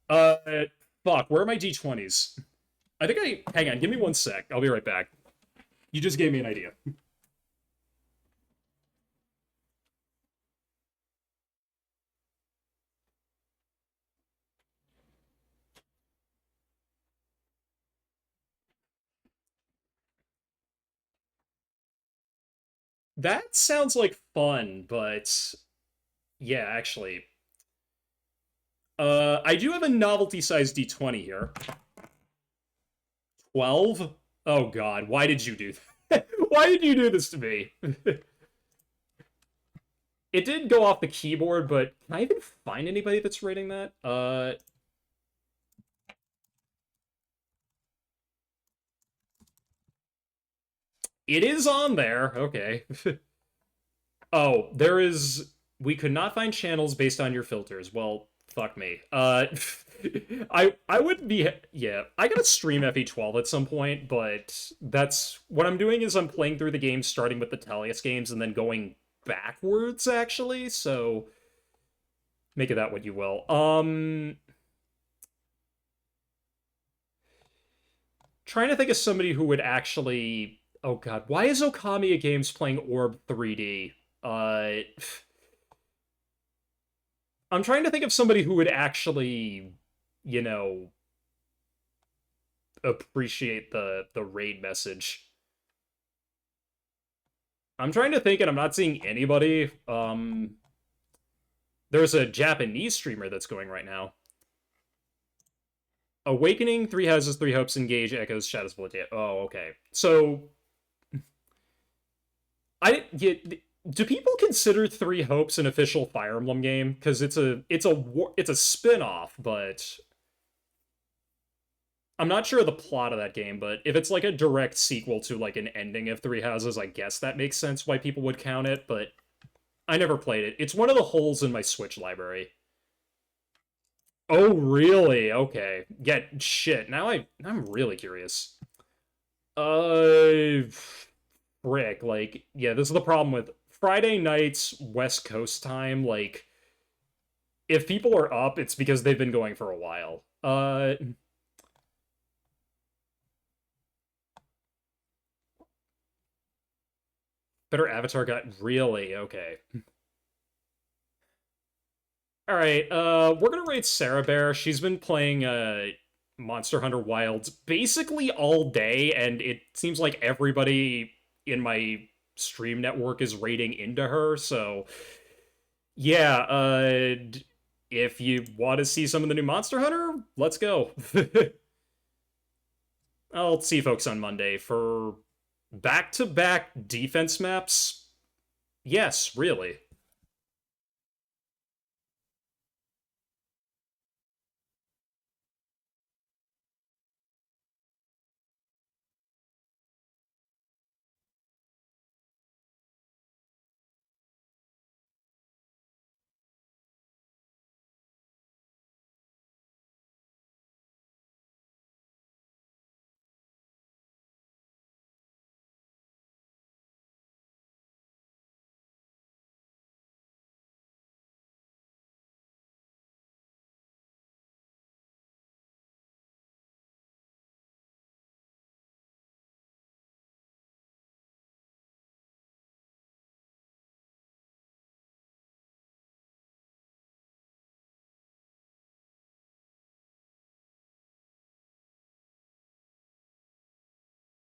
Fuck, where are my d20s? Hang on, give me 1 sec. I'll be right back. You just gave me an idea. That sounds like fun, but yeah, actually. I do have a novelty-sized d20 here. 12? Oh god, why did you do that? Why did you do this to me? It did go off the keyboard, but can I even find anybody that's rating that? It is on there. Okay. Oh, there is... We could not find channels based on your filters. Well, fuck me. I wouldn't be... Yeah, I gotta stream FE12 at some point, but that's... What I'm doing is I'm playing through the game starting with the Talius games and then going backwards, actually, so... Make of that what you will. Trying to think of somebody who would actually... Oh god, why is Okamiya Games playing Orb 3D? I'm trying to think of somebody who would actually, appreciate the raid message. I'm trying to think, and I'm not seeing anybody. There's a Japanese streamer that's going right now. Awakening, Three Houses, Three Hopes, Engage, Echoes, Shadows, Validate. Oh, okay. So, do people consider Three Hopes an official Fire Emblem game? Because it's a spin-off, but I'm not sure of the plot of that game. But if it's like a direct sequel to like an ending of Three Houses, I guess that makes sense why people would count it. But I never played it. It's one of the holes in my Switch library. Oh, really? Okay. Yeah, shit. Now I'm really curious. Frick. Like, yeah, this is the problem with Friday nights, West Coast time. Like, if people are up, it's because they've been going for a while. Better Avatar got really okay. All right, we're gonna rate Sarah Bear. She's been playing Monster Hunter Wilds basically all day, and it seems like everybody in my stream network is rating into her. So yeah, if you want to see some of the new Monster Hunter, let's go. I'll see folks on Monday for back-to-back defense maps. Yes, really.